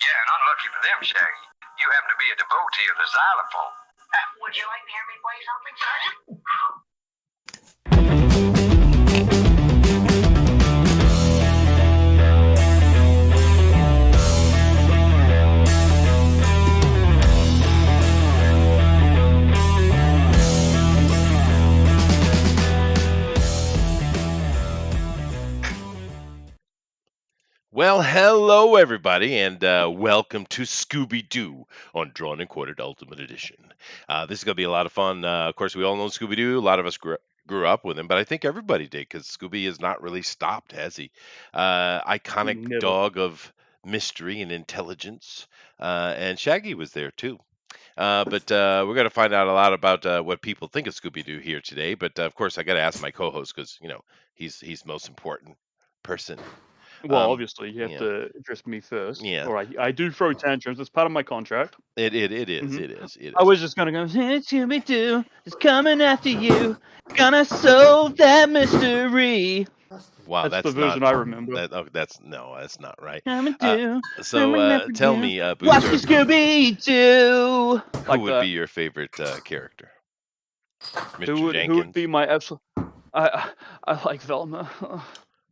Yeah, and unlucky for them, Shaggy, you happen to be a devotee of the xylophone. Would you like to hear me play something, Sergeant? Well, hello everybody, and welcome to Scooby-Doo on Drawn and Quartered Ultimate Edition. This is going to be a lot of fun. Of course, we all know Scooby-Doo. A lot of us grew up with him, but I think everybody did because Scooby has not really stopped, has he? Iconic Never. dog of mystery and intelligence, and Shaggy was there too. But we're going to find out a lot about what people think of Scooby-Doo here today. But of course, I got to ask my co-host because he's the most important person. Well, obviously, you have yeah. to address me first. Yeah. All right, I do throw tantrums. It's part of my contract. It is. Mhm. It is. I was just gonna go, "Hey, Scooby-Doo is coming after you, gonna solve that mystery." Wow, That's the version I remember. That's not right. Coming to, So tell me, watch Booster, the Scooby-Doo. who Like would that. be your favorite character? Mr. Who would Jenkins? be my absolute? I like Velma.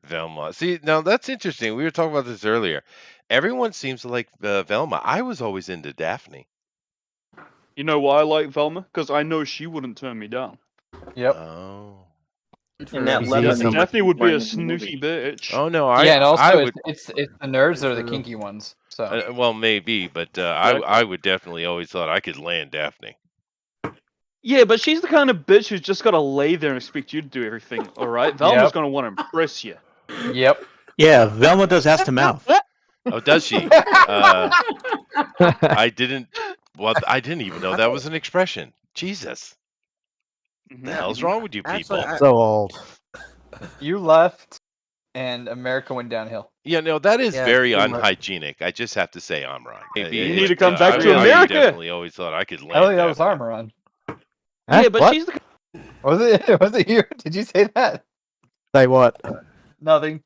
Velma. See, now that's interesting. We were talking about this earlier. Everyone seems to like Velma. I was always into Daphne. You know why I like Velma? Because I know she wouldn't turn me down. Yep. Oh. And that lemon Daphne would be a snooty bitch. Oh no, and also I would. it's the nerds that are the kinky ones. So Well, maybe, but I would definitely always thought I could land Daphne. Yeah, but she's the kind of bitch who's just gotta lay there and expect you to do everything. All right, Velma's gonna want to impress you. Yep. Yeah, Velma does ass to mouth. Oh, does she? I didn't even know that was an expression. Jesus. What the hell's wrong with you people? So old. You left, and America went downhill. Yeah, no, that is very pretty much. unhygienic. I just have to say, Amron. You need to come back to I America. definitely always thought I could land. Hell, that was Daphne. Armoron. Yeah, but What? she's the. Was it you? Did you say that? Say what? Nothing.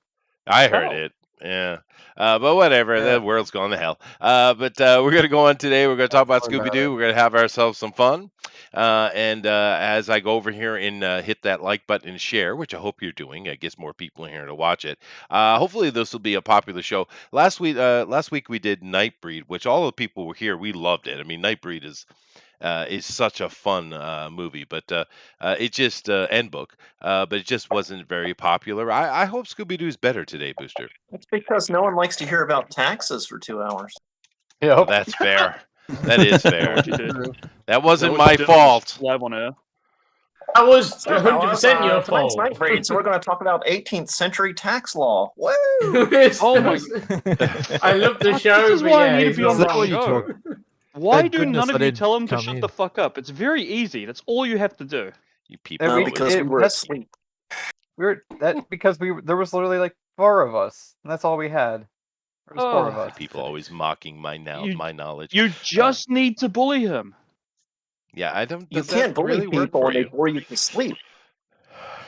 I heard Oh. it. Yeah. But whatever. Yeah. The world's gone to hell. But we're going to go on today. We're going to talk about Scooby-Doo. We're going to have ourselves some fun. And as I go over here and hit that like button and share, which I hope you're doing, it gets more people in here to watch it. Hopefully this will be a popular show. Last week we did Nightbreed, which all the people were here. We loved it. I mean, Nightbreed is such a fun movie, but it just end book, but it just wasn't very popular. I hope Scooby-Doo's better today, Booster. That's because no one likes to hear about taxes for 2 hours. Yep. That's fair. That is fair. What you did. That wasn't What my you did fault. Live on air. That was So, 100% your tonight's fault. Nightbreed, so we're going to talk about 18th century tax law. Woo! Oh my! I love the show. This is but why yeah, I need to it's be on not the my show. fault. Why Thank do goodness none I of you didn't tell him to come shut in. the fuck up? It's very easy. That's all you have to do. You people, we- Because we were that's- asleep. Because there was literally like 4 of us, and that's all we had. There was 4 of Oh. us. people always mocking my You- knowledge. You just need to bully him. Yeah, I don't. You does that can't bully really work people for when they you? bore you to sleep.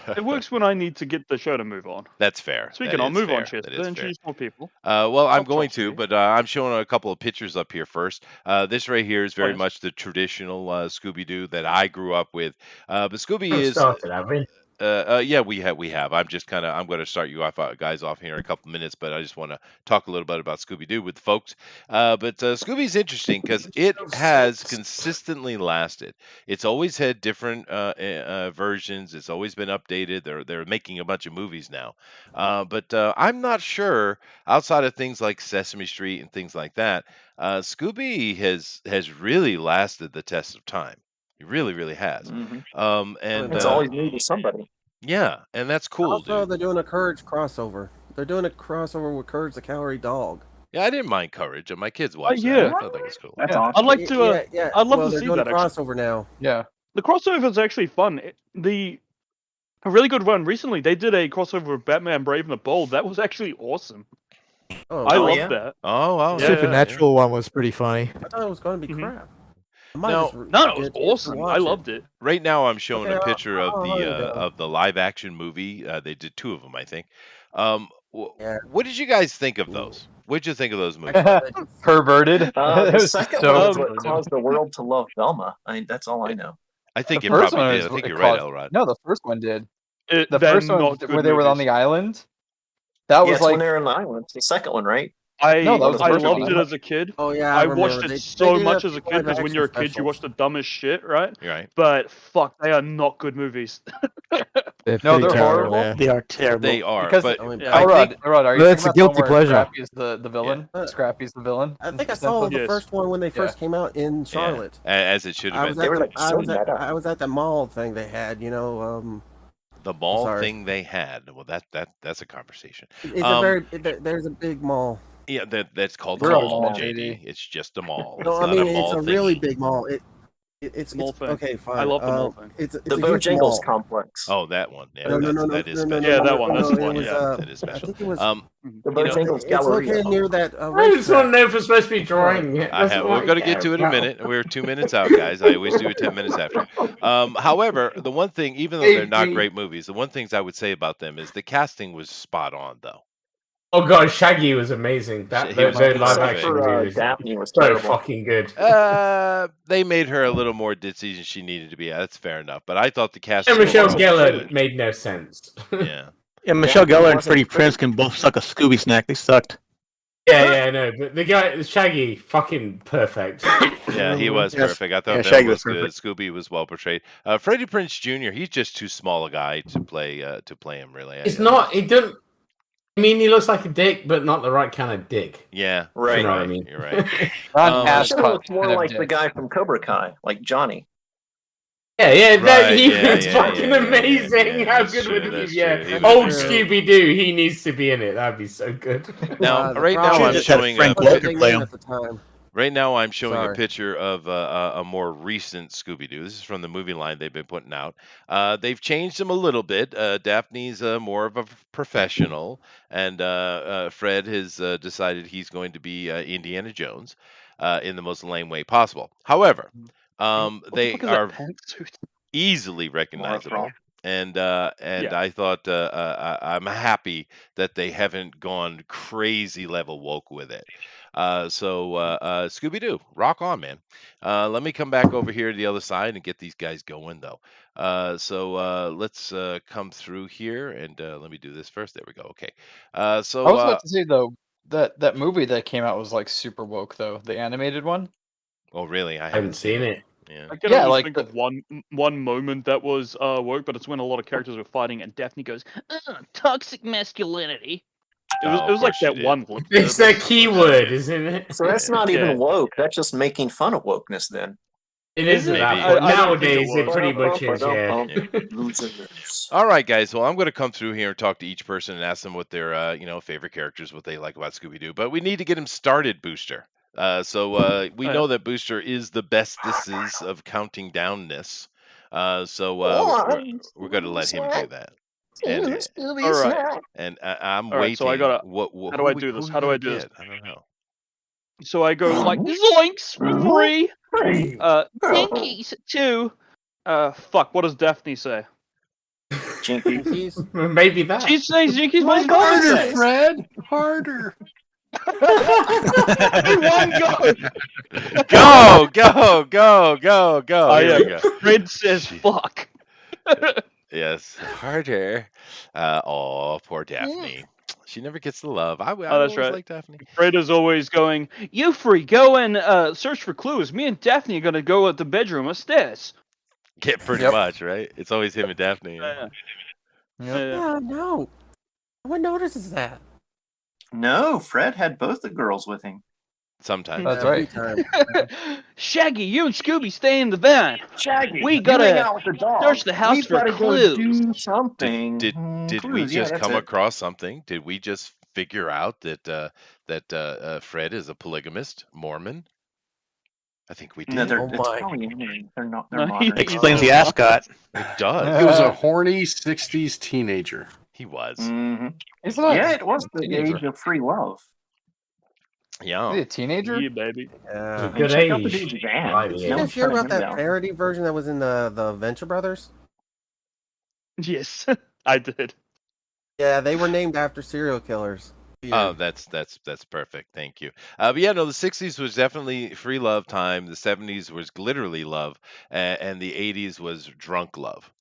It works when I need to get the show to move on. That's fair. Speaking, That I'll is move on, fair. Chester. That is fair. Introduce more people. Well, I'm I'll going trust to, you. but I'm showing a couple of pictures up here first. This right here is very yes. much the traditional Scooby-Doo that I grew up with. But Scooby Who is, started, have we? yeah, we have. I'm going to start you off, guys, off here in a couple minutes, but I just want to talk a little bit about Scooby-Doo with folks. But Scooby's interesting because it has consistently lasted. It's always had different versions. It's always been updated. They're making a bunch of movies now. But I'm not sure, outside of things like Sesame Street and things like that, Scooby has really lasted the test of time. It really, really has. And It's always new to somebody. yeah, and that's cool, Also, dude. they're doing a Courage crossover. They're doing a crossover with Courage the Cowardly Dog. Yeah, I didn't mind Courage. My kids watched yeah. that. I thought that was cool. That's Yeah. awesome. I'd like to. yeah. I'd love well, to they're see doing that. a Actually. crossover now. Yeah. The crossover is actually fun. A really good one recently. They did a crossover with Batman Brave and the Bold. That was actually awesome. Oh, I Oh, loved yeah? that. Oh, wow. Yeah. Supernatural one was pretty funny. I thought it was going to be Mhm. crap. I might No. just No, it was get a chance to awesome. watch I loved it. Right now, I'm showing Okay, a picture I'll of hunt it the down. live action movie. They did 2 of them, I think. Yeah. What did you guys think of those? What did you think of those movies? Perverted. It The was second so one is what perverted. caused the world to love Velma. I mean, that's all I know. I think The it first probably one did. is I what think it you're right, caused. Elrod. No, the first one did. The They're first one not good where they were on movies. the island. That Yeah, was it's when like they're in the island. It's the second one, right? No, that was the I first loved one. it as a kid. Oh yeah, I remember. watched it They so did much a as a few kid because when live-action you're a kid, you specials. watch the dumbest shit, right? You're right. But fuck, they are not good movies. They're No, pretty they're terrible, horrible. man. They are terrible. They are, Because but I mean, Yeah. I Elrod, think Elrod, are you But talking it's a about the one guilty where pleasure. Scrappy's the villain? Yeah. Scrappy's the villain. I in think I saw Simpsons? the Yes. first one when they first came out in yeah, Charlotte. as it should I have was been. at were the, like I so was at meta. I was at the mall thing they had. The mall sorry. thing they had. Well, that's a conversation. It's there's a big mall. Yeah, that's called We're a a mall, mall, JD. JD. It's just a mall. No, it's I not mean a mall it's a thingy. really big mall. It's Mall thing. okay, fine. I love the mall thing. It's The a huge Bojangles mall. complex. Oh, that one. Yeah, No, that is no, special. Yeah, that one, that's no, the one, It was, yeah. That is I special. think it was. The You know, Bojangles It's Galleria. located near that. I just want to know if we're supposed to be drawing it. I have. We're going to get to it in a minute. We're 2 minutes out, guys. I always do it 10 minutes after. However, the one thing, even though they're not great movies, the one things I would say about them is the casting was spot on, though. Oh god, Shaggy was amazing. That He was live perfect. action For movie was Daphne was so terrible. fucking good. They made her a little more ditzy than she needed to be. That's fair enough. But I thought the casting And Michelle was Gellar good. made no sense. Yeah. And Michelle Yeah, Gellar and wasn't Freddie pretty. Prinze can both suck a Scooby snack. They sucked. Yeah, I know. But the guy, Shaggy, fucking perfect. Yeah, he was Yes. perfect. I thought Yeah, that Shaggy was was good. perfect. Scooby was well portrayed. Freddie Prinze Jr. He's just too small a guy to play him. Really, It's not. He doesn't. I mean, he looks like a dick, but not the right kind of dick. Yeah, Right. You're You know what I right. mean? You're right. Not He ass should have cut looked more kind of like the dick. guy from Cobra Kai, like Johnny. Yeah, that Right, he yeah, was yeah, fucking yeah, yeah, amazing. yeah, How that's good true, would he that's be? Yeah. true. He was Old very- Scooby Doo, he needs to be in it. That'd be so good. Now, the right now problem I'm just had showing Frank a was Welker big play name him. at the time. Right now, I'm showing a Sorry. picture of a more recent Scooby-Doo. This is from the movie line they've been putting out. They've changed him a little bit. Daphne's more of a professional, and Fred has decided he's going to be Indiana Jones in the most lame way possible. However, What the they fuck is that are pantsuit? easily recognizable. And I thought I'm happy that they haven't gone crazy level woke with it. Scooby Doo, rock on, man. Let me come back over here to the other side and get these guys going, though. Let's come through here and let me do this first. There we go. Okay. I was about to say though that movie that came out was like super woke though, the animated one. Oh, really? I I haven't seen it. Yeah. I can Yeah, only like think the- of one moment that was woke, but it's when a lot of characters were fighting and Daphne goes, toxic masculinity. It was, Oh, it was of like course she that did. one. lip It's service. that keyword, isn't it? So that's not Yeah. even woke. That's just making fun of wokeness then. It is Maybe. at that I- point. I don't think it Nowadays, it was. pretty much is, yeah. Losers. All right, guys. Well, I'm going to come through here and talk to each person and ask them what their, favorite characters, what they like about Scooby Doo. But we need to get him started, Booster. We know that Booster is the bestest of counting downness. We're going to let him do that. And All right. and I'm All right, waiting. so I gotta- what how do I do this? How do I do this? I don't know. So I go like zoinks for 3, Jinkies 2. Fuck. What does Daphne say? Jinky. He's Maybe that. She says Jinkies was Harder, birthday. Fred. Harder. One go. Go. Oh, Here yeah. we go. Fred says fuck. Yes, harder. Poor Daphne. She never gets the love. I that's always right. like Daphne. Fred is always going, you free, go and search for clues. Me and Daphne are going to go at the bedroom upstairs. Get pretty Yep. much, right? It's always him and Daphne. Yeah. yeah, no. What notices that? No, Fred had both the girls with him. Sometimes. That's Every right. time. Shaggy, you and Scooby stay in the van. Shaggy, We you gotta hang out with the dog. search the house We've for gotta go clues. do something. Did we Clues, yeah, just that's come it. across something? Did we just figure out that Fred is a polygamist Mormon? I think we did. No, they're, Oh it's my. Polyamory. They're not. They're No, modern. Explains the ascot. It does. He was a horny 60s teenager. He was. hmm He's not Yeah, it was the teenager. age of free love. Yeah. Is he a teenager? Yeah, baby. Yeah. Good Check out the age. dude's van. Right, It's yeah. You no guys hear shutting about him that down. parody version that was in the Venture Brothers? Yes, I did. Yeah, they were named after serial killers. Oh, that's perfect. Thank you. But yeah, no, the '60s was definitely free love time. The '70s was literally love, and the '80s was drunk love.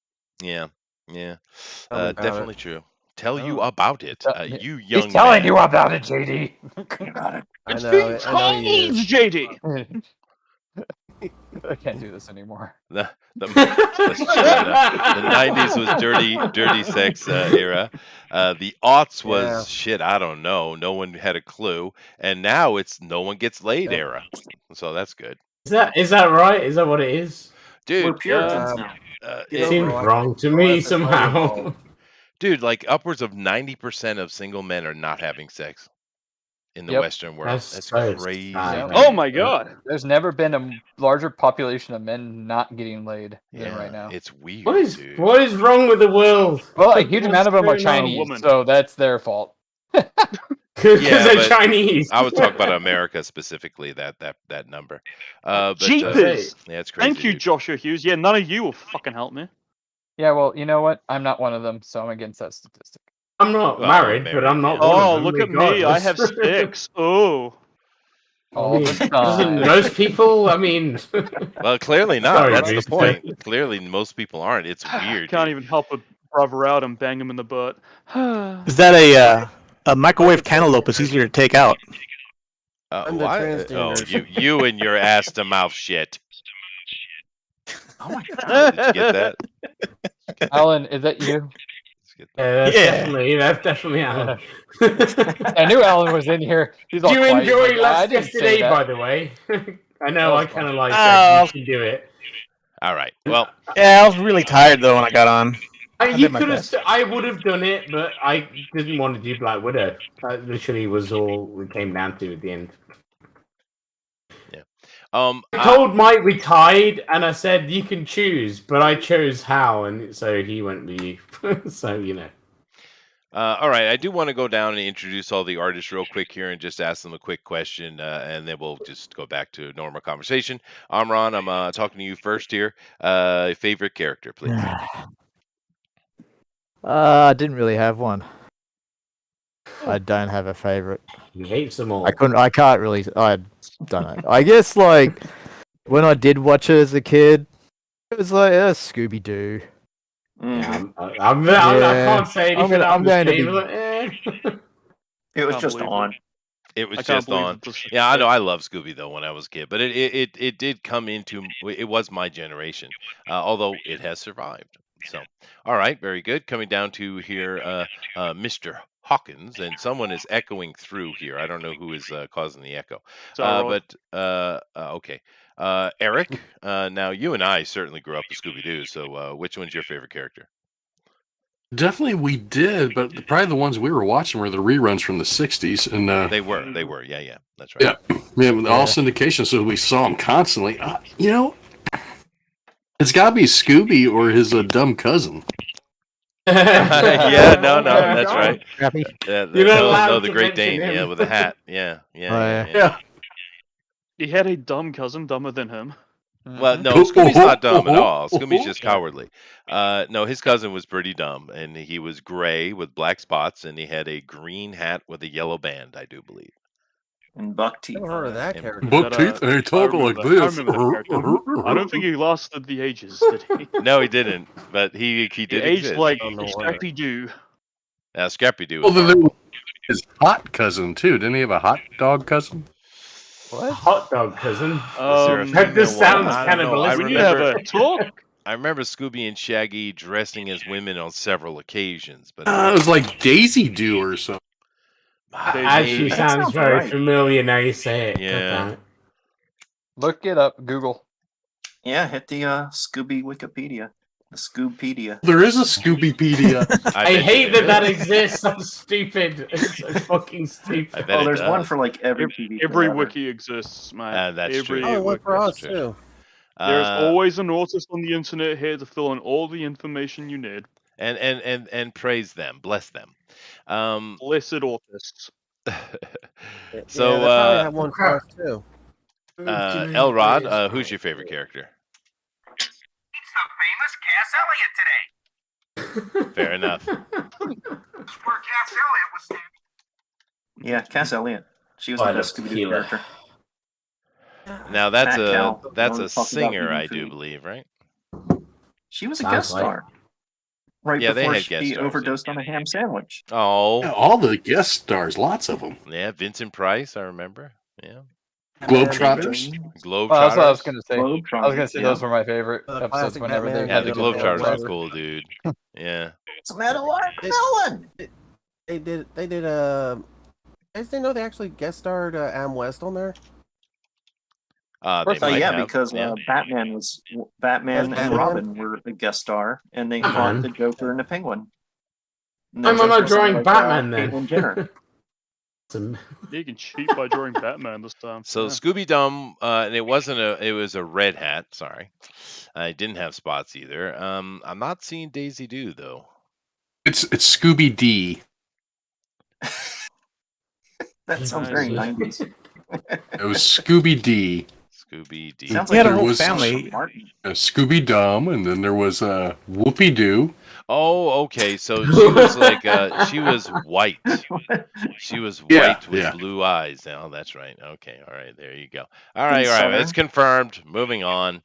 Yeah, yeah, Tell me about definitely it. true. Tell you Oh. about it, He- you He's young telling man. you about it, JD. I It's know being it. I know he told, is. JD. I can't do this anymore. Let's shut up. The '90s was dirty sex era. The aughts Yeah. was shit. I don't know. No one had a clue, and now it's no one gets laid Yeah. era. So that's good, Is that right? Is that what it is? We're dude. Puritans now. It over seems it. wrong to I'll me let the story somehow. evolve. Dude, like upwards of 90% of single men are not having sex in the Yep. Western world. That's That's so crazy, sad, man. Oh my god. There's never been a larger population of men not getting laid than Yeah, right now. it's weird, What is dude. what is wrong with the world? Well, a huge amount of them are What's going on, Chinese, woman? so that's their fault. Because Yeah, they're but Chinese. I was talking about America specifically, that number. But Jeepers. yeah, it's crazy. Thank you, dude. Joshua Hughes. Yeah, none of you will fucking help me. Yeah, well, you know what? I'm not one of them, so I'm against that statistic. I'm not Well, I'm married, but I'm married, not yeah. one of Oh, them. look at me. I have regardless. 6. Oh. I All mean, the doesn't time. most people? I mean, Well, clearly not. Sorry, That's the dude. point. Clearly, most people aren't. It's weird. Can't dude. even help a brother out and bang him in the butt. Is that a microwave cantaloupe is easier to take out? I'm the What? transgenders. you and your ass to mouth shit. Oh my god. Did you get that? Alan, is that you? Did you get that? yeah, that's Yeah. definitely Alan. I knew Alan was in here. He's all Do you quiet. He's enjoy like, I last didn't say yesterday, that. by the way? I know That I was kind of fun. like Oh. that. You can do it. All right. Well, Yeah, I was really tired though when I got on. I You did my could have. best. I would have done it, but I didn't want to do Black Widow. That literally was all we came down to at the end. I told Mike we tied, and I said you can choose, but I chose Hal, and so he went with you. So you know. all right. I do want to go down and introduce all the artists real quick here and just ask them a quick question, and then we'll just go back to normal conversation. Amron, I'm talking to you first here. Favorite character, please. I didn't really have one. I don't have a favorite. He hates them all. I can't really. I don't know. I guess like when I did watch it as a kid, it was like Scooby Doo. Yeah, I can't say anything. I'm going to be. It was Can't just believe on. It was I can't just believe on. it was Yeah, I know. I love Scooby though when I was a kid, but it did come into. It was my generation, although it has survived. So, all right, very good. Coming down to here, Mr. Hawkins, and someone is echoing through here. I don't know who is causing the echo. Okay. Eric, now you and I certainly grew up with Scooby Doo. So, which one's your favorite character? Definitely we did, but probably the ones we were watching were the reruns from the 60s. And They were. Yeah, that's right. yeah, all syndication, so we saw them constantly. It's got to be Scooby or his dumb cousin. Yeah, no, that's right. Happy? Yeah, You're not allowed no, the to Great mention Dane, him. yeah, with a hat, yeah. Yeah. He had a dumb cousin, dumber than him. Well, no, Oh, Scooby's oh, not dumb at oh, all. oh, Scooby's oh. just cowardly. No, his cousin was pretty dumb, and he was gray with black spots, and he had a green hat with a yellow band, I do believe. And buck teeth. Never heard of that And- character. Buck teeth, and he talk like I this. remember that character. I don't think he lasted the ages, did he? No, he didn't, but he He did aged exist. like Oh, no wonder. Scrappy Doo. Scrappy Doo Well, was then there horrible. was his hot cousin, too. Didn't he have a hot dog cousin? What? Hot dog cousin. there a That just female one? sounds I don't know. cannibalistic. We have a talk. I remember Scooby and Shaggy dressing as women on several occasions, but It was like Daisy Doo or something. Actually, maybe. sounds sounds very right. familiar now you say it. Yeah. God damn it. Look it up. Google. Yeah, hit the Scooby Wikipedia. The Scoopedia. There is a Scoobypedia. I bet you hate there that is. exists. That's stupid. It's so fucking I stupid. bet it There's one does. for like every TV show Every ever. wiki exists, mate. That's Every true. Oh, one for That's us true. too. There's Uh, always an autist on the internet here to fill in all the information you need. and praise them, bless them. Blessed autists. So, yeah, they probably have one for us too. Elrod, who's your favorite character? It's the famous Cass Elliot today. Fair enough. Where Cass Elliot was standing. Yeah, Cass Elliot. She was Oh, the I best love Scooby-Doo tequila. character. Now that's Fat Cow. that's Don't a talk about singer, eating I do food. believe, right? She was a Sounds guest like. star. Right Yeah, they before had guest she stars. overdosed on a ham sandwich. Oh, Yeah, all the guest stars, lots of them. yeah, Vincent Price, I remember. Yeah, Globetrotters. Well, that's what I was Globetrotters. gonna say. I was gonna say those were my favorite The episodes classic whenever they Batman Yeah, had the to go to Globetrotters were weather. cool, dude. Yeah. What's the matter, watermelon? They did. I didn't know they actually guest starred Adam West on there. They might Yeah, have. because Yeah. Batman and Batman. Robin were a guest star, and they fought Batman. the Joker and the Penguin. And I'm the not Joker drawing was Batman then. Caitlyn Jenner. You can cheat by drawing Batman this time. So Yeah. Scooby Dum, and it wasn't it was a red hat. Sorry, I didn't have spots either. I'm not seeing Daisy Doo though. It's Scooby D. That sounds very 90s. It was Scooby D. Scooby D. Sounds He like had a there whole was family. Martin. Scooby Dum, and then there was Whoopie Doo. Oh, okay. So she was like she was white. She was white with Yeah. blue eyes. Oh, that's right. Okay, all right. There you go. All right, Southern. It's confirmed. Moving on.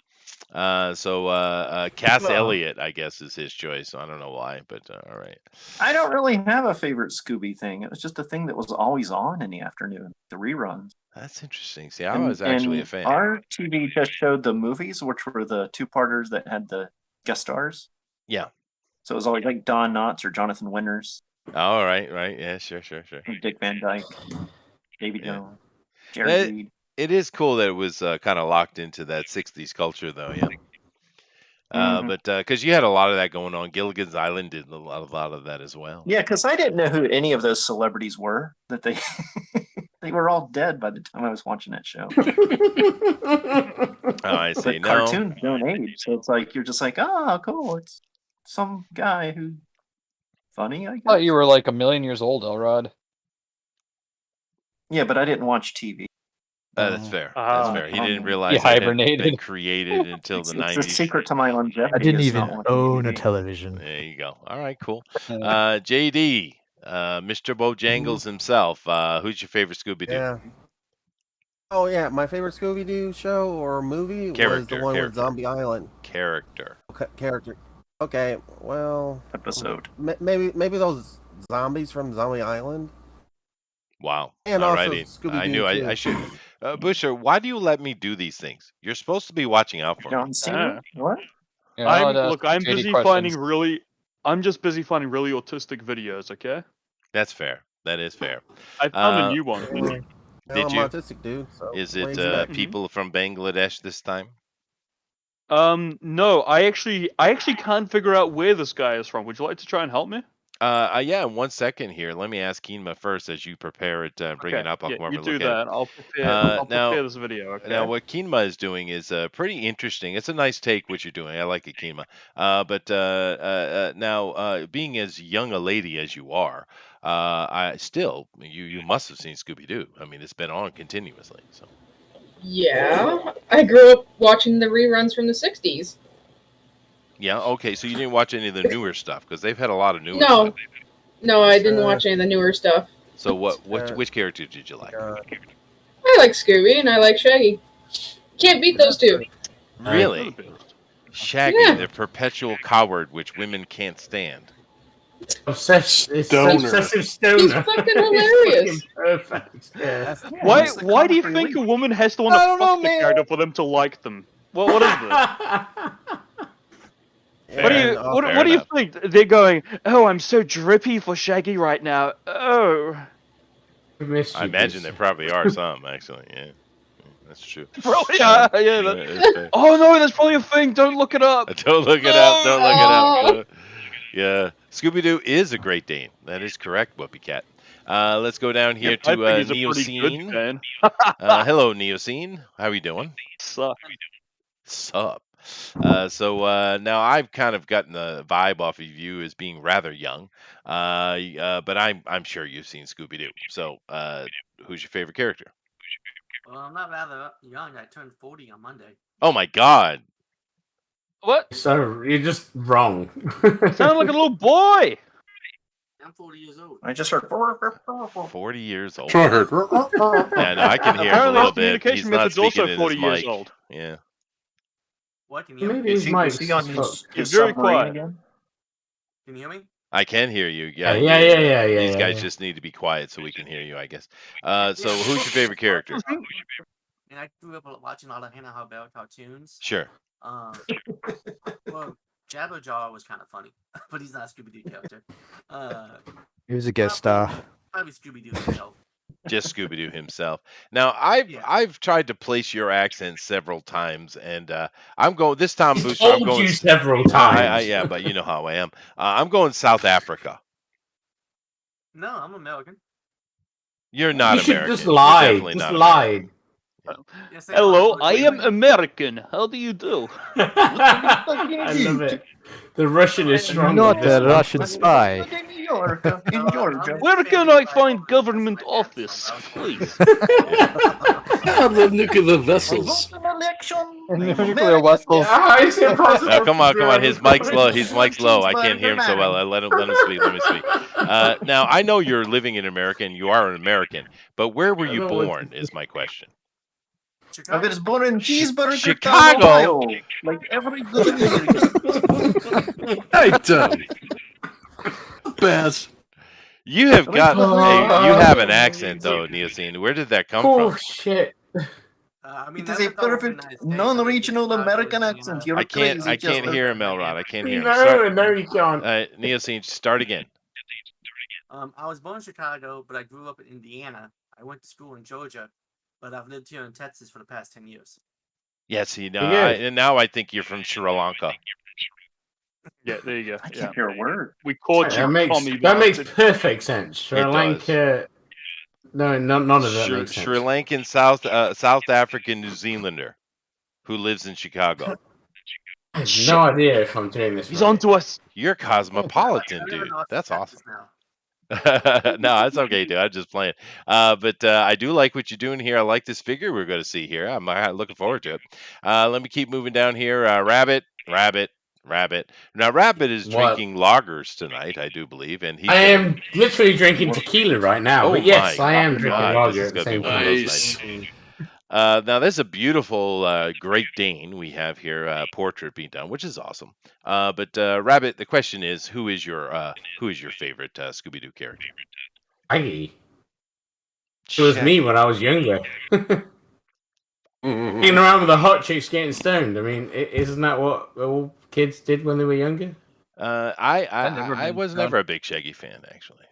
So Cass Elliot, I guess, is his choice. I don't know why, but all right. I don't really have a favorite Scooby thing. It was just a thing that was always on in the afternoon, the reruns. That's interesting. See, I was actually a fan. Our TV just showed the movies, which were the two-parters that had the guest stars. Yeah. So it was always like Don Knotts or Jonathan Winters, All right. Yeah, sure. Dick Van Dyke, Davy Yeah. Jones, Jerry Reed. It is cool that it was kind of locked into that 60s culture, though, yeah. But because you had a lot of that going on. Gilligan's Island did a lot of that as well. Yeah, because I didn't know who any of those celebrities were. That they they were all dead by the time I was watching that show. Oh, I see. But No. cartoons don't age, so it's like you're just like, oh, cool. It's some guy who funny. I I guess. thought you were like a million years old, Elrod. Yeah, but I didn't watch TV. That's fair. That's fair. He didn't realize You it had been hibernated. created until the It's 90s. the secret to my longevity. I didn't is even not watching own a TV. television. There you go. All right, cool. JD, Mr. Bojangles himself. Who's your favorite Scooby-Doo? Yeah. Oh yeah, my favorite Scooby-Doo show or movie was the Character, one character. with Zombie Island. Character. Character. Okay, well, Episode. maybe those zombies from Zombie Island. Wow. And also Alrighty. Scooby-Doo, I knew I too. should. Busher, why do you let me do these things? You're supposed to be watching out for me. John Cena? What? You're not allowed to Look, ask I'm JD busy questions. I'm just busy finding really autistic videos. Okay. That's fair. That is fair. I found Uh, a new one. Did I'm you? autistic, dude. So Is what it do you expect? people from Bangladesh this time? No, I actually can't figure out where this guy is from. Would you like to try and help me? Yeah, 1 second here. Let me ask Keenma first as you prepare it, bring it up. I'll come over you and do look that. at I'll prepare. Uh, I'll now- prepare this video. Okay. it. Now, what Keenma is doing is pretty interesting. It's a nice take what you're doing. I like it, Keenma. But now, being as young a lady as you are, you must have seen Scooby Doo. I mean, it's been on continuously. So. Yeah, I grew up watching the reruns from the 60s. Yeah. Okay. So you didn't watch any of the newer stuff because they've had a lot of newer No. stuff. No, I didn't watch any of the newer stuff. So which character did you like? I like Scooby and I like Shaggy. Can't beat those two. Really? Shaggy, Yeah. the perpetual coward which women can't stand. Obsessive Stoner. He's stoner. fucking hilarious. Perfect. Yeah. That's, yeah, Why? that's the Why do you comic think relief. a woman has to want I to don't fuck know, the man. character for them to like them? Well, what is this? What do you And what, Fair what do you enough. think? They're going, oh, I'm so drippy for Shaggy right now. Oh, I imagine there probably are some, actually. Yeah, that's true. probably yeah. It's fair. Oh no, that's probably a thing. Don't look it up. Don't look it up. Don't look it up. Yeah, Scooby Doo is a Great Dane. That is correct, Whoopie Cat. Let's go down here I to think he's a pretty good Neocene. fan. Hello, Neocene. How are you doing? Suck. Sup. Now I've kind of gotten the vibe off of you as being rather young, but I'm sure you've seen Scooby Doo. So, who's your favorite character? Well, I'm not rather young. I turned 40 on Monday. Oh my God! What? So you're just wrong. Sound like a little boy. I'm 40 years old. I just heard. 40 years old. Troy heard. Yeah, no, I can hear him a Apparently, little his bit. communication He's not method's also speaking in 40 his years mic. old. Yeah. What can you hear me? Maybe his mic's Is he on fucked. his Very submarine quiet. again? Can you hear me? I can hear you. Yeah, Yeah. These guys yeah. just need to be quiet so we can hear you, I guess. So who's your favorite character? And I grew up watching a lot of Hanna-Barbera cartoons. Sure. Well, Jabberjaw was kind of funny, but he's not a Scooby-Doo character. He was a guest star. Probably Scooby-Doo himself. Just Scooby-Doo himself. Now, I've tried to place your accent several times, and I'm going this time. Booster, I'm Told going you several times. yeah, but you know how I am. I'm going South Africa. No, I'm American. You're not You should American. just You're lie. definitely Just not lie. American. Yes, Hello, I am American. How do you do? I love it. The Russian is strong. Not a Russian spy. In Georgia. Where can I find government office, please? Yeah, the nuclear vessels. Nuclear vessels. Ah, it's impossible. Now, come on. to His mic's low. His mic's low. I can't hear him so well. Let him speak. Let me speak. Now, I know you're living in America and you are an American, but where were you born? Is my question. I was born in Cheeseburger, Chicago. Ohio, like every good American. Hey, Tom. Bass. You have got you have an accent though, Neosine. Where did that come Oh from? shit. I mean, it is a perfect non-regional American accent. You're I can't crazy, hear him, Elrod. I can't hear him. No, you can't. Neosine, start again. I was born in Chicago, but I grew up in Indiana. I went to school in Georgia, but I've lived here in Texas for the past 10 years. Yeah, see now I think you're from Sri Lanka. Yeah, there you go. I can't hear a word. We caught you, Tommy. That makes perfect sense. Sri Lanka. No, none of that makes sense. Sri Lankan, South African New Zealander who lives in Chicago. I have no idea if I'm doing this. He's onto us. You're cosmopolitan, dude. That's awesome. No, that's okay, dude. I'm just playing. But I do like what you're doing here. I like this figure we're going to see here. I'm looking forward to it. Let me keep moving down here. Rabbit. Now, Rabbit is drinking lagers tonight, I do believe, and I am literally drinking tequila right now. Oh but yes, my I am drinking God, lager this is at the gonna same be one of time. those nights. Now, there's a beautiful Great Dane we have here, portrait being done, which is awesome. But Rabbit, the question is, who is your favorite Scooby-Doo character? Shaggy. It was me when I was younger. Hanging around with the hot chicks getting stoned. I mean, isn't that what all kids did when they were younger? I was never a big Shaggy fan, actually.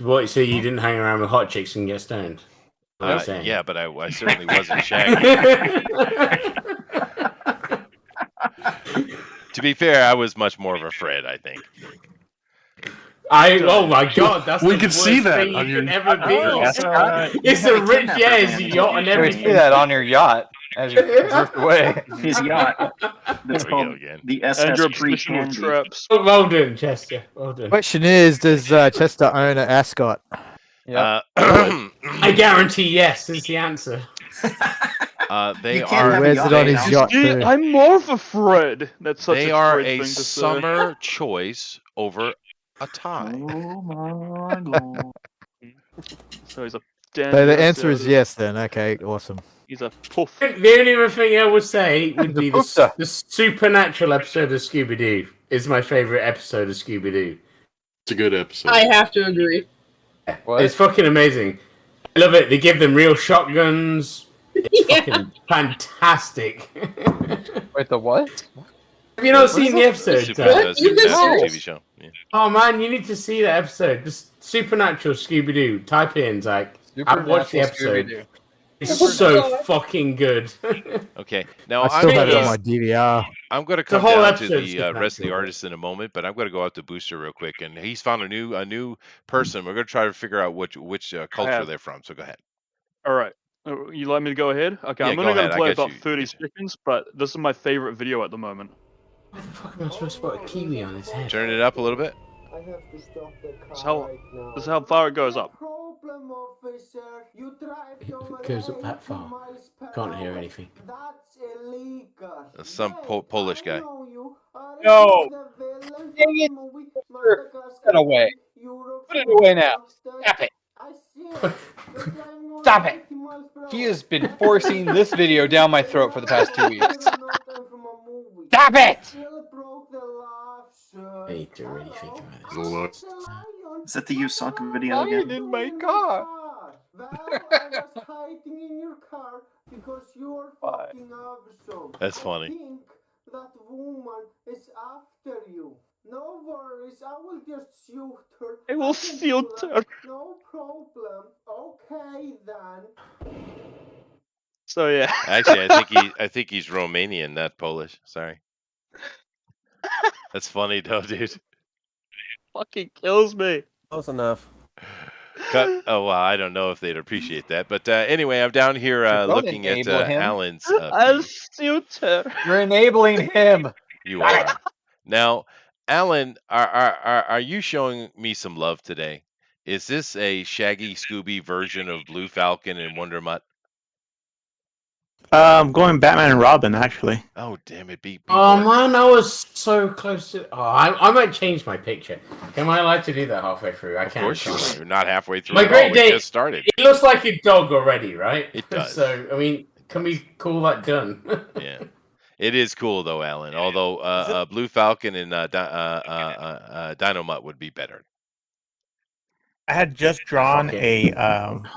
What? So you didn't hang around with hot chicks and get stoned? Yeah, but I certainly wasn't Shaggy. To be fair, I was much more of a Fred, I think. Oh my God, that's we the could see worst that thing on you your could ever be. It's a rich yacht and We everything. see that on your yacht as you drift away. His yacht. That's There we go called again. the SS Pre-Candy. Well done, Chester. Well done. Question is, does Chester own an ascot? I guarantee yes is the answer. They can't are. Wears it on his yacht See, too. I'm more of a Fred. That's such They a are Fred a thing to say. summer choice over a tie. Oh my God. So he's a So the answer is yes then. Okay, awesome. He's a poof. The only other thing I would say would be the supernatural episode of Scooby-Doo is my favorite episode of Scooby-Doo. It's a good episode. I have to agree. What? It's fucking amazing. I love it. They give them real shotguns. It's fucking fantastic. Wait, the what? Have you not seen the episode? Supernatural No. TV show. Yeah. Oh man, you need to see that episode. Just Supernatural Scooby-Doo. Type in, like, I've watched the episode. Scooby-Doo. It's so fucking good. Okay, now I still have it on is- my DVR. I'm going to The come whole down to episode's the rest of the supernatural. artists in a moment, but I'm going to go out to Booster real quick, and he's found a new person. We're going to try to figure out which culture have- they're from. So go ahead. All right. You let me to go ahead? Okay, Yeah, I'm go only going ahead. to I play got about you. 30 seconds, but this is my favorite video at the moment. Why the fuck am I supposed to put a kiwi on his head? Turn it up a little bit. This is how far it goes up. It goes up that far. Can't hear anything. That's illegal. Some Polish guy. No. Dang it. Put it away. Put it away now. Stop it. Stop it. He has been forcing this video down my throat for the past 2 weeks. Stop it! I need to really think about Look. Is that the You Suck video again? Lying in my car. That's funny. That woman is after you. No worries, I will just shoot her. I will shoot her. No problem. Okay then. So yeah. Actually, I think he's Romanian, not Polish. Sorry. That's funny though, dude. Fucking kills me. Close enough. Oh well, I don't know if they'd appreciate that, but anyway, I'm down here Don't looking at enable him. Alan's. I'll shoot her. You're enabling him. You are. Now, Alan, are you showing me some love today? Is this a Shaggy Scooby version of Blue Falcon and Wonder Mutt? I'm going Batman and Robin, actually. Oh damn it, beat. Oh man, I was so close to. Oh, I might change my picture. Am I allowed to do that halfway through? I Of can't. course you are. You're not halfway through. My at great all. day. We just started. It looks like a dog already, right? It does. So I mean, can we call that done? Yeah, it is cool though, Alan. Although Blue Falcon and Dino Mutt would be better. I had just drawn Fuck a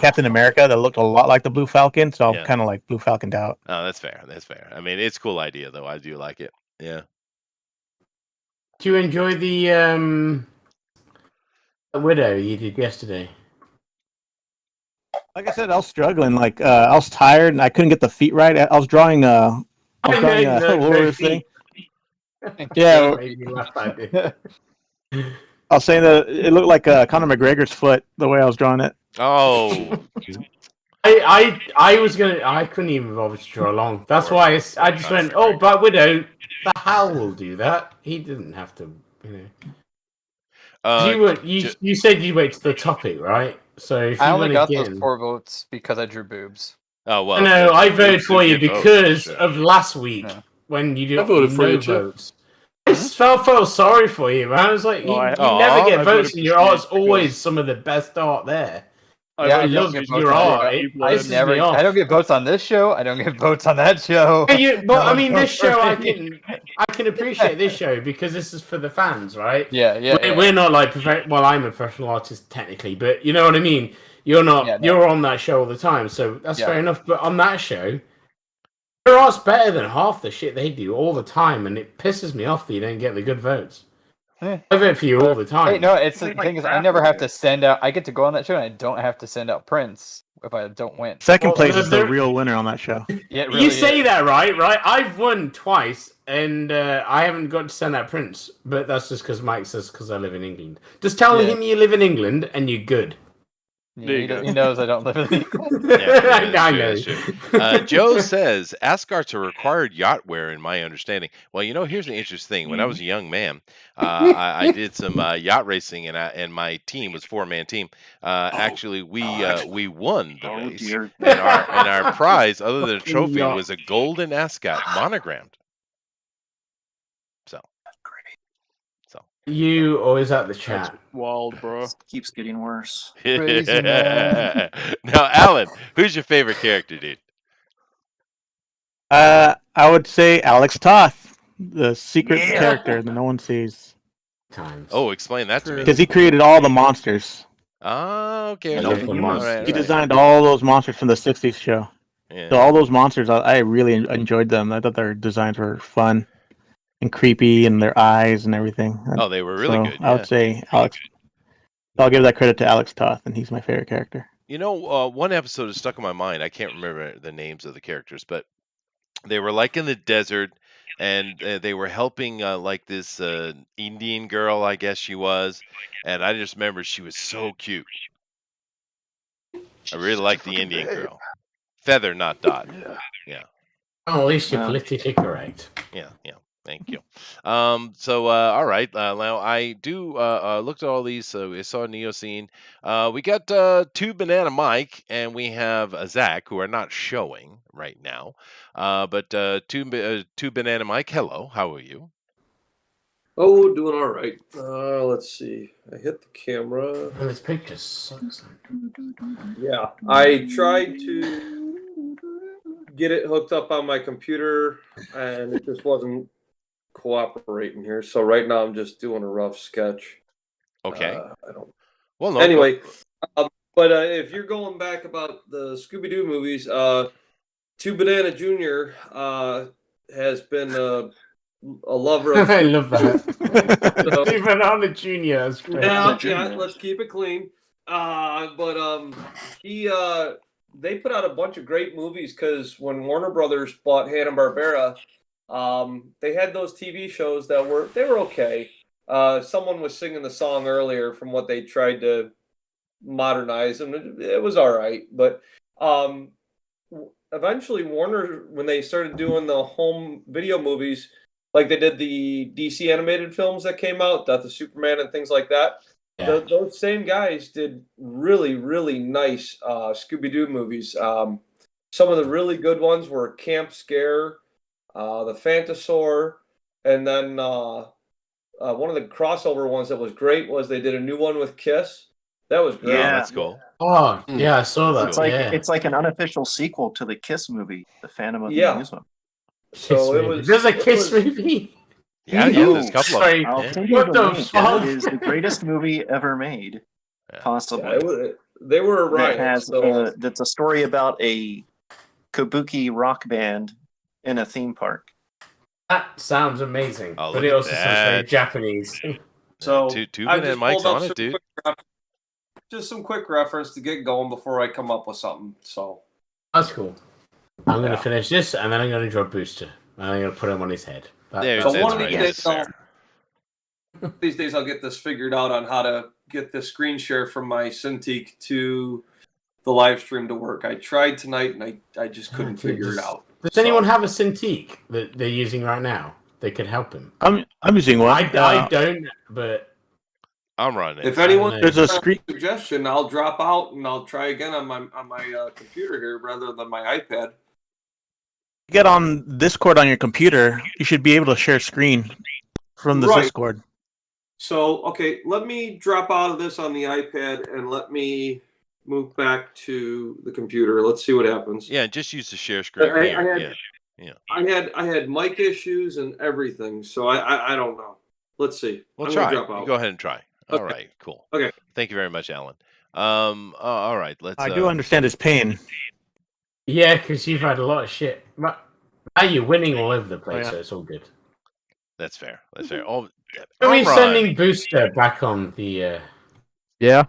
Captain America that looked a lot like the Blue Falcon, so Yeah. I'm kind of like Blue Falconed out. Oh, that's fair. That's fair. I mean, it's a cool idea though. I do like it. Yeah. Do you enjoy the Widow you did yesterday? Like I said, I was struggling. Like I was tired and I couldn't get the feet right. I was drawing what was this thing? Yeah, Made me laugh, I did. I was saying that it looked like Conor McGregor's foot the way I was drawing it. Oh. I couldn't even bother to draw along. That's why I just went, oh, Black Widow, the Howl will do that. He didn't have to, you know. You said you went to the topic, right? So if I you only went got again, those 4 votes because I drew boobs. Oh well. no, I voted it's for a you good vote, because sure. of last week Yeah. when you did I voted for no you, too. votes. I just felt sorry for you, man. I was like, you never I get votes, voted and your for art's Steve always because- some of the best art there. Yeah, I love don't get your votes on art. it. It I pisses never. me off. I don't get votes on this show. I don't get votes on that show. But I mean, No, this show I sorry. can appreciate this show because this is for the fans, right? Yeah, yeah. We're not like well, I'm a professional artist technically, but you know what I mean. You're not. Yeah, no. You're on that show all the time, so that's Yeah. fair enough. But on that show, your art's better than half the shit they do all the time, and it pisses me off that you don't get the good votes. Eh. I vote for you all the time. Hey, no, it's the thing is, I never have to send out. I get to go on that show, and I don't have to send out prints if I don't win. Second Well, place is the there- real winner on that show. Yeah, it really You say is. that, right? I've won twice, and I haven't got to send out prints. But that's just because Mike says because I live in England. Just tell Yeah. him you live in England and you're good. Yeah, he knows I don't live in England. Yeah, I that's true, that's true. Joe says Asgar's a required yacht wear, in my understanding. Well, you know, here's the interesting thing. When I was a young man, I did some yacht racing, and my team was 4-man team. Actually, we won the race, dear. and our prize, other than a Fucking trophy, yacht. was a golden ascot monogrammed. So, You always at the chat. Wild, bro. Keeps getting worse. Crazy man. Now, Alan, who's your favorite character, dude? I would say Alex Toth, the secret character that no one sees, Times. Oh, explain that to me. because he created all the monsters. Oh, okay. Nope, okay. the All monsters. right, He all right. designed all those monsters from the '60s show. Yeah. So all those monsters, I really enjoyed them. I thought their designs were fun and creepy, and their eyes and everything. Oh, they were really So good. I would say Alex. I'll give that credit to Alex Toth, and he's my favorite character. You know, one episode is stuck in my mind. I can't remember the names of the characters, but they were like in the desert, and they were helping like this Indian girl, I guess she was, and I just remember she was so cute. I really liked the Indian girl. Feather, not Dot. Yeah, Oh, at least you're No. politically correct. yeah, yeah. Thank you. All right. Now I do looked at all these. So we saw Neoscene. We got two Banana Mike and we have Zach, who are not showing right now. But two Banana Mike. Hello, how are you? Oh, doing all right. Let's see. I hit the camera. And this picture sucks. Yeah, I tried to get it hooked up on my computer, and it just wasn't cooperating here. So right now I'm just doing a rough sketch. Okay. I don't. Well, no. Anyway, but if you're going back about the Scooby Doo movies, Two Banana Jr. Has been a lover of. I love that. So- Two Banana Junior. That's great. Yeah, let's keep it clean. They put out a bunch of great movies because when Warner Brothers bought Hanna-Barbera, they had those TV shows that were okay. Someone was singing the song earlier from what they tried to modernize, and it was all right. But eventually, Warner, when they started doing the home video movies, like they did the DC animated films that came out, Death of Superman and things like that. Yeah. Those same guys did really, really nice Scooby-Doo movies. Some of the really good ones were Camp Scare, The Phantosaur, and then one of the crossover ones that was great was they did a new one with Kiss. That was great. Yeah, that's cool. Oh, yeah, I saw that. It's like an unofficial sequel to the Kiss movie, The Phantom of the Yeah. Amusement. So it was. There's a Kiss movie. Yeah, there's a couple of them. I'll Yeah. send you What the the link. fuck? It is the greatest movie ever made, possibly. They were a That riot. has So. that's a story about a kabuki rock band in a theme park. That sounds amazing. Oh, But look it at also sounds very that. Japanese. So Two I Banana just Mike's pulled up on it, some dude. quick just some quick reference to get going before I come up with something. So That's cool. I'm going to finish this, and then I'm going to draw Booster. And I'm going to put him on his head. There's one of right. these That's days, fair. these days I'll get this figured out on how to get the screen share from my Cintiq to the live stream to work. I tried tonight and I just couldn't figure it out. Does anyone have a Cintiq that they're using right now? They could help him. I'm using one. I don't, but I'm running. If anyone There's a has screen. suggestion, I'll drop out and I'll try again on my computer here rather than my iPad. Get on Discord on your computer. You should be able to share screen from the Right. Discord. So, okay, let me drop out of this on the iPad and let me move back to the computer. Let's see what happens. Yeah, just use the share screen I here. had- Yeah. I had mic issues and everything, so I don't know. Let's see. Well, I'm gonna try. drop You out. go ahead and try. All Okay. right, cool. Okay. Thank you very much, Alan. All right, let's. I do understand his pain. yeah, because you've had a lot of shit. Now you're winning all over the place, yeah. so it's all good. That's fair. That's fair. Oh, Are we Amron. sending Booster back on the... Yeah.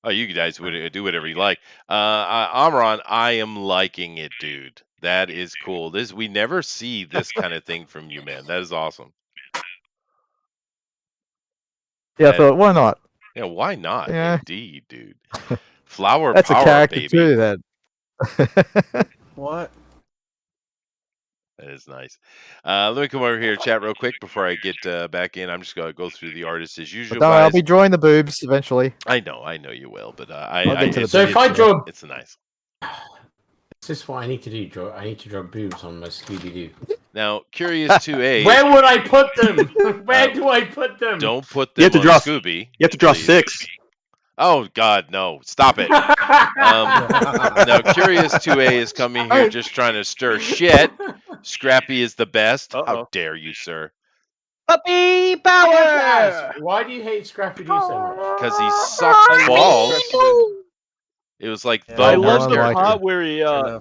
Oh, you guys would do whatever you like. Amron, I am liking it, dude. That is cool. We never see this kind of thing from you, man. That is awesome. Yeah, I thought, why not? Yeah, why not? Yeah. Indeed, dude. Flower That's power, a character baby. too. That. What? That is nice. Let me come over here and chat real quick before I get back in. I'm just going to go through the artists as usual. But don't worry, I'll guys. be drawing the boobs eventually. I know you will, but I'll get to the So if I draw... it's nice. This is what I need to do. I need to draw boobs on my Scooby-Doo. Now, Curious 2A. Where would I put them? Where do I put them? Don't put them You have to on draw Scooby. You have to draw please. 6. Oh God, no! Stop it. Now, Curious 2A is coming here just trying to stir shit. Scrappy is the best. How dare you, sir? Puppy power! Why do you hate Scrappy Doo so much? Because he sucks balls. It was like the I worst love the character. part where he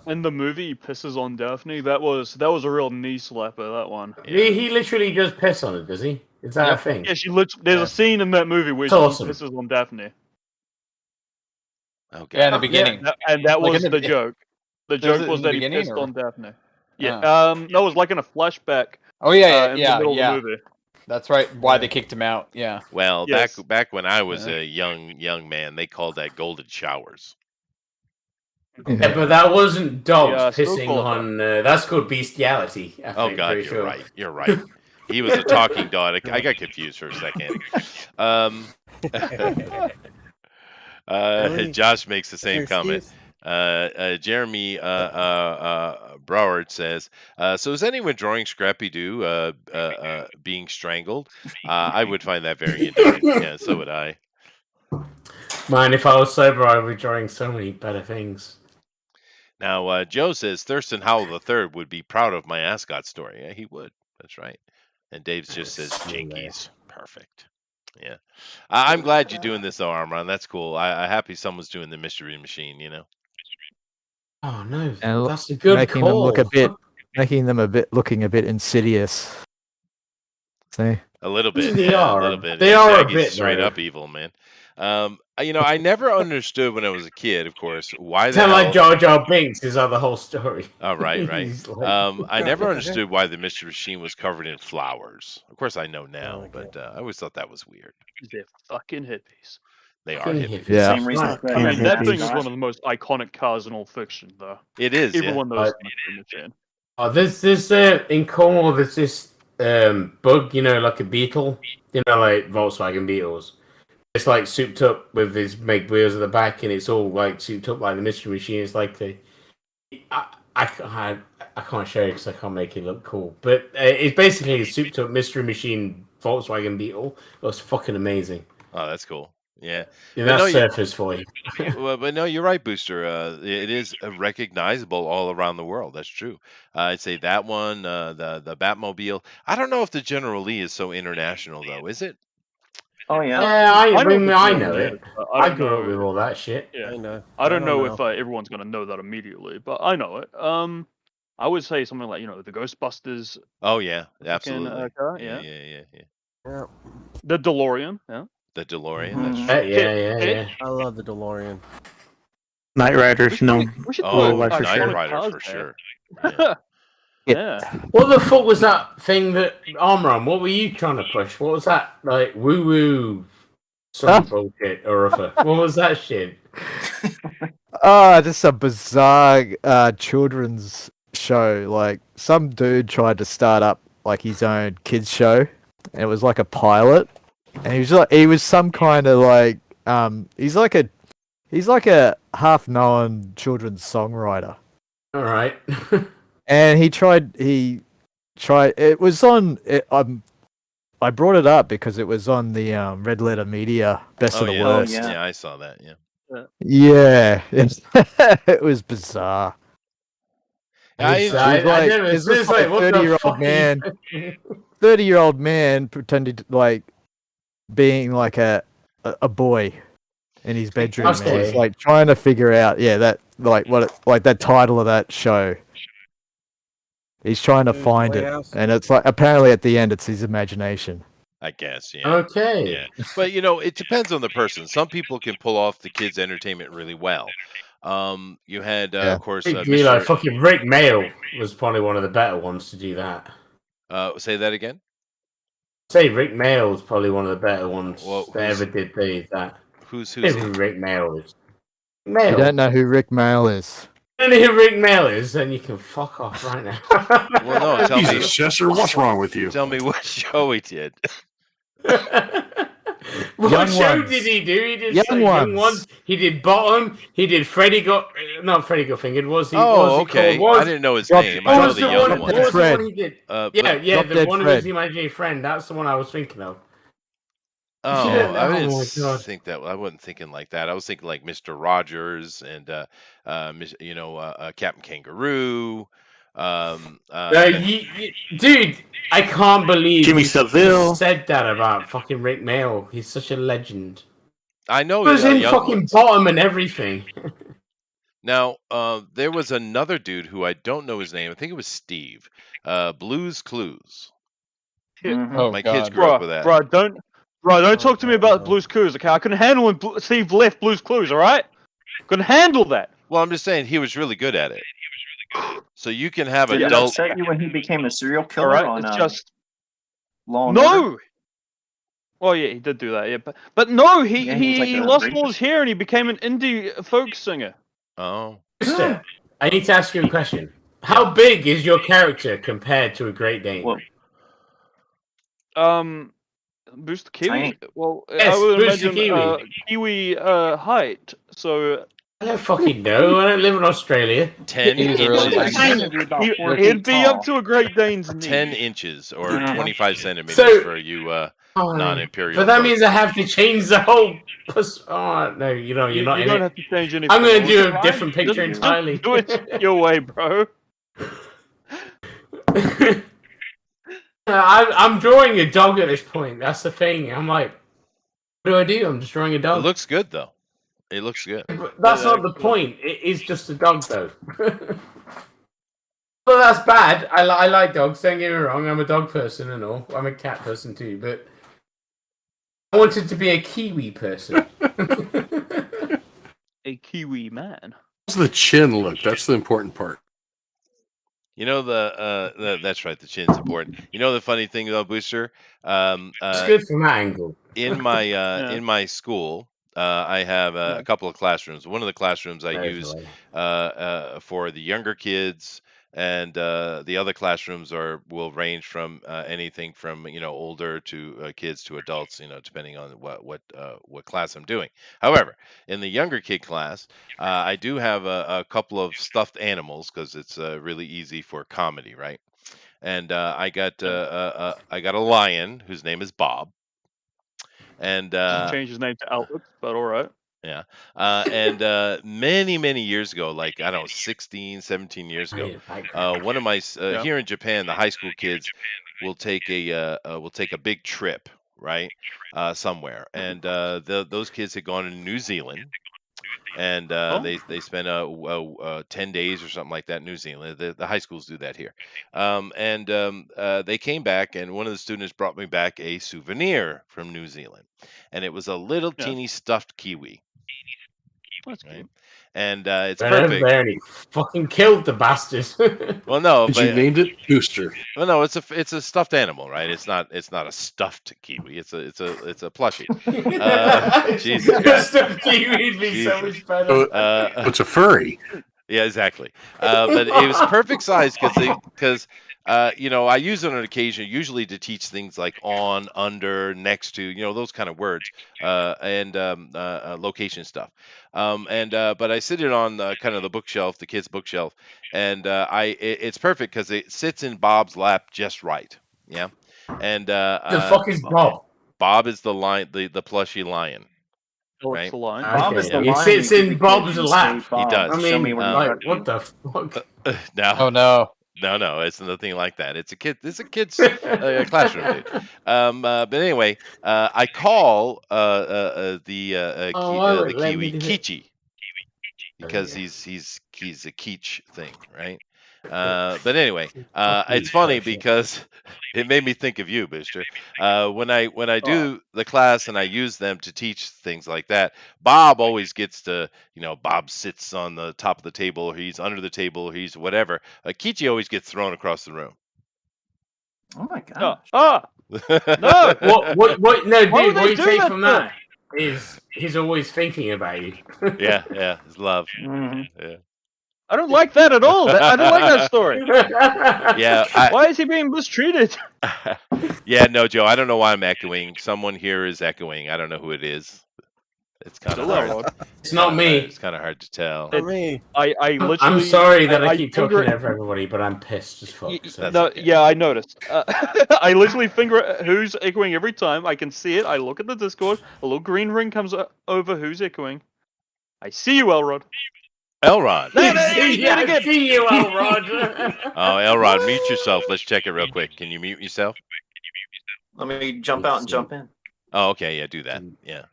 in the movie he pisses on Daphne. That was a real knee slapper. That one. He literally just piss on it, does he? Is that a thing? Yeah, there's a scene in that movie where That's she awesome. pisses on Daphne. Okay. Yeah, in the beginning. And that Like was in the the joke. The Is joke it was in the that he beginning, pissed or- on Daphne. Yeah. Oh. No, it was like in a flashback. Oh yeah, in yeah, the middle yeah. of the movie. That's right. Why they kicked him out? Yeah. Well, Yes. back when I was a young man, they called that golden showers. Yeah, but that wasn't dogs still pissing call it on. That's called bestiality. I Oh think, God, pretty you're sure. right. You're right. He was a talking dog. I got confused for a second. Josh makes the same comment. Jeremy Broward says, so is anyone drawing Scrappy Doo being strangled? I would find that very endearing. Yeah, so would I. Man, if I was sober, I would be drawing so many better things. Now, Joe says Thurston Howell III would be proud of my ascot story. Yeah, he would. That's right. And Dave just says Jinkies. Perfect. Yeah. I'm glad you're doing this, though, Armron. That's cool. I'm happy someone's doing the Mystery Machine, you know? Oh, no. And That's a good making call. them looking a bit insidious. See? A little bit. They yeah, are. a little bit. They Yeah, are a Shaggy's bit, straight though. up evil, man. I never understood when I was a kid, of course, why the Sound hell... like Jar Jar Binks is the whole story. Oh, right. He's like- I never understood why the Mystery Machine was covered in flowers. Of course, I know now, but I always thought that was weird. They're fucking hippies. They are hippies. Yeah. Same reason I that mean, that Ascot- thing is one of the most iconic cars in all fiction, though. It is, Everyone yeah. knows the Mystery Machine. Oh, there's this in Cornwall. There's this bug, like a beetle, like Volkswagen Beetles. It's like souped up with these big wheels at the back, and it's all like souped up like the Mystery Machine. It's like I can't show you because I can't make it look cool, but it's basically a souped up Mystery Machine Volkswagen Beetle. It was fucking amazing. Oh, that's cool. Yeah. Yeah, But that's no, surfers for you. but no, you're right, Booster. It is recognizable all around the world. That's true. I'd say that one, the Batmobile. I don't know if the General Lee is so international, though. Is it? Oh yeah. Yeah, I know know it, it. but I don't grew know. up with all that shit. Yeah. I know. I don't know if everyone's gonna know that immediately, but I know it. I would say something like the Ghostbusters. Oh yeah, fucking, absolutely. car, Yeah, yeah. yeah, yeah, yeah. Yeah. The DeLorean. Yeah. The DeLorean. Mhm. That's true. Yeah. I love the DeLorean. Night Riders, We should Oh, put for Knight sure. Rider cars for there. sure. Yeah. Yeah. What the fuck was that thing that Armron? What were you trying to push? What was that like? Woo woo, some bullshit or other. What was that shit? Just a bizarre children's show. Like some dude tried to start up like his own kids show, and it was like a pilot. And he was some kind of like he's like a half-known children's songwriter. All right. And he tried. It was on. I brought it up because it was on the Red Letter Media Best of the yeah. Worst. Yeah, I saw that. Yeah. Yeah, it was bizarre. I never. It's just like a what the 30-year-old fuck man. is- 30-year-old man pretending to like being like a boy in his bedroom. And Okay. he's like trying to figure out, that that title of that show. He's trying to find it, Playhouse? and it's like apparently at the end it's his imagination. I guess. Yeah. Okay. Yeah, but it depends on the person. Some people can pull off the kids' entertainment really well. You had, of course, Like fucking Rick Mail was probably one of the better ones to do that. Say that again. Say Rick Mail was probably one of the better ones Well, that ever did that. Who's Who Rick Mail is? You don't know who Rick Mail is. If you don't know who Rick Mail is, then you can fuck off right now. Well, no, tell me, Jesus, Chester, what's wrong with you? tell me what show he did. What Young show Ones. did he do? He did Young Ones. He did Bottom. He did Freddy Got Fingered. Was he? Oh, was he okay. called? I didn't know his Drop- name. What I know was the the young one? one. What was the Fred. one he did? But- Yeah, Drop the Dead one of Fred. his imaginary friend. That's the one I was thinking of. Oh, Yeah, I oh my didn't God. think that. I wasn't thinking like that. I was thinking like Mr. Rogers and Captain Kangaroo. Dude, I can't believe Jimmy you Savile. said that about fucking Rick Mail. He's such a legend. I know He was in Young fucking Ones. Bottom and everything. Now, there was another dude who I don't know his name. I think it was Steve. Blues Clues. Mhm. Oh, My God. kids grew up with that. Bro, don't talk to me about Blue's Clues, okay? I couldn't handle when Steve left Blue's Clues, alright? Couldn't handle that. Well, I'm just saying he was really good at it. So you can have Did it adult. upset you when he became a serial killer Alright? on It's just Law and Order? no. Well, yeah, he did do that, yeah, but no, he Yeah, he was like he a lost rapist. all his hair and he became an indie folk singer. Oh, Mister, I need to ask you a question. How big is your character compared to a Great Dane? Boost Kiwi. Well, Yes, I would Boost the imagine Kiwi. Kiwi height. So I don't fucking know. I don't live in Australia. 10 He's inches. It'd be up to a Great Dane's knee. 10 inches or 25 centimeters So- for you Oh, non-imperial. But that folks. means I have to change the whole. Oh no, you're You not in don't it. have to change anything. I'm gonna do Just- a different picture just entirely. Do it your way, bro. I'm drawing a dog at this point. That's the thing. I'm like, what do? I'm just drawing a It dog. looks good though. It looks good. But that's not the point. It is just a dog, though. Well, that's bad. I like dogs. Don't get me wrong. I'm a dog person and all. I'm a cat person too. But I wanted to be a Kiwi person. A Kiwi man. How's the chin look? That's the important part. You know that's right. The chin's important. You know the funny thing though, Booster. It's good from that angle. In my in my school, I have a couple of classrooms. One of the classrooms I use for the younger kids, and the other classrooms will range from anything from older to kids to adults, depending on what class I'm doing. However, in the younger kid class, I do have a couple of stuffed animals because it's really easy for comedy, right? And I got a lion whose name is Bob. And Change his name to Albert, but all right. yeah. And many years ago, like, I don't know, 16, 17 years ago, one of my here in Japan, the high school kids will take a big trip, right? Somewhere. And those kids had gone to New Zealand. And they spent 10 days or something like that in New Zealand. The high schools do that here. And they came back, and one of the students brought me back a souvenir from New Zealand. And it was a little teeny stuffed kiwi. That's right? cute. And it's Perfect. perfect. He fucking killed the bastards. Well, no, But you named it Booster. Well, no, it's a stuffed animal, right? It's not a stuffed kiwi. It's a plushie. Jesus Christ. Stuffed kiwi would be so much better. It's a furry. Yeah, exactly. But it was perfect size because I use it on occasion, usually to teach things like on, under, next to, those kind of words, and location stuff. But I sit it on kind of the bookshelf, the kids' bookshelf, and it's perfect because it sits in Bob's lap just right. Yeah. And the fuck is Bob? Bob is the lion, the plushy lion. Oh, Right? it's the line. Okay. Bob is the He line. sits in Bob's lap. He does. I mean, like, what the fuck? No. Oh no. No, it's nothing like that. It's a kid's classroom, dude. But anyway, I call the kiwi Kichi because he's a Keech thing, right? But anyway, it's funny because it made me think of you, Booster. When I do the class and I use them to teach things like that, Bob always gets to, Bob sits on the top of the table, or he's under the table, or he's whatever. Kichi always gets thrown across the room. Oh my god! No. What? No, dude. Why would What they you do take that from for? that is he's always thinking about you. Yeah, it's love. Yeah. I don't like that at all. I don't like that story. Yeah. Why is he being mistreated? Yeah, no, Joe. I don't know why I'm echoing. Someone here is echoing. I don't know who it is. It's kind of hard. It's not me. It's kind of hard to tell. For me. I literally. I'm sorry that I keep finger talking it- over everybody, but I'm pissed as fuck. So. No, yeah, I noticed. I literally finger who's echoing every time. I can see it. I look at the Discord. A little green ring comes over. Who's echoing? I see you, Elrod. Elrod. See you, Elrod. Oh, Elrod, mute yourself. Let's check it real quick. Can you mute yourself? Let me jump out and jump in. Oh, okay. Yeah, do that. Yeah.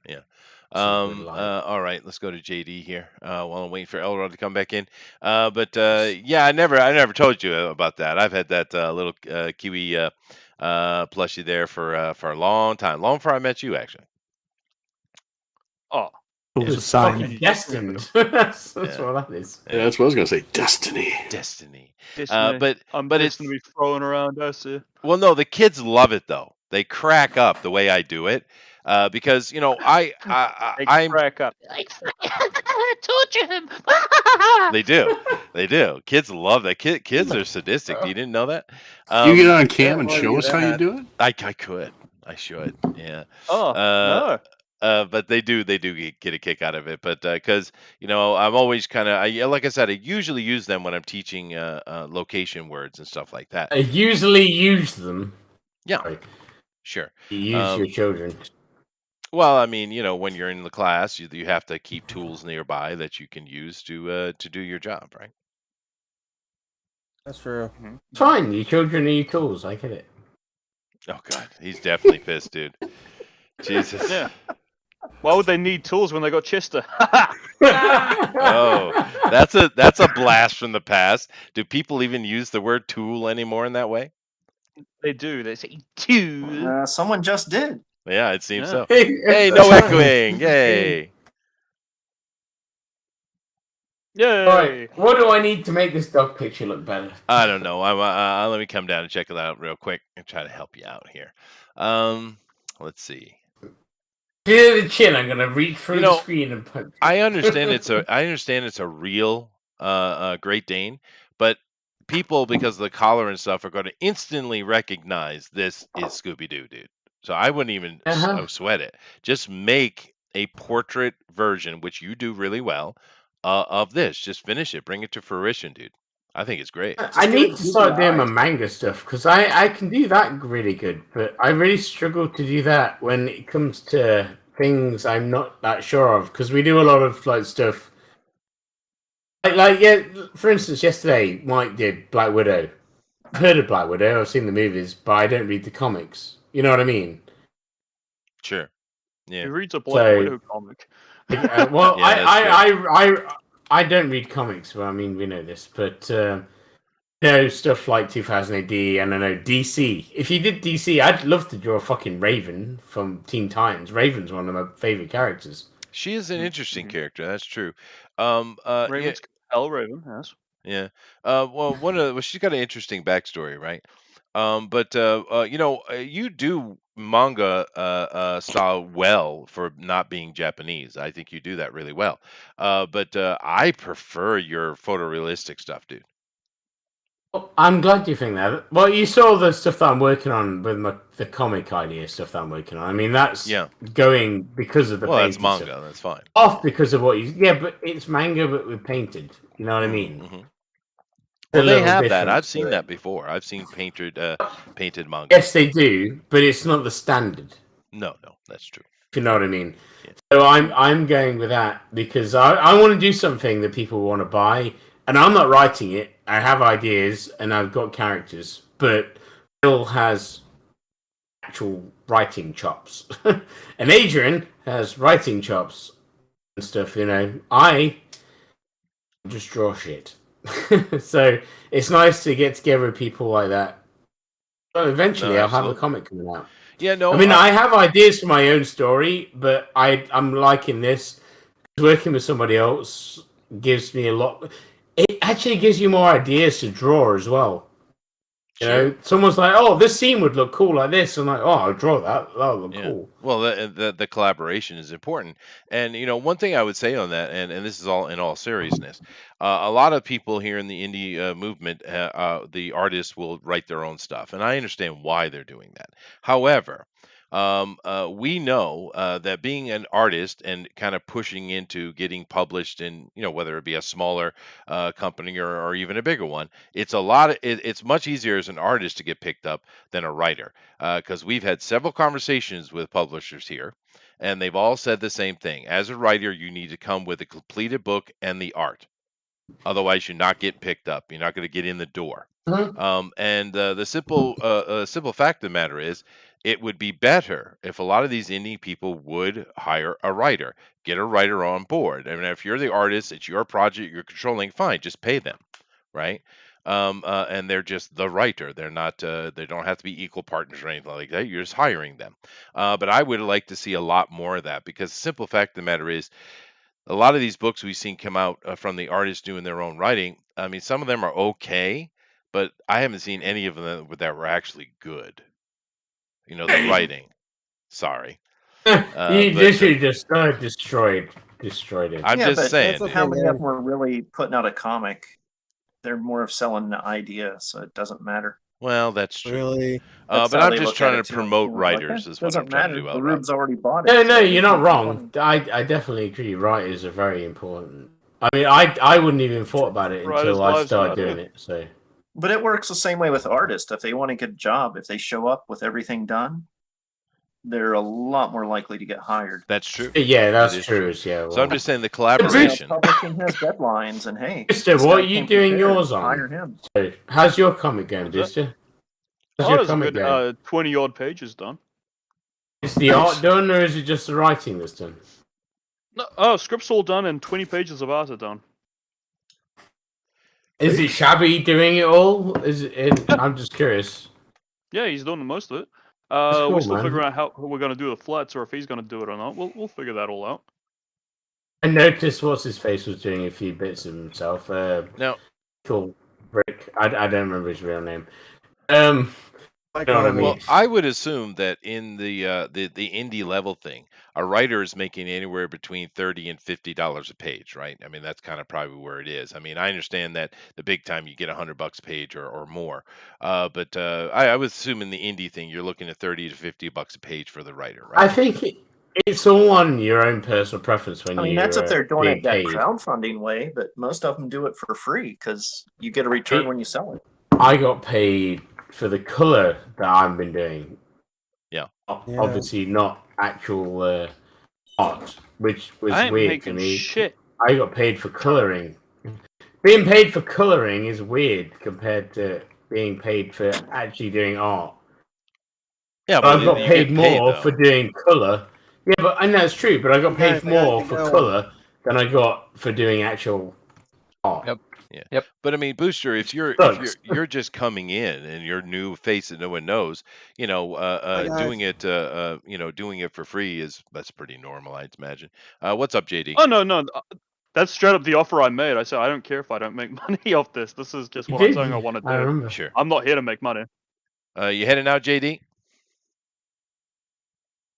All right, let's go to JD here while I'm waiting for Elrod to come back in. Yeah, I never told you about that. I've had that little kiwi plushie there for a long time, long before I met you, actually. Oh, It was a It's sign. fucking destined. That's what that is. Yeah, that's what I was gonna say. Destiny. Destiny. I'm But it's destined to be throwing around us. well, no, the kids love it though. They crack up the way I do it. because I'm Crack up. Torture him. they do. Kids love that. Kids are sadistic. You didn't know that? You get on Yeah, cam and well, show you us how you that. do it. I could. I should. Yeah. Oh Uh, no. but they do get a kick out of it. But because I'm always kind of like I said, I usually use them when I'm teaching location words and stuff like that. I usually use them. Yeah, Sorry. sure. You use your children. Well, I mean, when you're in the class, you have to keep tools nearby that you can use to do your job, right? That's true. Fine, your children are your tools. I get it. Oh God, he's definitely pissed, dude. Jesus. Yeah. Why would they need tools when they got Chester? Oh, that's a blast from the past. Do people even use the word tool anymore in that way? They do. They say tool. Someone just did. Yeah, it seems Yeah. so. Hey, no echoing. Yay. Yay. Alright, what do I need to make this dog picture look better? I don't know. Let me come down and check it out real quick and try to help you out here. Let's see. Near the chin, I'm gonna reach through the screen and punch. I understand it's a real Great Dane, but people, because of the collar and stuff, are going to instantly recognize this is Scooby Doo, dude. So I wouldn't even sweat it. Just make a portrait version, which you do really well, of this. Just finish it, bring it to fruition, dude. I think it's great. I need to start doing my manga stuff because I can do that really good, but I really struggle to do that when it comes to things I'm not that sure of because we do a lot of stuff. Yeah, for instance, yesterday Mike did Black Widow. I've heard of Black Widow, I've seen the movies, but I don't read the comics. You know what I mean? Sure. Yeah. He reads a Black Widow comic. Well, yeah, I don't read comics. Well, I mean, we know this, but stuff like 2000 AD and I know DC. If you did DC, I'd love to draw fucking Raven from Teen Titans. Raven's one of my favorite characters. She is an interesting character. That's true. Raven's Raven, yes. Yeah. Well, she's got an interesting backstory, right? But you do manga style well for not being Japanese. I think you do that really well. But I prefer your photorealistic stuff, dude. I'm glad you think that. Well, you saw the stuff that I'm working on with the comic idea stuff that I'm working on. I mean, that's going because of the Well, that's painted manga. stuff. That's fine. Off because of what you... Yeah, but it's manga, but with painted. You know what I mean? Mm-hmm. Well, they have that. I've difference seen to that it. before. I've seen painted manga. Yes, they do, but it's not the standard. No, that's true. If you know what I mean. So I'm going with that because I want to do something that people want to buy, and I'm not writing it. I have ideas and I've got characters, but Bill has actual writing chops, and Adrian has writing chops and stuff. I just draw shit. So it's nice to get together with people like that. Well, eventually I'll have a comic coming out. Yeah, no. I mean, I have ideas for my own story, but I'm liking this. Working with somebody else gives me a lot. It actually gives you more ideas to draw as well. You know, someone's like, "Oh, this scene would look cool like this," I'm like, "Oh, I'll draw that. That'll look cool." Well, the collaboration is important, and one thing I would say on that, and this is all in all seriousness, a lot of people here in the indie movement, the artists will write their own stuff, and I understand why they're doing that. However, we know that being an artist and kind of pushing into getting published in, whether it be a smaller company or even a bigger one, it's it's much easier as an artist to get picked up than a writer, because we've had several conversations with publishers here, and they've all said the same thing. As a writer, you need to come with a completed book and the art. Otherwise, you're not getting picked up. You're not going to get in the door. And the simple fact of the matter is, it would be better if a lot of these indie people would hire a writer, get a writer on board. I mean, if you're the artist, it's your project, you're controlling, fine, just pay them, right? And they're just the writer. They're not. They don't have to be equal partners or anything like that. You're just hiring them. But I would like to see a lot more of that, because the simple fact of the matter is, a lot of these books we've seen come out from the artists doing their own writing. I mean, some of them are okay, but I haven't seen any of them that were actually good. The writing. Sorry. You literally just destroyed it. I'm just saying. How many of them are really putting out a comic? They're more of selling the idea, so it doesn't matter. Well, that's true. Really? But I'm just trying to promote writers. Is what I'm trying to do. The Rube's already bought it. No, you're not wrong. I definitely agree. Writers are very important. I mean, I wouldn't even thought about it until I started doing it. So, but it works the same way with artists. If they want to get a job, if they show up with everything done, they're a lot more likely to get hired. That's true. Yeah, that's true. Yeah. So I'm just saying the collaboration. Publishing has deadlines, and hey, Mister, what are you doing yours on? Hire him. So, how's your comic going, Mister? How's your comic going? 20 odd pages done. Is the art done, or is it just the writing that's done? No, script's all done, and 20 pages of art are done. Is it Shabby doing it all? Is it? I'm just curious. Yeah, he's doing most of it. Cool, we're still man. figuring out how we're going to do the flats, or if he's going to do it or not. We'll figure that all out. I noticed what's his face was doing a few bits of himself. No, cool. Rick. I don't remember his real name. You know what I mean? Well, I would assume that in the indie level thing, a writer is making anywhere between $30 and $50 a page, right? I mean, that's kind of probably where it is. I mean, I understand that the big time you get $100 a page or more, but I would assume in the indie thing you're looking at $30 to $50 a page for the writer, right? I think it's all on your own personal preference when you. I mean, that's if they're doing it that paid. crowdfunding way, but most of them do it for free because you get a return when you sell it. I got paid for the color that I've been doing. Yeah. Obviously not actual art, which was I ain't weird to making me. shit. I got paid for coloring. Being paid for coloring is weird compared to being paid for actually doing art. Yeah, but but I got you paid get paid, more though. for doing color. Yeah, but and that's true. But I got paid more for color than I got for doing actual art. Yep. Yeah. Yep. But I mean, Booster, if you're Sucks. you're just coming in and you're new face that no one knows, you know, doing it doing it for free that's pretty normal, I'd imagine. What's up, JD? Oh no, that's straight up the offer I made. I said I don't care if I don't make money off this. This is just what I'm saying I want to do. I remember. Sure. I'm not here to make money. You heading out, JD?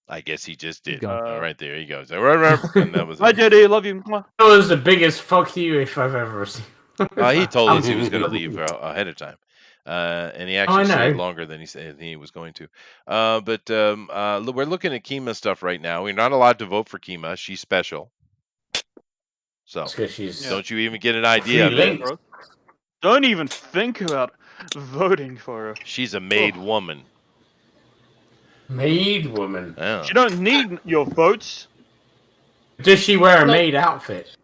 I guess he just did. All right, there he goes. And that was Hi, JD. Love you. That was the biggest fuck you if I've ever seen. He told us he was going to leave ahead of time, and he actually stayed longer than he said he was going to. But we're looking at Kima stuff right now. We're not allowed to vote for Kima. She's special. So don't you even get an idea of it. Don't even think about voting for her. She's a made woman. Maid woman. Yeah. She don't need your votes. Does she wear a maid outfit?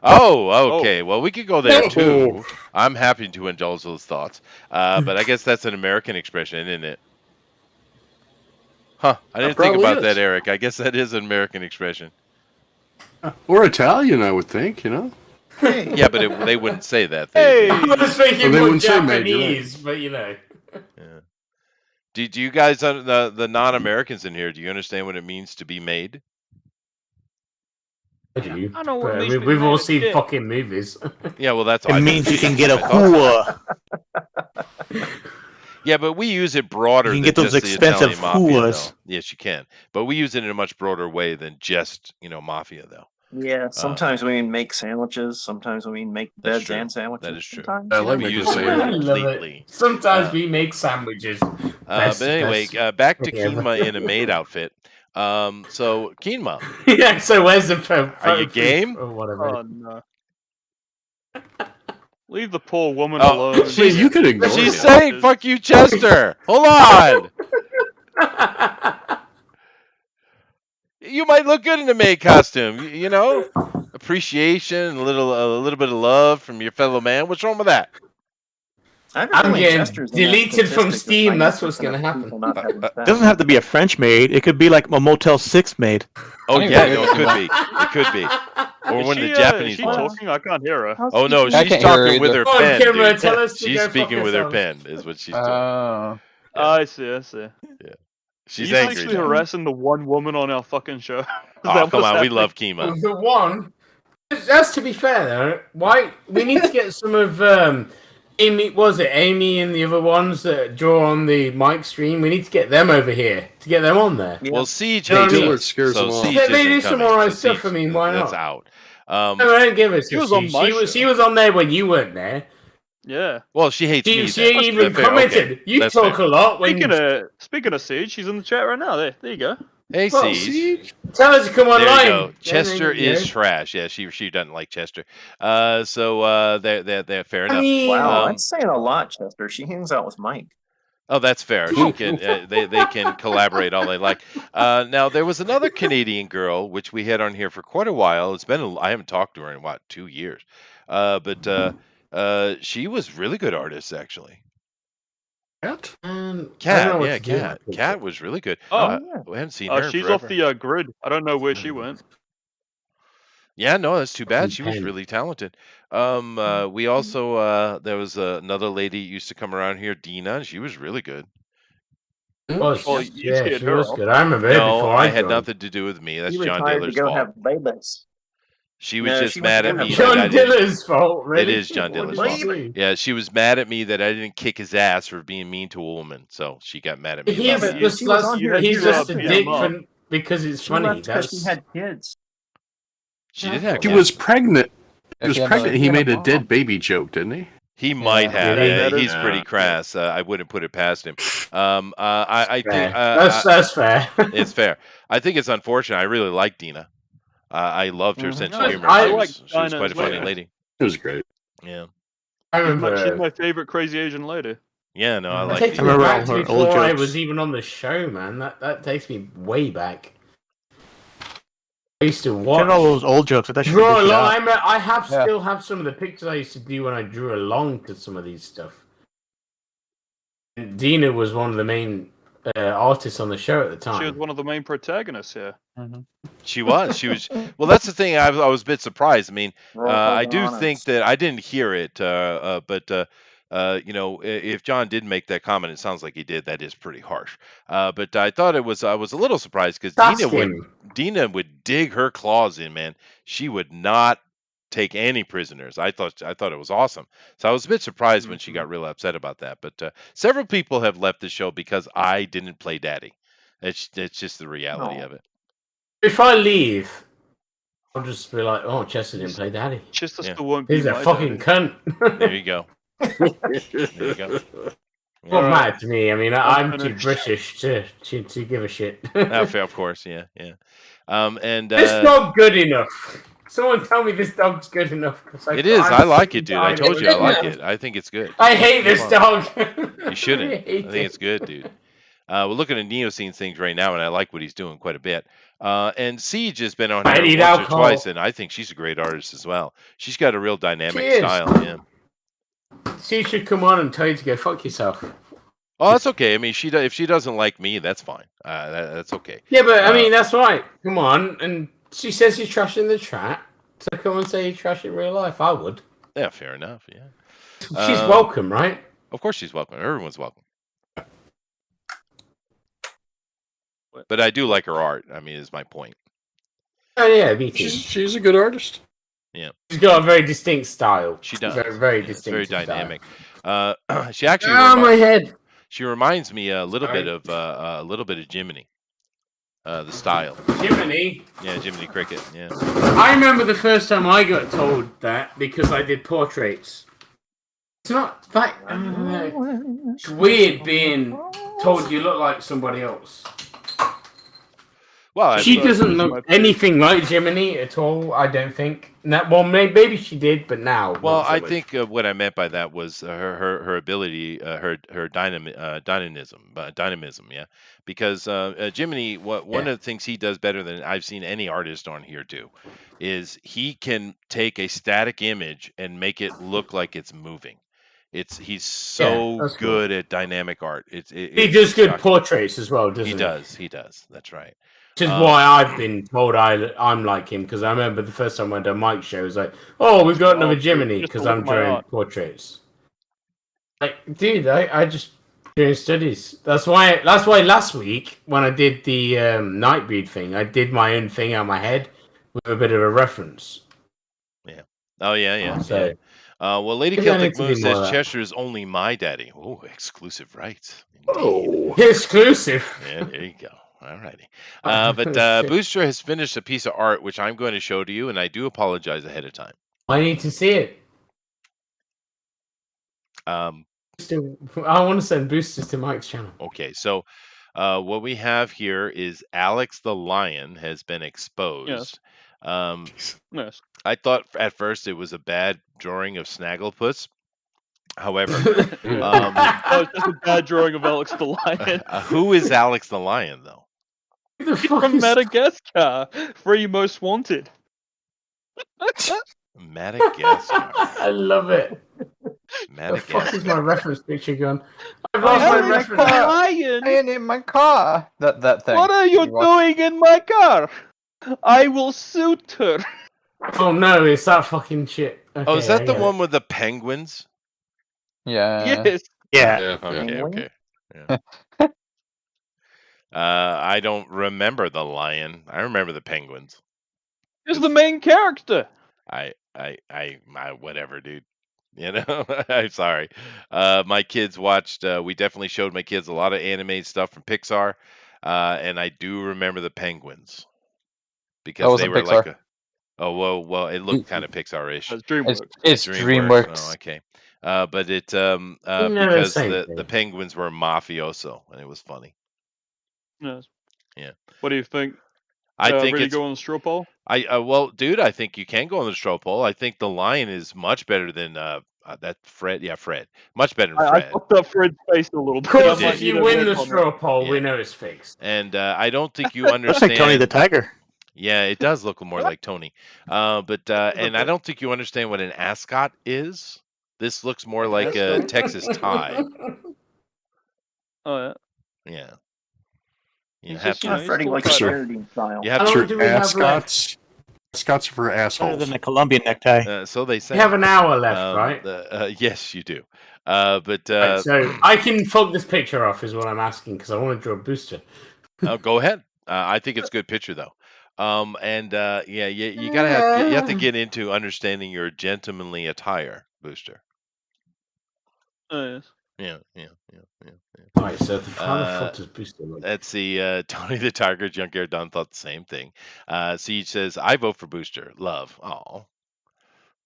Oh, okay. Well, we could go there too. I'm happy to indulge those thoughts. But I guess that's an American expression, isn't it? Huh. I didn't think about that, Eric. I guess that is an American expression. Or Italian, I would think, Yeah, but they wouldn't say that. I was thinking they more wouldn't say maid, Japanese, but you know. Yeah. Do you guys, the non-Americans in here, do you understand what it means to be made? I do. I know what But makes me we've all mad as seen shit. fucking movies. Yeah, well, that's. It means you can get a hua. Yeah, but we use it broader. You can than get those just the expensive Italian mafia, huas. though. Yes, you can. But we use it in a much broader way than just mafia, though. Yeah, sometimes we make sandwiches. Sometimes we make That's beds true. and sandwiches. That is true. Sometimes, I like We making use it I love completely. it. Sometimes we make sandwiches. But anyway, back to thing ever. Kima in a maid outfit. So Kima, Yeah, so where's the photo? are you game? Or whatever. Oh no. Leave the poor woman Oh, alone. you could ignore She's it. saying "fuck you, Chester." Hold on. You might look good in a maid costume. You know, appreciation, a little bit of love from your fellow man. What's wrong with that? I'm getting deleted from Steam. That's what's gonna happen. It doesn't have to be a French maid. It could be like a Motel 6 maid. Oh yeah, no, it could be. It could be. Or one of the Japanese Is she ones. talking? I can't hear her. Oh no, I she's can't hear her talking with her either. pen. Come on, Kimra, dude. tell us to She's go fuck speaking with her yourselves. pen. Is what she's doing. Oh. I see. Yeah, she's Are you angry. actually now. harassing the one woman on our fucking show? Is Oh that come what's on, we happening? love Kima. The one. That's to be fair though. Why we need to get some of Amy, was it Amy and the other ones that draw on the mic stream? We need to get them over here to get them on there. Well, Siege You know what hates I mean? us, so Siege They do isn't some coming. alright So stuff. I mean, why that's not? out. No, I don't give us. She was on my she was on there when you weren't there. Yeah. Well, she hates me. She then. even Fair, commented. okay. You That's talk fair. a lot when. Speaking of Siege, she's in the chat right now. There you go. Hey, Well, Siege. Tell her to come There online. you go. Chester you is go. trash. Yeah, she doesn't like Chester. So they're fair enough. Wow, that's saying a lot, Chester. She hangs out with Mike. Oh, that's fair. She can they can collaborate all they like. Now there was another Canadian girl which we had on here for quite a while. I haven't talked to her in what 2 years, but she was really good artist actually. Cat? Cat was really good. Oh, we haven't seen her. in she's forever. off the grid. I don't know where she went. Yeah, no, that's too bad. She was really talented. We also there was another lady who used to come around here, Dina, and she was really good. Oh, Well, she you scared her was off. good. I remember her No, before I I had joined. nothing to do with me. That's He John retired to Diller's go fault. have babies. She was No, just she mad went at to me. go have that I John didn't- Diller's fault, really? It is John Diller's fault. Baby. Yeah, she was mad at me that I didn't kick his ass for being mean to a woman, so she got mad at me. He's about that. just, she was on here he's to just a beat dick him up. because it's She funny. left because she That's had kids. She did have He kids. was pregnant. He If was you have pregnant. a- He you have made a a mom. dead baby joke, didn't he? He might Yeah. have. Yeah, Yeah, that he's is- pretty crass. I wouldn't put it past him. I think fair. That's fair. it's fair. I think it's unfortunate. I really like Dina. I loved her sense of No, humor. I She like was Dinah quite a as funny well. lady. It was great. Yeah. I She's remember. my favorite crazy Asian lady. Yeah, no, I That like takes Dina. me remember back all to her old before I jokes. was even on the show, man. That takes me way back. I used to watch. Get all those old jokes. That should be Draw good along. out. I have Yeah. still have some of the pictures I used to do when I drew along to some of these stuff. And Dina was one of the main artists on the show at the time. She was one of the main protagonists here. She was. Well, that's the thing. I was a bit surprised. I mean, I do honest. think that I didn't hear it, but you know, if John did make that comment, it sounds like he did. That is pretty harsh. But I thought I was a little surprised because That's Dina would dig her claws in, man. She would not take any prisoners. I thought it was awesome. So I was a bit surprised when she got real upset about that. But several people have left the show because I didn't play Daddy. It's just the reality of it. If I leave, I'll just be like, "Oh, Chester didn't play Daddy. Chester Yeah. still won't be He's a my fucking daddy. cunt." There you go. There you go. Not Yeah. mad to me. I mean, I'm too finished. British to give a shit. Fair, of course, yeah. And This dog good enough. Someone tell me this dog's good enough. 'cause it is. I like fucking it, dude. I dying told of you I it. like it. I think it's good. I hate this Come on. dog. You shouldn't. I hate think it. it's good, dude. We're looking at Neoscene things right now, and I like what he's doing quite a bit. And Siege has been on I here need once or alcohol. twice, and I think she's a great artist as well. She's got a real dynamic She is. style. Yeah. She should come on and tell you to go fuck yourself. Oh, that's okay. I mean, if she doesn't like me, that's fine. That's okay. Yeah, but I mean, that's right. Come on. And she says you're trash in the chat. So come and say you're trash in real life. I would. Yeah, fair enough. Yeah. She's welcome, right? Of course she's welcome. Everyone's welcome. But I do like her art. I mean, is my point. Oh, yeah, me too. She's a good artist. Yeah. She's got a very distinct style. She does. Very, very Yeah, it's very distinct. dynamic. She actually my head. she reminds me a little Sorry. bit of Jiminy. The style. Jiminy. Yeah, Jiminy Cricket. Yeah. I remember the first time I got told that because I did portraits. It's not like it's weird being told you look like somebody else. Well, She doesn't look anything like Jiminy at all. I don't think. Well, maybe she did, but now. Well, not so I much. think what I meant by that was her ability, her dynamism, yeah. Because Jiminy, one of the things he does better than I've seen any artist on here do, is he can take a static image and make it look like it's moving. He's so that's good at dynamic art. he It's does good shocking. portraits as well, doesn't he? He does. That's right. Which is why I've been told I'm like him, because I remember the first time I went to Mike's show, it was like, "Oh, we've got another Jiminy," because I'm drawing portraits. Like, dude, I just doing studies. That's why last week when I did the Nightbreed thing, I did my own thing out of my head with a bit of a reference. Yeah. Oh yeah. So Well, Lady Maybe I need Celtic to Moon do more says of that. Cheshire is only my daddy. Oh, exclusive rights. Oh, exclusive. Yeah, there you go. Alrighty. Oh, But shit. Booster has finished a piece of art, which I'm going to show to you, and I do apologize ahead of time. I need to see it. I want to send boosters to Mike's channel. Okay, so what we have here is Alex the Lion has been exposed. Yes. I thought at first it was a bad drawing of Snagglepuss. However, Oh, it's just a bad drawing of Alex the Lion. Who is Alex the Lion, though? From Madagascar, Free Most Wanted. Madagascar. I love it. The fuck is my reference picture gone? I've lost my reference. Lion. And in my car. That thing. What are you doing in my car? I will suit her. Oh no, it's that fucking shit. Okay, Oh, is that the get it. one with the penguins? Yeah. Yes. Yeah. Okay. Yeah. I don't remember the lion. I remember the penguins. He's the main character. I whatever, dude. You know, I'm sorry. My kids watched. We definitely showed my kids a lot of animated stuff from Pixar, and I do remember the penguins because they were Pixar. like a. Oh well, it looked kind of Pixar-ish. It's DreamWorks. It's DreamWorks. Oh, okay. But it No, because same the thing. penguins were mafioso, and it was funny. Yes. Yeah. What do you think? I think ready it's. to go on the straw poll? Well, dude, I think you can go on the straw poll. I think the lion is much better than that Fred. Yeah, Fred. Much better than I Fred. fucked up Fred's face a little bit. Of course, I might if you need a win vote the on straw that. poll, we Yeah. know it's fixed. And I don't think you Looks understand. like Tony the Tiger. Yeah, it does look more like Tony. But and I don't think you understand what an ascot is. This looks more like a Texas tie. Oh yeah. Yeah. You He's have just, to. you know, he's Freddie still likes fighting. charity style. You have How to. long do we have left? Ascots. Ascots are for Better assholes. than a Colombian necktie. So they say. We have an hour left, right? Yes, you do. But Right, so I can fuck this picture off, is what I'm asking, because I want to draw a booster. go ahead. I think it's a good picture though. And yeah, you gotta you have to get into understanding your gentlemanly attire, Booster. Oh yes. Yeah. Right, so how the fuck does booster look? Let's see. Tony the Tiger, Junkyard Don thought the same thing. Siege says, "I vote for Booster. Love." Oh,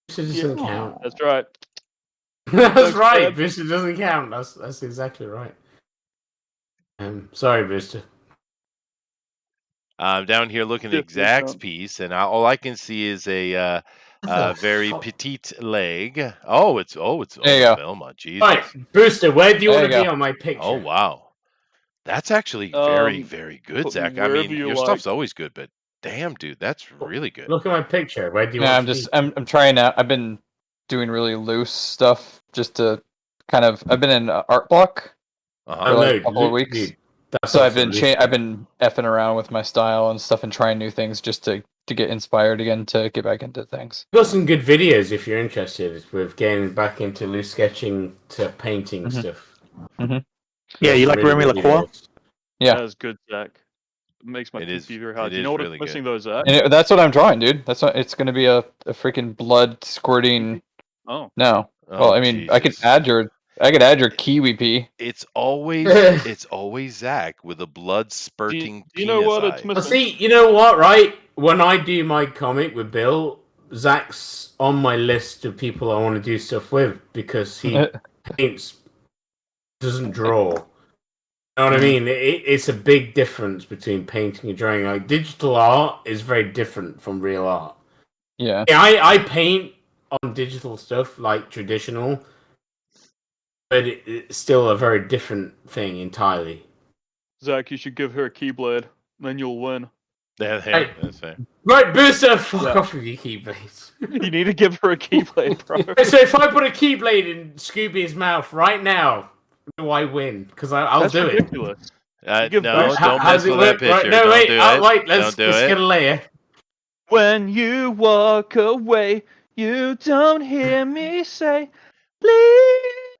Booster doesn't count. That's right. That's right. Booster doesn't count. That's exactly right. Sorry, Booster. I'm down here looking at Yeah, Zach's piece, and all I can see is a very petite leg. Oh, it's There you go. Velma. Jesus. Right, Booster, where do you There want you to be go. on my picture? Oh wow, that's actually very good, put Zach. I wherever mean, you your like. stuff's always good, but damn, dude, that's really good. Look at my picture. Where do you Yeah, want to be? I'm trying out. I've been doing really loose stuff just to kind of. I've been in art block for like a couple of weeks. Dude, So I've been effing around with my style and stuff and trying new things just to get inspired again to get back into things. We've got some good videos if you're interested with getting back into loose sketching to painting stuff. Yeah, you like Really Remy good LaCroix? videos. Yeah. That is good, Zach. It makes my It PC is- very hard. it Do you is know what really it's missing good. though, Zach? And that's what I'm drawing, dude. It's going to be a freaking blood squirting. Oh. No. Oh, Well, I mean, I could Jesus. add your kiwi pea. It's always Zach with a blood spurting Do you know what penis it's eye. Well, missing? see, you know what, right? When I do my comic with Bill, Zach's on my list of people I want to do stuff with because he paints, doesn't draw. You know what I mean? It's a big difference between painting and drawing. Like, digital art is very different from real art. Yeah. Yeah, I paint on digital stuff, like traditional, but it's still a very different thing entirely. Zach, you should give her a keyblade, then you'll win. That's fair. Right, Booster, fuck Yeah. off with your keyblades. You need to give her a keyblade, bro. So if I put a keyblade in Scooby's mouth right now, do I win? Because I'll That's do ridiculous. No, Give don't How- mess with that picture. Right, no, don't wait, do it. wait, let's don't do it. get a layer. When you walk away, you don't hear me say, please,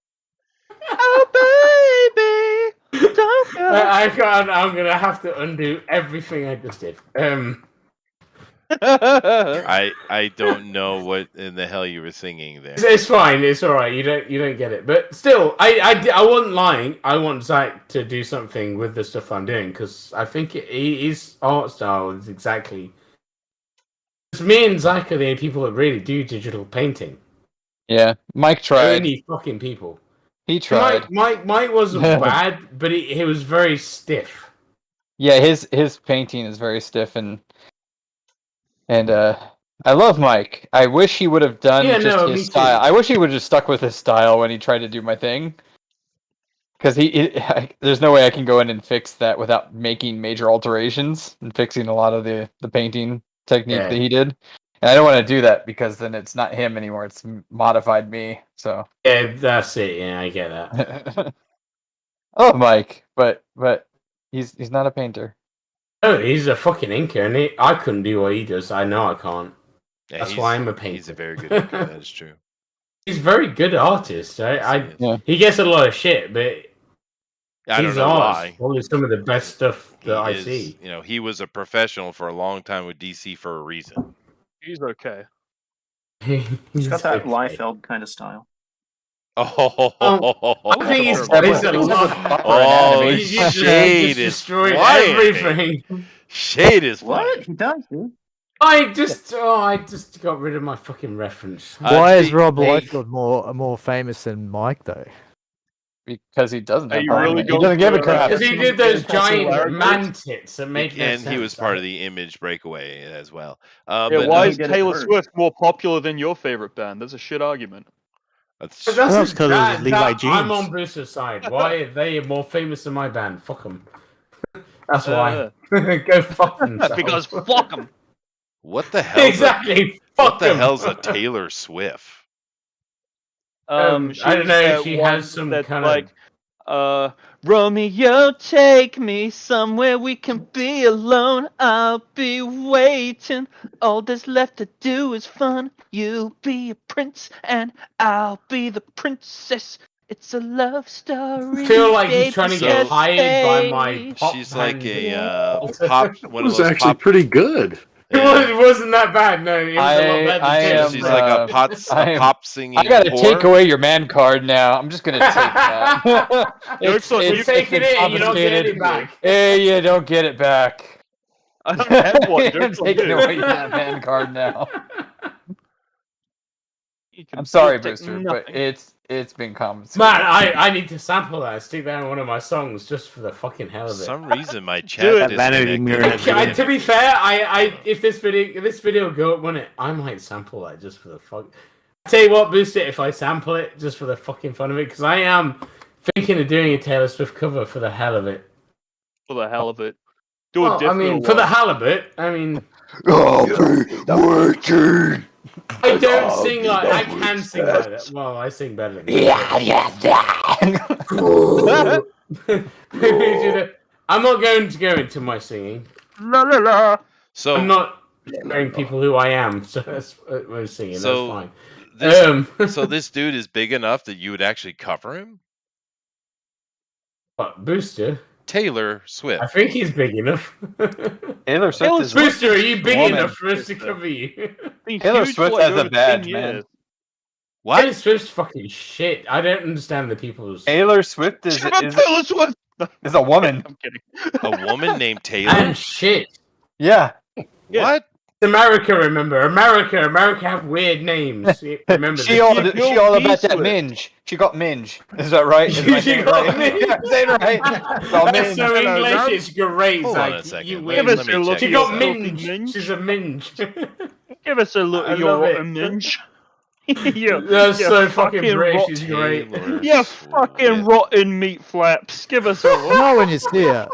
oh baby, don't go. I can't. I'm gonna have to undo everything I just did. I don't know what in the hell you were singing there. It's fine. It's all right. You don't get it. But still, I wasn't lying. I want Zach to do something with the stuff I'm doing because I think his art style is exactly. Because me and Zach are the only people that really do digital painting. Yeah, Mike tried. Only fucking people. He tried. Mike wasn't bad, but he was very stiff. Yeah, his painting is very stiff and I love Mike. I wish he would have done his style. I wish he would have just stuck with his style when he tried to do my thing. Because there's no way I can go in and fix that without making major alterations and fixing a lot of the painting technique that he did. And I don't want to do that because then it's not him anymore. It's modified me. So yeah, that's it. Yeah, I get that. I love Mike, but he's not a painter. Oh, he's a fucking inker, and I couldn't do what he does. I know I can't. Yeah, that's why I'm a painter. He's a very good inker. That is true. He's a very good artist. He gets a lot of shit, but his art is probably some of the best stuff that I see. You know, he was a professional for a long time with DC for a reason. He's okay. He's got that Liefeld kind of style. I think it's a lot. Oh, shade is flying. Everything. Shade is flying. What? He does, dude. I just got rid of my fucking reference. Why is Rob Liefeld more famous than Mike though? Because he doesn't. He doesn't give a crap. Because he did those giant man tits that made no sense. And he was part of the Image breakaway as well. Why is Taylor Swift more popular than your favorite band? That's a shit argument. That's because of Levi Jeans. I'm on Booster's side. Why are they more famous than my band? Fuck them. That's why. Go fuck themselves. Because fuck them. What the hell? Exactly. What the hell's a Taylor Swift? I don't know. She has some kind of Romeo, take me somewhere we can be alone. I'll be waiting. All that's left to do is fun. You'll be a prince and I'll be the princess. It's a love story. I feel like he's trying to get hired by my pop. She's like a pop. One it was of those actually pretty good. It wasn't that bad. No, it was a lot better. She's like a pop singing. I gotta take away your man card now. I'm just gonna take that. You're taking it. You don't get it back. Hey, you don't get it back. I don't have one. I'm taking away your man card now. I'm sorry, Booster, but it's been compensated. Man, I need to sample that and stick that in one of my songs just for the fucking hell of it. For some reason, my chat disconnected. To be fair, if this video go up, won't it? I might sample that just for the fuck. I tell you what, Booster, if I sample it just for the fucking fun of it, because I am thinking of doing a Taylor Swift cover for the hell of it. For the hell of it. Do a different for the hell of it. I mean, I'll be waiting. I don't sing like I can sing like that. Well, I sing better than I'm not going to go into my singing. La la la. So I'm not showing people who I am. So that's what I'm singing. So that's fine. So this dude is big enough that you would actually cover him? What, Booster? Taylor Swift. I think he's big enough. Taylor Swift is Booster, are you big enough for us to cover you? Taylor Swift has a badge, man. What? Taylor Swift's fucking shit. I don't understand the people's. Taylor Swift is a woman. I'm kidding. A woman named Taylor? And shit. Yeah. What? America, remember? America have weird names. Remember? She all about that minge. She got minge. Is that right? Is my She name got right? minge. Yeah, say it right. Got That's minge. so English. It's great. Hold on Zach. a second. You Let win. me check She this got out. minge. She's a minge. Give us a look I at your love it. rotten minge. You- That's you so fucking British. rot- She's great. Taylor You Swift. fucking rotten meat flaps. Give us a You look. know when you see it.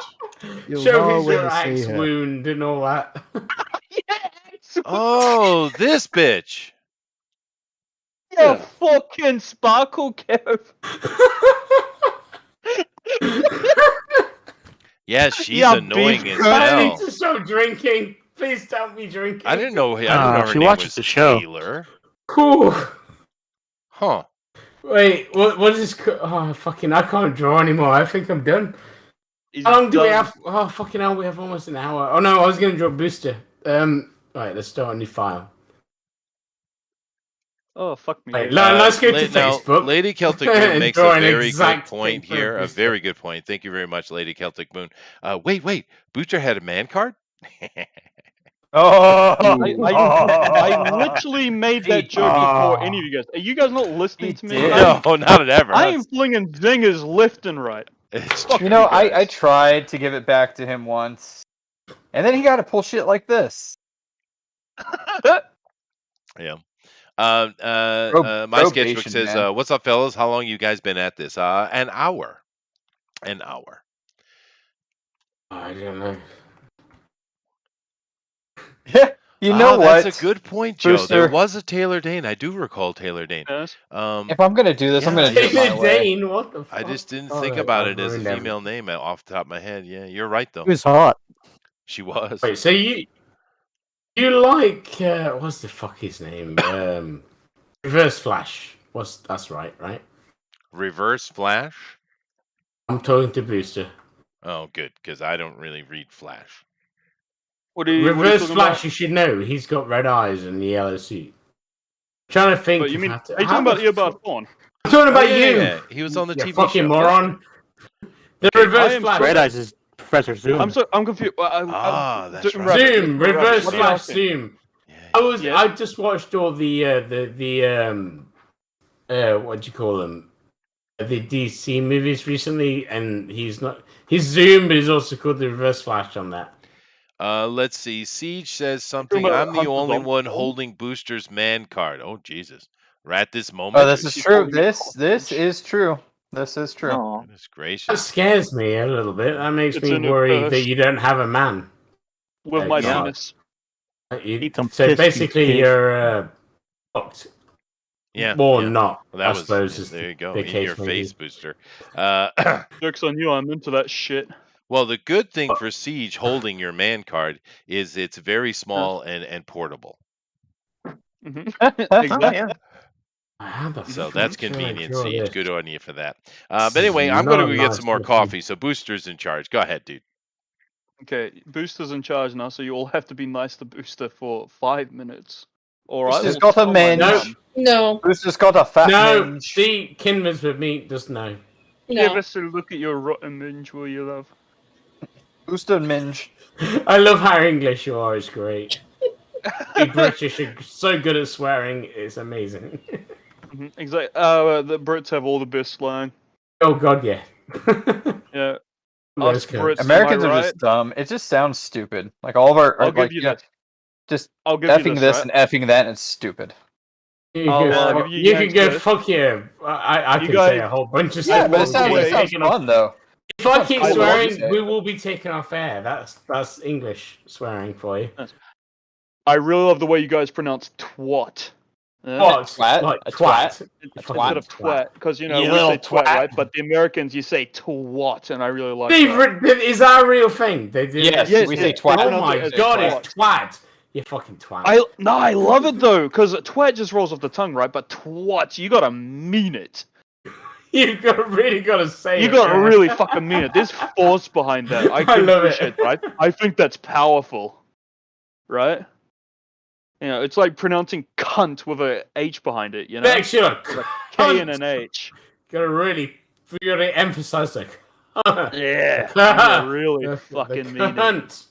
You'll know Show me when your you axe see her. wound and all that. Oh, this bitch. You fucking sparkle, Kev. Yeah, she's Yeah, annoying beef as I hell. need to stop drinking. Please stop me drinking. I didn't know. I didn't know her she name watches was the show. Taylor. Cool. Huh? Wait, what is? Oh, fucking! I can't draw anymore. I think I'm done. He's How long do we done. have? Oh, fucking hell! We have almost an hour. Oh no, I was gonna draw Booster. Right, let's start a new file. Oh, fuck me. Right, let's go to Now, Facebook. Lady Celtic Moon makes a Draw an very good exact point picture here. of A Booster. very good point. Thank you very much, Lady Celtic Moon. Wait. Booster had a man card? Oh, I literally made that joke before any of you guys. Are you guys not listening to me? did. No, not ever. I am flinging zingers left and right. It's Fuck You know, I guys. tried to give it back to him once, and then he got to pull shit like this. Yeah. My sketchbook Probation, says, man. "What's up, fellas? How long you guys been at this? An hour. An hour. I don't know. Yeah, you know what? That's a good point, Joe. There Booster. was a Taylor Dane. I do recall Taylor Dane. Yes. If I'm gonna do this, I'm yeah, gonna do it my way. Dane, what the fuck? I just didn't Oh, think no, about I've it as a ruined everything. female name off the top of my head. Yeah, you're right though. It was hot. She was. Wait, so you like what's the fuck his name? Reverse Flash. That's right? Reverse Flash? I'm talking to Booster. Oh, good, because I don't really read Flash. Reverse Flash, you should know. He's got red eyes and the yellow suit. I'm trying to think. But you mean, how to- are you how talking about the Earbud Fawn? I'm talking about yeah, you. yeah. He was on the You TV fucking show. moron. The I Reverse am Flash. Red Eyes is Professor Zoom. I'm confused. That's Zoom, right. Zoom, Rabbit, Reverse what are you Flash, asking? Zoom. Yeah. I just watched all the what do you call them? The DC movies recently, and he's Zoom, but he's also called the Reverse Flash on that. Let's see. Siege says something. about I'm the Hunter only Zombo? one holding Booster's man card. Oh Jesus! Right at this moment. Oh, this is true. This is true. This is true. Oh, Goodness That gracious. scares me a little bit. That makes It's me in a worry purse. that you don't have a man. With my Yeah. penis. Eat some So piss, you basically, pig. you're fucked. Yeah. Or yeah. not. Well, that I was. suppose is There you go. the In case your may face, be. Booster. Jokes on you, I'm into that shit. Well, the good thing for Siege holding your man card is it's very small and portable. Mhm. oh Exactly. yeah. How the So fuck that's should I convenient, draw Siege. this? Good on you for that. This But anyway, is I'm going not to go get nice some more looking. coffee. So Booster's in charge. Go ahead, dude. Okay, Booster's in charge now, so you all have to be nice to Booster for 5 minutes. Or I Booster's will got a tell my man. mum. No, Booster's got a fat No, mange. see, Kinman's with me. Just no. Give no. us a look at your rotten minge, will you, love? Booster minge. I love how English you are. It's great. The British are so good at swearing. It's amazing. Exactly. The Brits have all the best slang. Oh God, yeah. Yeah. Those Us cunts. Brits, Americans am I are right? just dumb. It just sounds stupid. Like all of our, I'll give like, you know, this. just I'll give you effing this, this right? and effing that, and it's stupid. You I'll, can, give you you can Yanks go this. fuck yeah. I You can say guys- a whole bunch of Yeah, stuff. but will it sounds, be it sounds taken off- fun though. If I keep I love swearing, it. we will be taken off air. That's English swearing for you. I really love the way you guys pronounce twat. What? Twat? Like A twat? Instead of twat, because you know You we say little twat, twat. right? But the Americans, you say twat, and I really like They that. is that a real thing? They do. Yes, Yes, we yes, say they twat. pronounce Oh my it as God, twat. it's twat. You fucking twat. I love it though, because twat just rolls off the tongue, right? But twat, you gotta mean it. You really gotta say You it. gotta man. really fucking mean it. There's force behind that. I I can love it. appreciate, right? I think that's powerful, right? You know, it's like pronouncing cunt with a H behind it. You know, Next, you're like, Like K and an H. gotta really emphasize it. Yeah, you really fucking mean it. cunt.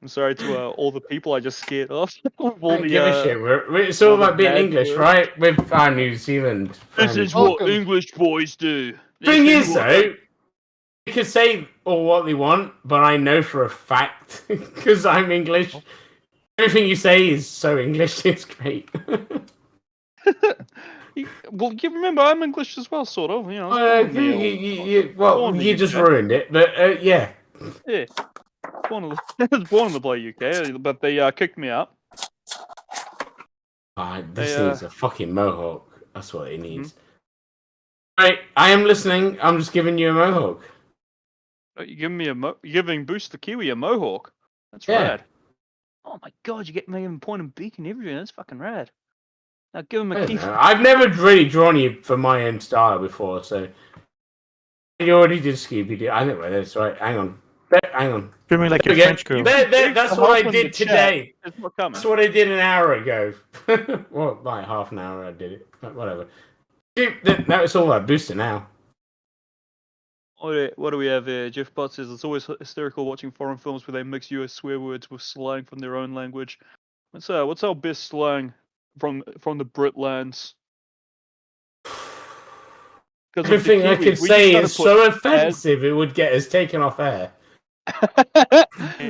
I'm sorry to all the people I just scared off. With all Don't the, give a shit. It's all all the about being bad English, words. right? With our New Zealand This friends. is what Welcome. English boys do. Thing This is, what- though, they can say all what they want, but I know for a fact because I'm English. Everything you say is so English. It's great. Well, you remember I'm English as well, sort of. You know. Well, you just ruined it, but yeah. Yeah. I was born in the bloody UK, but they kicked me out. This They, needs a fucking mohawk. That's what it needs. Right, I am listening. I'm just giving you a mohawk. You're giving me you're giving Boost the Kiwi a mohawk. That's Yeah. rad. Oh my god, you get me even point and beak and everything. That's fucking rad. Now give him I a don't Kiwi. know. I've never really drawn you for my own style before, so you already did Scooby Doo. I think that's right. Hang on. Hang on. Treat me like your French girl. That's what I did today. It's not coming. That's what I did an hour ago. Well, like half an hour I did it. But whatever. Now it's all about booster now. What do we have here? Jeff Bott says it's always hysterical watching foreign films where they mix US swear words with slang from their own language. What's our best slang from the Britlands? Everything I could say is so offensive it would get us taken off air.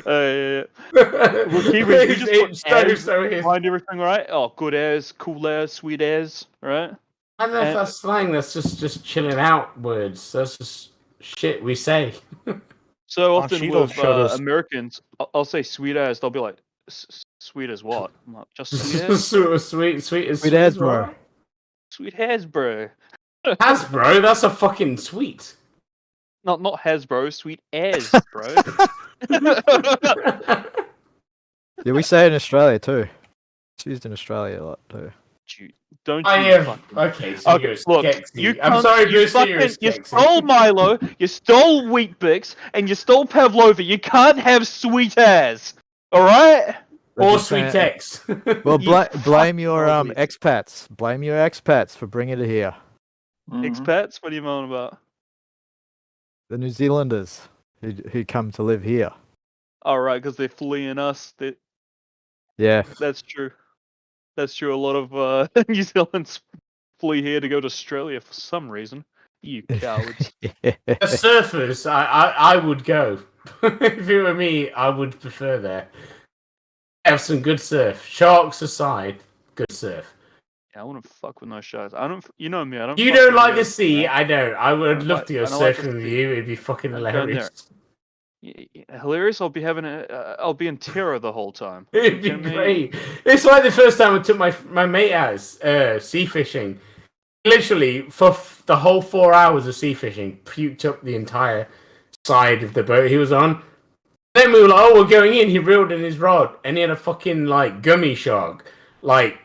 Well, Kiwi, we just find everything right. Oh, good as, cool as, sweet as, right? I don't know if that's slang. That's just chilling out words. That's just shit we say. So often with Americans, I'll say sweet as. They'll be like, sweet as what? I'm like, just sweet as. sweet as, bro. Sweet Hasbro. Hasbro, that's a fucking sweet. Not Hasbro, sweet as, bro. Yeah, we say it in Australia too. It's used in Australia a lot too. Don't I you have fucking... okay. So you're look, skexy. I'm sorry, Bruce. You stole Milo, you stole Wheat Bix, and you stole Pavlova. You can't have sweet as, all right? Or sweet X. Well, blame your expats. Blame your expats for bringing it here. Expats? What are you moaning about? The New Zealanders who come to live here. All right, because they're fleeing us. Yeah, that's true. That's true. A lot of New Zealanders flee here to go to Australia for some reason. You cowards. The surfers, I would go. If it were me, I would prefer there. Have some good surf. Sharks aside, good surf. Yeah, I wouldn't fuck with no sharks. I don't. You know me. I don't. You don't like the sea. I don't. I would love to go surfing with you. It'd be fucking hilarious. Hilarious. I'll be I'll be in terror the whole time. It'd be great. It's like the first time I took my mate out sea fishing. Literally for the whole 4 hours of sea fishing, puked up the entire side of the boat he was on. Then we were like, "Oh, we're going in." He reeled in his rod, and he had a fucking like gummy shark, like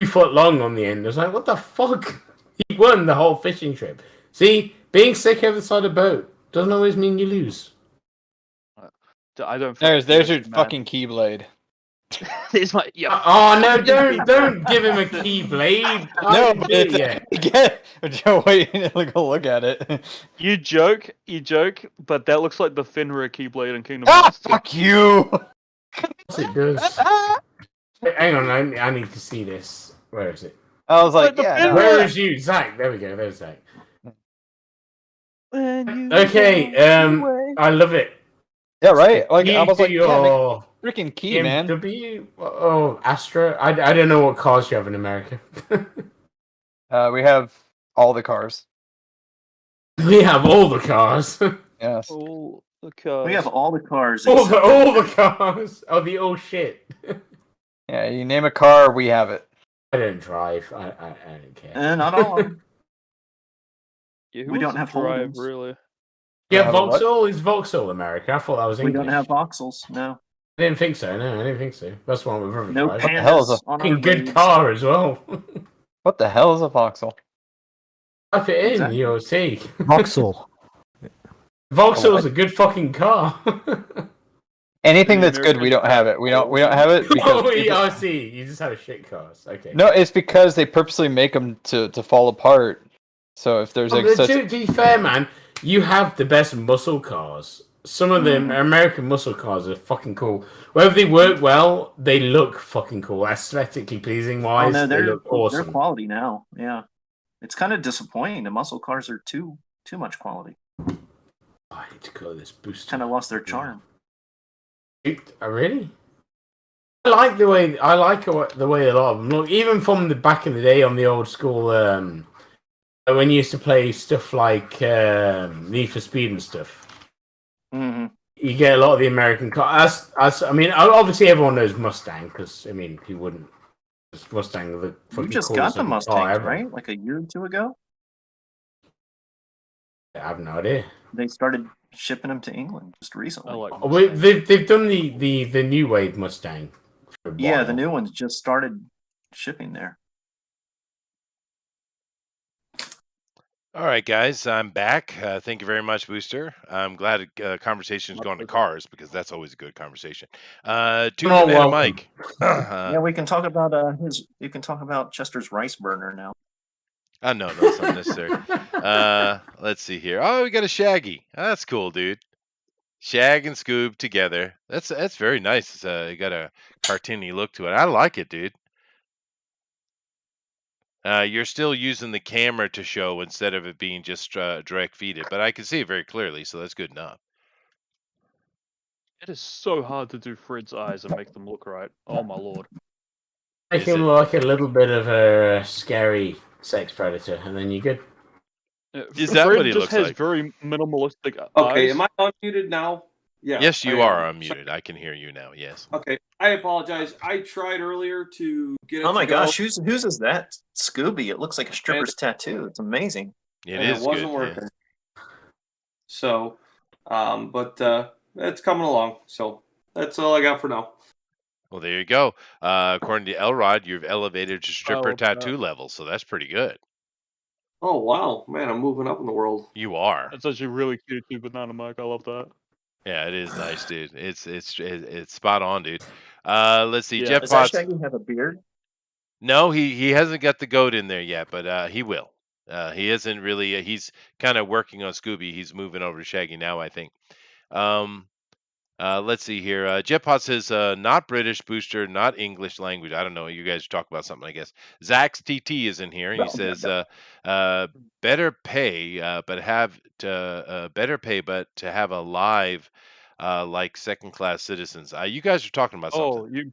2 foot long on the end. I was like, "What the fuck?" He won the whole fishing trip. See, being sick over the side of the boat doesn't always mean you lose. I don't. There's your fucking keyblade. It's my Oh no! Don't give him a keyblade. No, it's Joe, wait, look at it. You joke, but that looks like the Fenrir keyblade in Kingdom Hearts. Ah, fuck you! It does. Hang on, I need to see this. Where is it? I was like, yeah. No. Where is you, Zach? There we go. There's Zach. Okay. I love it. Yeah, right. Like I was like, your freaking key, man. Astra. I don't know what cars you have in America. We have all the cars. We have all the cars. Yes. All the cars. We have all the cars. All the cars. Oh, the old shit. Yeah, you name a car, we have it. I don't drive. I don't care. Not all of them. Yeah, we don't have drive, Holdens. really. Yeah, Vauxhall is Vauxhall America. I thought that was English. We don't have Vauxhalls, no. I didn't think so. No, I didn't think so. That's one we've ever No tried. Pandas the hell is a on our good roads. car as well. What the hell is a Vauxhall? Type it in, Exactly. you'll see. Vauxhall. Vauxhall's a good fucking car. Anything that's good, we don't have it. We don't have it because I see. You just have shit cars. Okay. No, it's because they purposely make them to fall apart. So if there's to be fair, man, you have the best muscle cars. Some of them American muscle cars are fucking cool. Whether they work well, they look fucking cool. Aesthetically pleasing wise, they look awesome. They're quality now. Yeah, it's kind of disappointing. The muscle cars are too much quality. I need to go this boost. Kind of lost their charm. Really? I like the way a lot of them look. Even from the back in the day on the old school, when you used to play stuff like Need for Speed and stuff. Mm-hmm. You get a lot of the American cars. I mean, obviously everyone knows Mustang because I mean, who wouldn't? Mustang, the You just got the Mustangs, right? Like a year or two ago. I have no idea. They started shipping them to England just recently. They've done the new wave Mustang. Yeah, the new ones just started shipping there. All right, guys, I'm back. Thank you very much, Booster. I'm glad conversation's gone to cars because that's always a good conversation. To Oh, Commander welcome. Mike. Yeah, we can talk about You can talk about Chester's rice burner now. No, that's not necessary. Let's see here. Oh, we got a Shaggy. That's cool, dude. Shag and Scoob together. That's very nice. You got a cartoony look to it. I like it, dude. You're still using the camera to show instead of it being just direct feeded, but I can see it very clearly, so that's good enough. It is so hard to do Fred's eyes and make them look right. Oh my lord. Make him look like a little bit of a scary sex predator, and then you're good. Is that Fred what he just looks has like? very minimalistic Okay, eyes. am I unmuted now? Yeah. Yes, you I are am. unmuted. I can hear you now. Yes. Okay, I apologize. I tried earlier to get it. Oh my to go, gosh, whose is that? Scooby. It looks like a stripper's tattoo. It's amazing. and it wasn't working. So, but it's coming along. So that's all I got for now. Well, there you go. According to Elrod, you've elevated to stripper love that. tattoo level, so that's pretty good. Oh wow, man, I'm moving up in the world. You are. That's actually really cute too, Banana Mike. I love that. Yeah, it is nice, dude. It's spot on, dude. Let's see. Yeah. Jeff Does that Potts. Shaggy have a beard? No, he hasn't got the goat in there yet, but he will. He isn't really. He's kind of working on Scooby. He's moving over to Shaggy now, I think. Let's see here. Jeff Potts says not British, Booster, not English language. I don't know. You guys talk about something, I guess. Zach's TT is in here, and he says better pay, but have to better pay, but to have a live like second class citizens. You guys are talking about something. Oh, you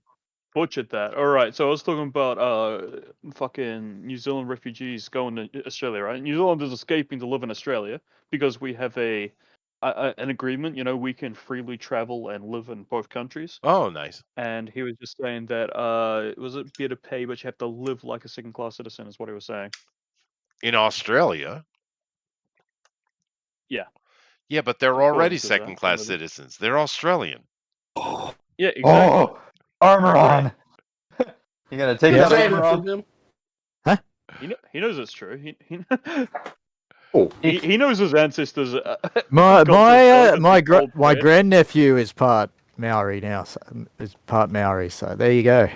butchered that. All right, so I was talking about fucking New Zealand refugees going to Australia, right? New Zealand is escaping to live in Australia because we have an agreement. You know, we can freely travel and live in both countries. Oh, nice. And he was just saying that was it better pay, but you have to live like a second class citizen, is what he was saying. In Australia. Yeah. Yeah, but they're According already to that, second class citizens. They're Australian. Yeah, exactly. Oh, armor on. You gotta take that armor on. Huh? He knows it's true. He Oh. he knows his ancestors. My my grandnephew is part Maori now. So, is part Maori. So there you go.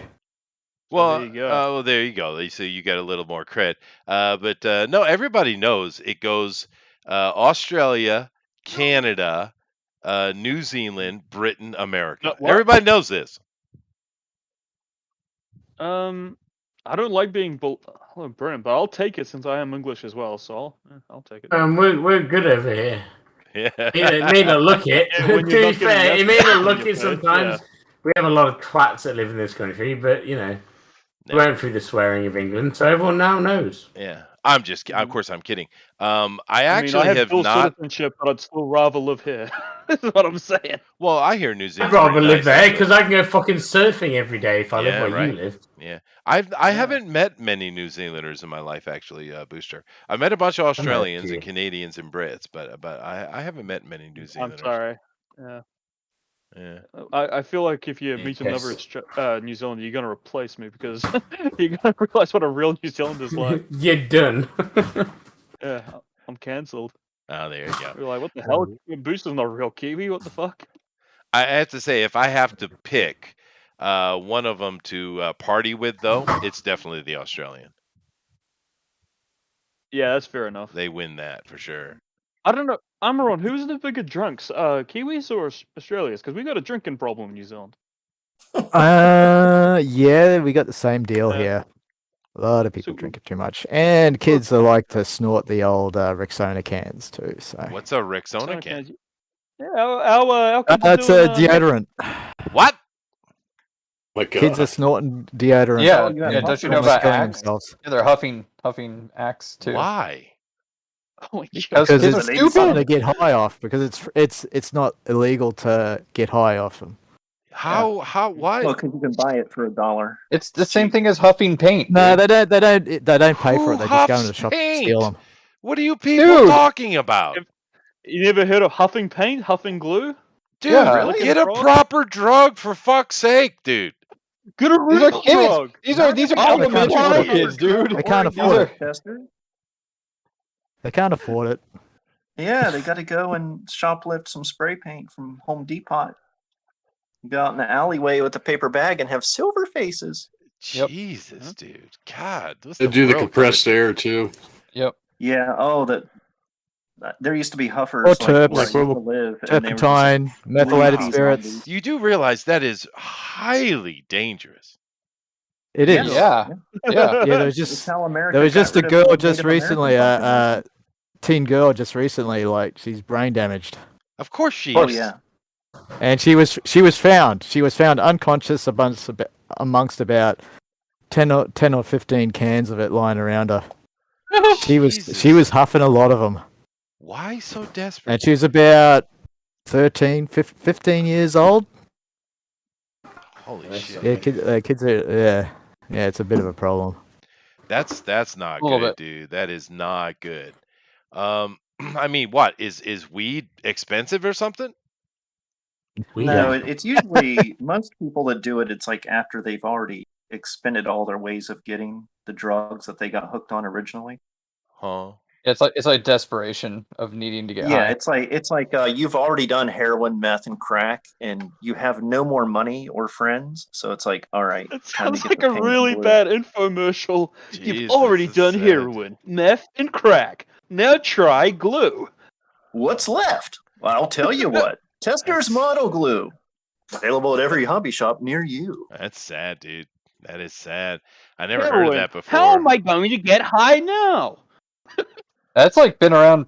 Well, there you go. Well, there you go. So you got a little more cred. But no, everybody knows it goes Australia, Canada, New Zealand, Britain, America. Everybody knows this. I don't like being Britain, but I'll take it since I am English as well. So I'll take it. We're good over here. Yeah. It may not look it. Yeah, To when you're be not getting fair, it may that not look in your it face, sometimes. yeah. We have a lot of twats that live in this country, but you know, we went through the swearing of England, so everyone now knows. Yeah, I'm just. Of course, I'm kidding. I I actually have dual not. citizenship, but I'd still rather live here. That's what I'm saying. Well, I hear New I'd Zealand's rather pretty live nice, there actually. because I can go fucking surfing every day if I live Yeah, where right. you live. Yeah, I haven't met many New Zealanders in my life, actually, Booster. I've met a bunch of Australians and Canadians and Brits, but I haven't met many New I'm Zealanders. sorry. Yeah. Yeah. I feel like if you meet another New Zealander, you're gonna replace me because you're gonna realize what a real New Zealander's like. You're done. Yeah, I'm cancelled. Oh, there you go. You're like, what the hell? Booster's not a real Kiwi. What the fuck? I have to say, if I have to pick one of them to party with, though, it's definitely the Australian. Yeah, that's fair enough. They win that for sure. I don't know. Amaron, who's the bigger drunks? Kiwis or Australians? Because we got a drinking problem in New Zealand. Yeah, we got the same deal here. A lot of people drinking too much, and kids that like to snort the old Rexona cans too. So what's a Rexona can? Yeah, our that's a deodorant. What? My Kids are snorting deodorant. Yeah, don't you know about killing Axe? themselves. Yeah, they're huffing Axe too. Why? Because kids it's are stupid stupid. to get high off. Because it's not illegal to get high off them. How why? Well, because you can buy it for $1. It's the same thing as huffing paint. No, dude. they don't pay for Who it. They just go into the huffs shop and steal them. What are you people Dude. talking about? You never heard of huffing paint, huffing glue? Dude, Yeah. get a proper drug for fuck's sake, dude. Get a These are real kids. drug. These are Oh, elementary can't school afford it. kids, dude. They can't These afford are- it. Chester? They can't afford it. Yeah, they got to go and shoplift some spray paint from Home Depot. Go out in the alleyway with a paper bag and have silver faces. Jesus, dude. God, what's They the do the world compressed coming to? air too. Yep. Yeah. Oh, there used to be huffers Or like terps, where I used to live, and they were just turpentine, methylated leafy spirits. zombies. You do realize that is highly dangerous. It is. Yeah. Yeah. Yeah, there was It's just how America there was got just a rid of girl the just Native recently, American population. teen girl just recently, like she's brain damaged, Of course she Oh is. yeah. and she was found unconscious amongst about 10 or 15 cans of it lying around her. She was huffing a lot of them, Why so desperate? and she was about 13, 15 years old. Holy shit. Yeah, kids are yeah, it's a bit of a problem. That's not A little good, bit. dude. That is not good. I mean, what is weed expensive or something? No, it's usually most people that do it. It's like after they've already expended all their ways of getting the drugs that they got hooked on originally. Huh? It's like desperation of needing to get Yeah, high. it's like you've already done heroin, meth, and crack, and you have no more money or friends. So it's like, all right, It time to sounds get like the a paint really blue. bad infomercial. You've Jeez, already this is done sad. heroin, meth, and crack. Now try glue. What's left? Well, I'll tell you what. Tester's Model Glue. Available at every hobby shop near you. That's sad, dude. That is sad. I never heard of Heroin. that before. How am I going to get high now? That's like been around.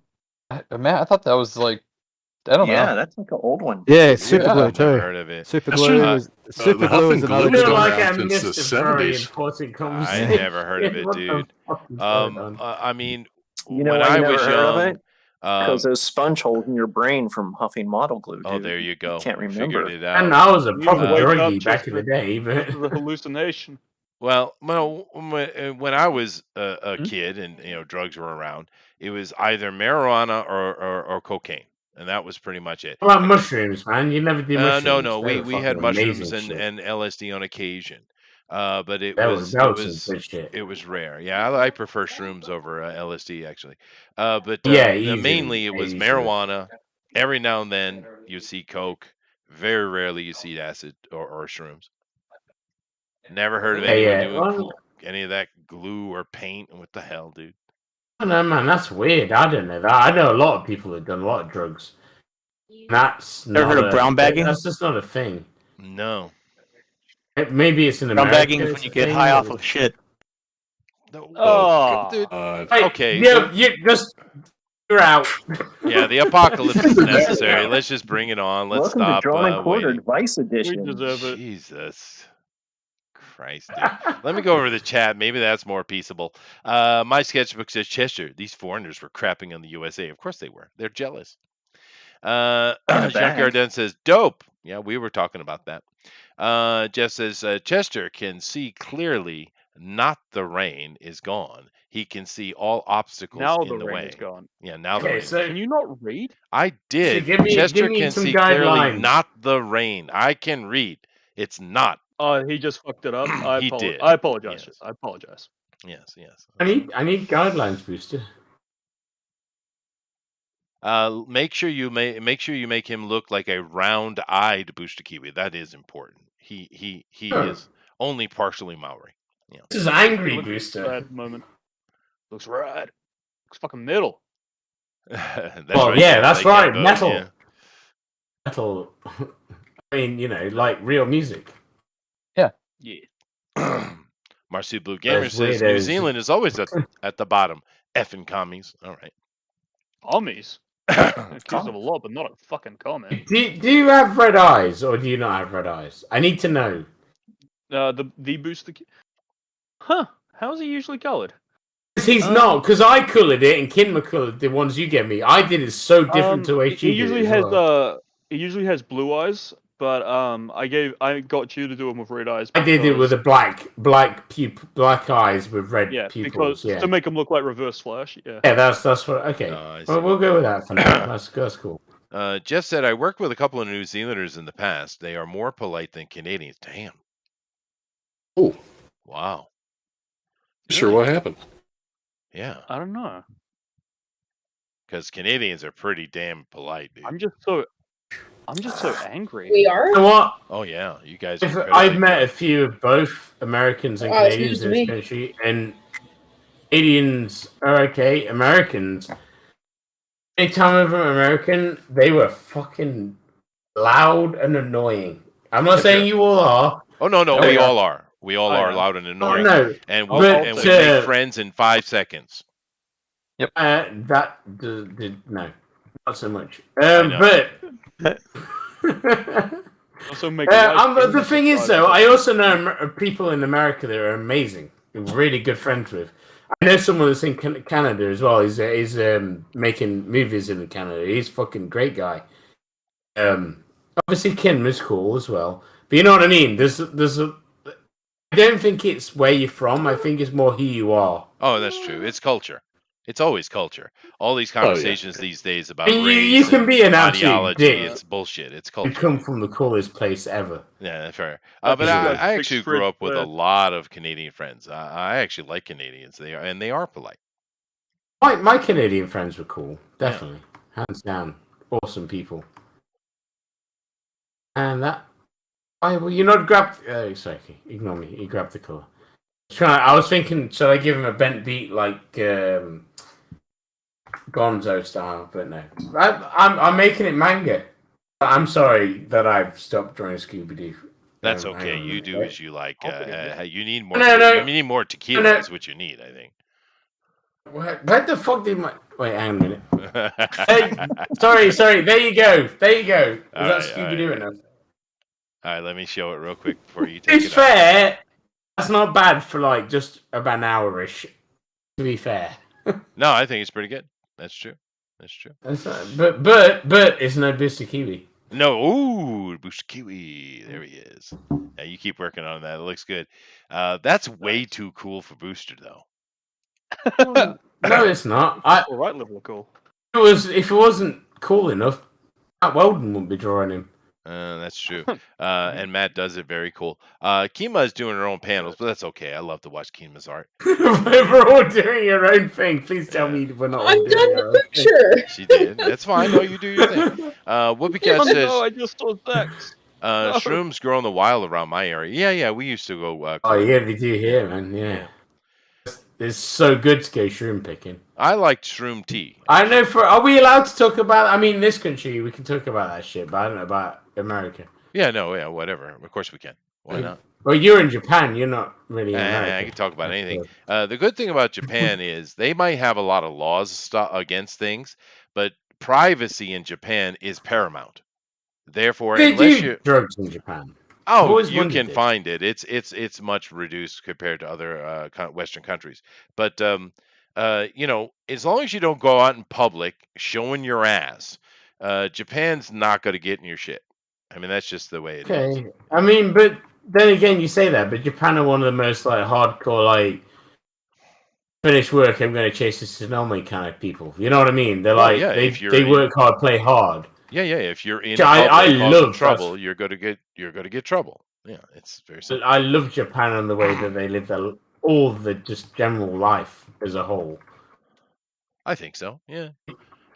Man, I thought that was like I don't Yeah, know. that's like an old one. Yeah, super glue I've never too. heard of it. Super That's glue true. is The huffing another glue's good been one. like I around since the missed a very 70s. important I conversation. never heard of it, What the dude. fuck is going on? I mean, You know when why I you never was heard of young, it? Because those sponge holes in your brain from huffing Model Glue, dude. oh, there you go. can't We remember. figured it And out. I was a You proper wake up druggie just back in the day, but the hallucination. Well, when I was a kid and drugs were around, it was either marijuana or cocaine, and that was pretty much it. what about mushrooms, man? You never did mushrooms. No, They were we had fucking mushrooms amazing shit. and LSD on occasion, but it That was was some good shit. it was rare. Yeah, I prefer shrooms over LSD actually, but Yeah, easily, mainly it was easily. marijuana. Every now and then you see coke. Very rarely you see acid or shrooms. Never heard of anyone doing Well, any of that glue or paint. What the hell, dude? I don't know, man. That's weird. I don't know that. I know a lot of people who've done a lot of drugs. That's Ever heard of brown bagging? That's just not a thing. No. Maybe it's an Brown American bagging is when you get high off of shit. No. Oh, dude. Hey, Okay. You're out. Yeah, the apocalypse is necessary. Let's just bring it on. Let's Welcome stop to Drawn and waiting. Quartered Vice we Edition. deserve it. Jesus Christ, dude. Let me go over the chat. Maybe that's more peaceable. My sketchbook says, Chester, these foreigners were crapping on the USA. Of course they were. They're jealous. Junkyard Den says, dope. Yeah, we were talking about that. Jeff says, Chester can see clearly, not the rain is gone. He can see all obstacles Now in the the rain way. is gone. Yeah, now the Okay, rain. so Can you not read? I did. give me Chester can some see clearly, guidelines. not the rain. I can read. It's not. Oh, he just fucked it up. He did. I apologize. Yes. I apologize. Yes. I need guidelines, Booster. Make sure you make him look like a round-eyed Booster Kiwi. That is important. He is only partially Maori. Yeah. This is angry, Looks Booster. bad moment. Looks red. Looks fucking metal. That's Well, right, yeah, Jeff. that's They can't right. vote, Metal. yeah. Metal. I mean, like real music. Yeah. Marcy Blue Gamer Those says New weirdos. Zealand is always at the bottom. Effing commies. All right. Commies. Accused of a lot, but not a fucking comment. Do you have red eyes or do you not have red eyes? I need to know. The booster. Huh? How is he usually colored? He's not, because I coloured it and Kinma coloured the ones you gave me. I did it so different to the way He she usually did it. has he usually has blue eyes, but I got you to do him with red eyes. I did it with a black eyes with red pupils. Because to make him look like Reverse Flash. Yeah. Yeah, that's what. Okay, well, we'll go with that for now. That's cool. Jeff said, I worked with a couple of New Zealanders in the past. They are more polite than Canadians. Damn. Oh. Wow. Sure, what happened? Yeah. I don't know. because Canadians are pretty damn polite, dude. I'm just so angry. We are? You know what? Oh yeah, you guys are incredibly I've met a tough. few of both Americans and Oh, it's Canadians in news this to me. country, and Canadians are okay. Americans, anytime I'm American, they were fucking loud and annoying. I'm not saying you all are. Oh no, No, we we all are. are. We all I are am. loud and Oh, annoying, no, and but we make friends in 5 seconds. that did no, not so much. know. But Also make life the thing is, though, I difficult. also know people in America that are amazing, really good friends with. I know someone that's in Canada as well. He's making movies in Canada. He's a fucking great guy. Obviously, Kim is cool as well. But you know what I mean? I don't think it's where you're from. I think it's more who you are. Oh, that's true. It's culture. It's always culture. All these Oh, yeah. conversations these days about I mean, race you can and be an absolute ideology, dick it's bullshit. It's and culture. come from the coolest place ever. Yeah, that's fair. That's But just I like actually Big grew Fred up with a Flair. lot of Canadian friends. I actually like Canadians. They are polite. My Canadian friends were cool, definitely, hands down, awesome people. And that, well, you not grabbed. Sorry, ignore me. He grabbed the color. I was thinking, should I give him a bent beat like Gonzo style? But no, I'm making it manga. I'm sorry that I've stopped drawing Scooby Doo. That's okay. You do as you like. You need more. No. You need more tequila. Is what you need, I think. What the fuck did my... Wait, hang on a minute. Hey, sorry. There you go. Is that Scooby-Doo enough? All right, let me show it real quick before you take It's it fair. That's not bad for like just about an hour-ish, to be fair. No, I think it's pretty good. That's true. But it's no Booster Kiwi. No, ooh, Booster Kiwi. There he is. Yeah, you keep working on that. It looks good. That's way too cool for Booster, though. No, it's not. All right, level of cool. If it wasn't cool enough, Matt Weldon wouldn't be drawing him. That's true. And Matt does it very cool. Kima is doing her own panels, but that's okay. I love to watch Kima's art. We're all doing your own thing. Please tell me we're not all I've doing done our the own thing. picture. She did. That's fine. No, you do your thing. Whoopi Cat says, I just saw sex. shrooms grow in the wild around my area. Yeah, we used to go. Oh yeah, they do here, man. Yeah. It's so good to go shroom picking. I liked shroom tea. I know. Are we allowed to talk about? I mean, this country we can talk about that shit, but I don't know about America. Yeah, whatever. Of course we can. Why not? Well, you're in Japan. You're not really in America. I can talk about anything. The good thing about Japan is they might have a lot of laws against things, but privacy in Japan is paramount. Therefore, They unless do you drugs in Japan. Oh, you can find it. It's much reduced compared to other Western countries. But as long as you don't go out in public showing your ass, Japan's not going to get in your shit. I mean, that's just the way it is. Okay. I mean, but then again, you say that, but Japan are one of the most like hardcore, like finish work, I'm going to chase the tsunami kind of people. You know what I mean? They're like they work hard, play hard. Yeah. If you're in I love trouble, you're gonna get trouble. Yeah, it's very simple. I love Japan and the way that they live all the just general life as a whole. I think so. Yeah.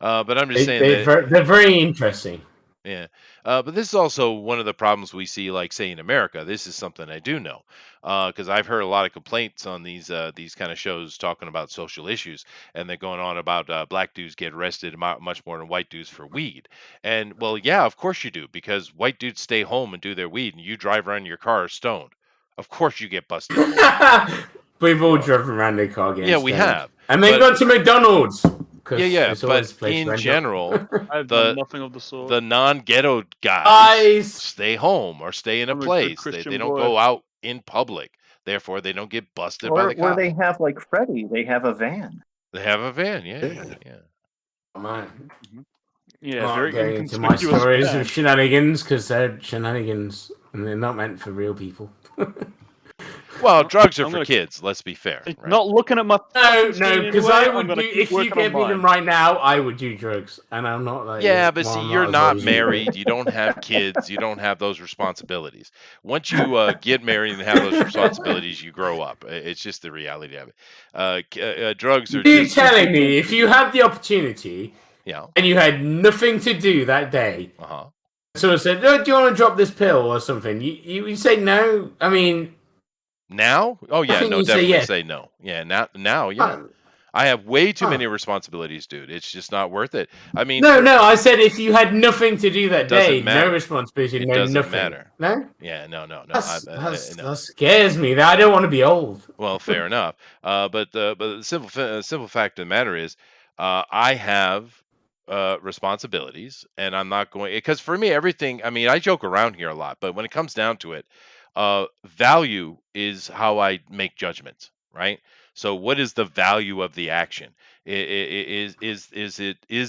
But I'm just saying they're very interesting. Yeah. But this is also one of the problems we see, like, say, in America. This is something I do know, because I've heard a lot of complaints on these kind of shows talking about social issues, and they're going on about black dudes get arrested much more than white dudes for weed. And, well, yeah, of course you do, because white dudes stay home and do their weed, and you drive around in your car stoned. Of course you get busted. We've all driven around their car getting we stoned. have. And then gone to McDonald's. Yeah, but in general, the non-ghetto guys stay home or stay in a place. They don't go out in public. Therefore, they don't get busted by the cops. Or they have, like Freddy, they have a van. They have a van, yeah. Oh, man. Yeah, I'm very getting into my stories of shenanigans, because they're shenanigans, and they're not meant for real people. Well, drugs are for kids. Let's be fair. Right? Not looking at my. No, screen because anyway, I I'm would gonna do. keep If you working gave on me them mine. right now, I would do drugs, and I'm not like. Yeah, but well, see, I'm you're as not old as you. married. You don't have kids. You don't have those responsibilities. Once you get married and have those responsibilities, you grow up. It's just the reality of it. Drugs are You're just telling me if you had the opportunity, yeah, and you had nothing to do that day, uh-huh. someone said, "Oh, do you want to drop this pill or something?" You say no. I mean, Now? Oh yeah, think no, you say definitely yes. say no. Yeah, now, yeah. I have way too Huh. many responsibilities, dude. It's just not worth it. I mean, No, I said if you had nothing to do that doesn't day, matter. no responsibility, It no doesn't nothing. matter. No. Yeah, no. That scares me. That I don't want to be old. Well, fair enough. But the simple fact of the matter is, I have responsibilities, and I'm not going because for me everything. I mean, I joke around here a lot, but when it comes down to it, value is how I make judgments, right? So, what is the value of the action? Is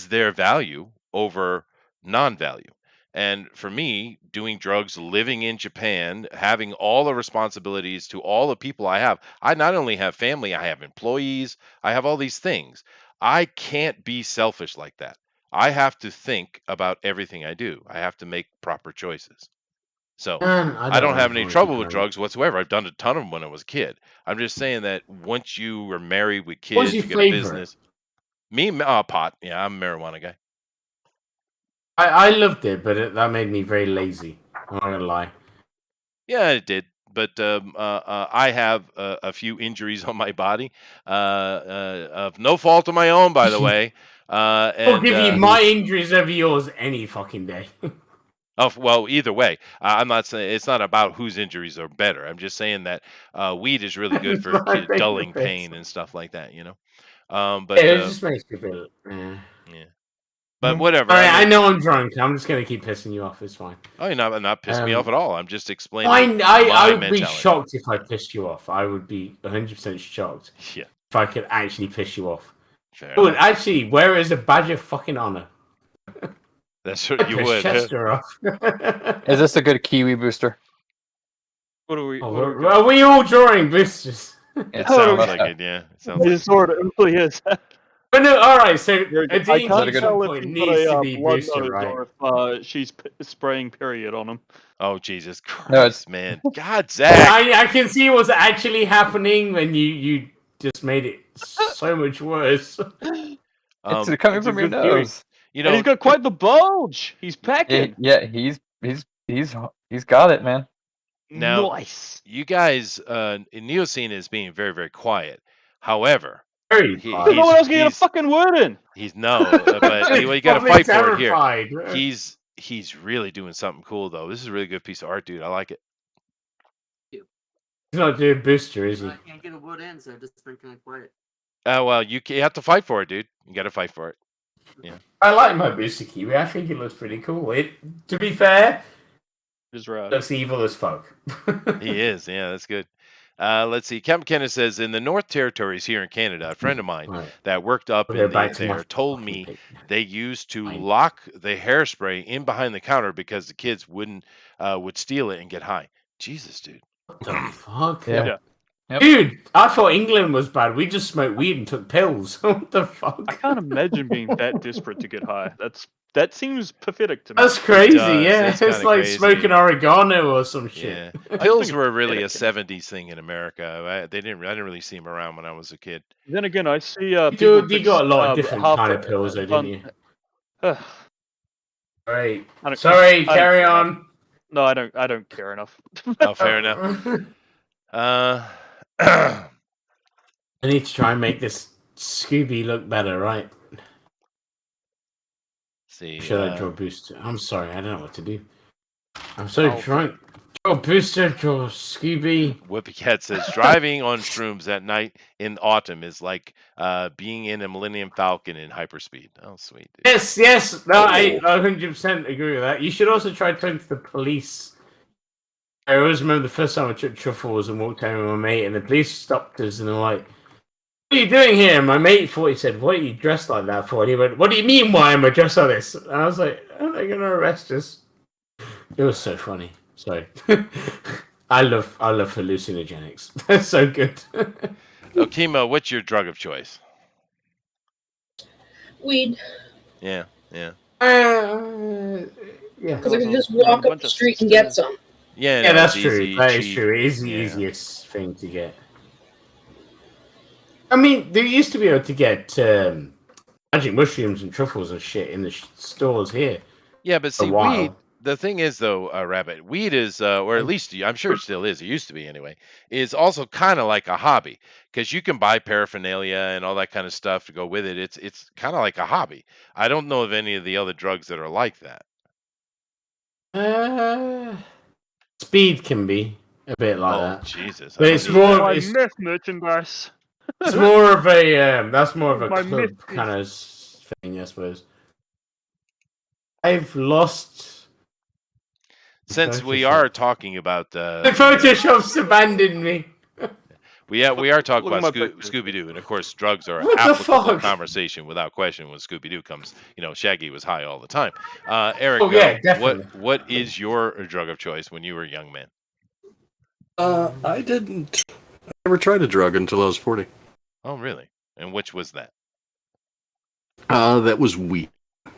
there value over non-value? And for me, doing drugs, living in Japan, having all the responsibilities to all the people I have, I not only have family, I have employees, I have all these things. I can't be selfish like that. I have to think about everything I do. I have to make proper choices. So I don't have any trouble with drugs whatsoever. I've done a ton of them when I was a kid. I'm just saying that once you are married with What's kids, your you get a favorite? business. Me, pot. Yeah, I'm a marijuana guy. I loved it, but that made me very lazy. I'm not gonna lie. Yeah, it did. But I have a few injuries on my body, of no fault of my own, by the way. I'll give you my injuries over yours any fucking day. Oh, well, either way, I'm not saying it's not about whose injuries are better. I'm just saying that weed is really good for dulling pain and stuff like that, you know. But it just makes you feel. yeah. But whatever. All right, I I mean, know I'm drunk. I'm just gonna keep pissing you off. It's fine. oh, you're not pissing me off at all. I'm just explaining I my would be mentality. shocked if I pissed you off. I would be 100% shocked. Yeah. If I could actually piss you off. Fair I would enough. actually wear it as a badge of fucking honor. That's what you Piss would. Chester off. Is this a good Kiwi booster? What are we? Are we all drawing boosters? It sounds like it, yeah. It sounds like It sort of really is. But no, all right. So I can't tell if he's needs got to a be blood booster, nose right? or if she's spraying period on him. Oh Jesus Christ, No, it's- man! God, Zach. I can see what's actually happening when you just made it so much worse. It's coming from your nose. You And know, he's got quite the bulge. He's packing. Yeah, he's got it, man. now Nice. you guys, Neoscene is being very, very quiet. However, Very I don't know what else to get a fucking word in. he's but you got to Probably fight for it here. terrified. He's really doing something cool though. This is a really good piece of art, dude. I like it. He's not doing booster, is he? I can't get a word in, so I've just been kind of quiet. Well, you have to fight for it, dude. You got to fight for it. Yeah. I like my booster Kiwi. I think it looks pretty cool. To be fair, Is right. looks evil as fuck. He is. Yeah, that's good. Let's see. Captain Kenneth says, in the North Territories here in Canada, a friend of mine that worked up Okay, in back to my there told me they used to lock the hairspray in behind the counter because the kids would steal it and get high. Jesus, dude. What the fuck? Yeah. Yep. Dude, I thought England was bad. We just smoked weed and took pills. What the fuck? I can't imagine being that desperate to get high. That seems pathetic to me. That's crazy, does. yeah. It's It's kinda like crazy. smoking oregano or some shit. Yeah, pills were really a '70s thing in America. I didn't really see them around when I was a kid. Then again, I see You people got a lot of fix, different half kind a- of pills, though, done- didn't you? Right. I don't- Sorry, I don't carry care on. enough. No, I don't care enough. Oh, fair enough. I need to try and make this Scooby look better, right? See, Should I draw booster? I'm sorry, I don't know what to do. I'm so drunk. Draw booster, draw Scooby. Whoopi Cat says driving on shrooms at night in autumn is like being in a Millennium Falcon in hyperspeed. Oh, sweet. Dude. Yes. No, I 100% agree with that. You should also try talking to the police. I always remember the first time I took truffles and walked down with my mate, and the police stopped us and they're like, "What are you doing here?" And my mate thought, he said, "What are you dressed like that for?" And he went, "What do you mean, why am I dressed like this?" And I was like, "Are they going to arrest us?" It was so funny. Sorry. I love hallucinogenics. They're so good. Okima, what's your drug of choice? Weed. Yeah, yeah. Yeah. Because I can just walk up the street and get some. Yeah, Yeah, no, that's it's true. easy, That is cheap. true. It is the Yeah. easiest thing to get. I mean, they used to be able to get magic mushrooms and truffles and shit in the stores here. Yeah, but for a see, while. weed. The thing is, though, Rabbit, weed is, or at least I'm sure it still is. It used to be anyway. Is also kind of like a hobby because you can buy paraphernalia and all that kind of stuff to go with it. It's kind of like a hobby. I don't know of any of the other drugs that are like that. Speed can be a bit like Oh, that. Jesus! But it's more. My It's, myth merchandise. it's more of a. That's more of a My club myth kind of thing, I suppose. I've lost. Since we are talking about The Photoshop's abandoned me. we are talking Look at about my picture. Scooby Doo, and of course, drugs are What the applicable fuck? conversation without question when Scooby Doo comes. You know, Shaggy was high all the time. Eric, Oh, yeah, definitely. what is your drug of choice when you were a young man? I didn't. I never tried a drug until I was 40. Oh, really? And which was that? That was weed.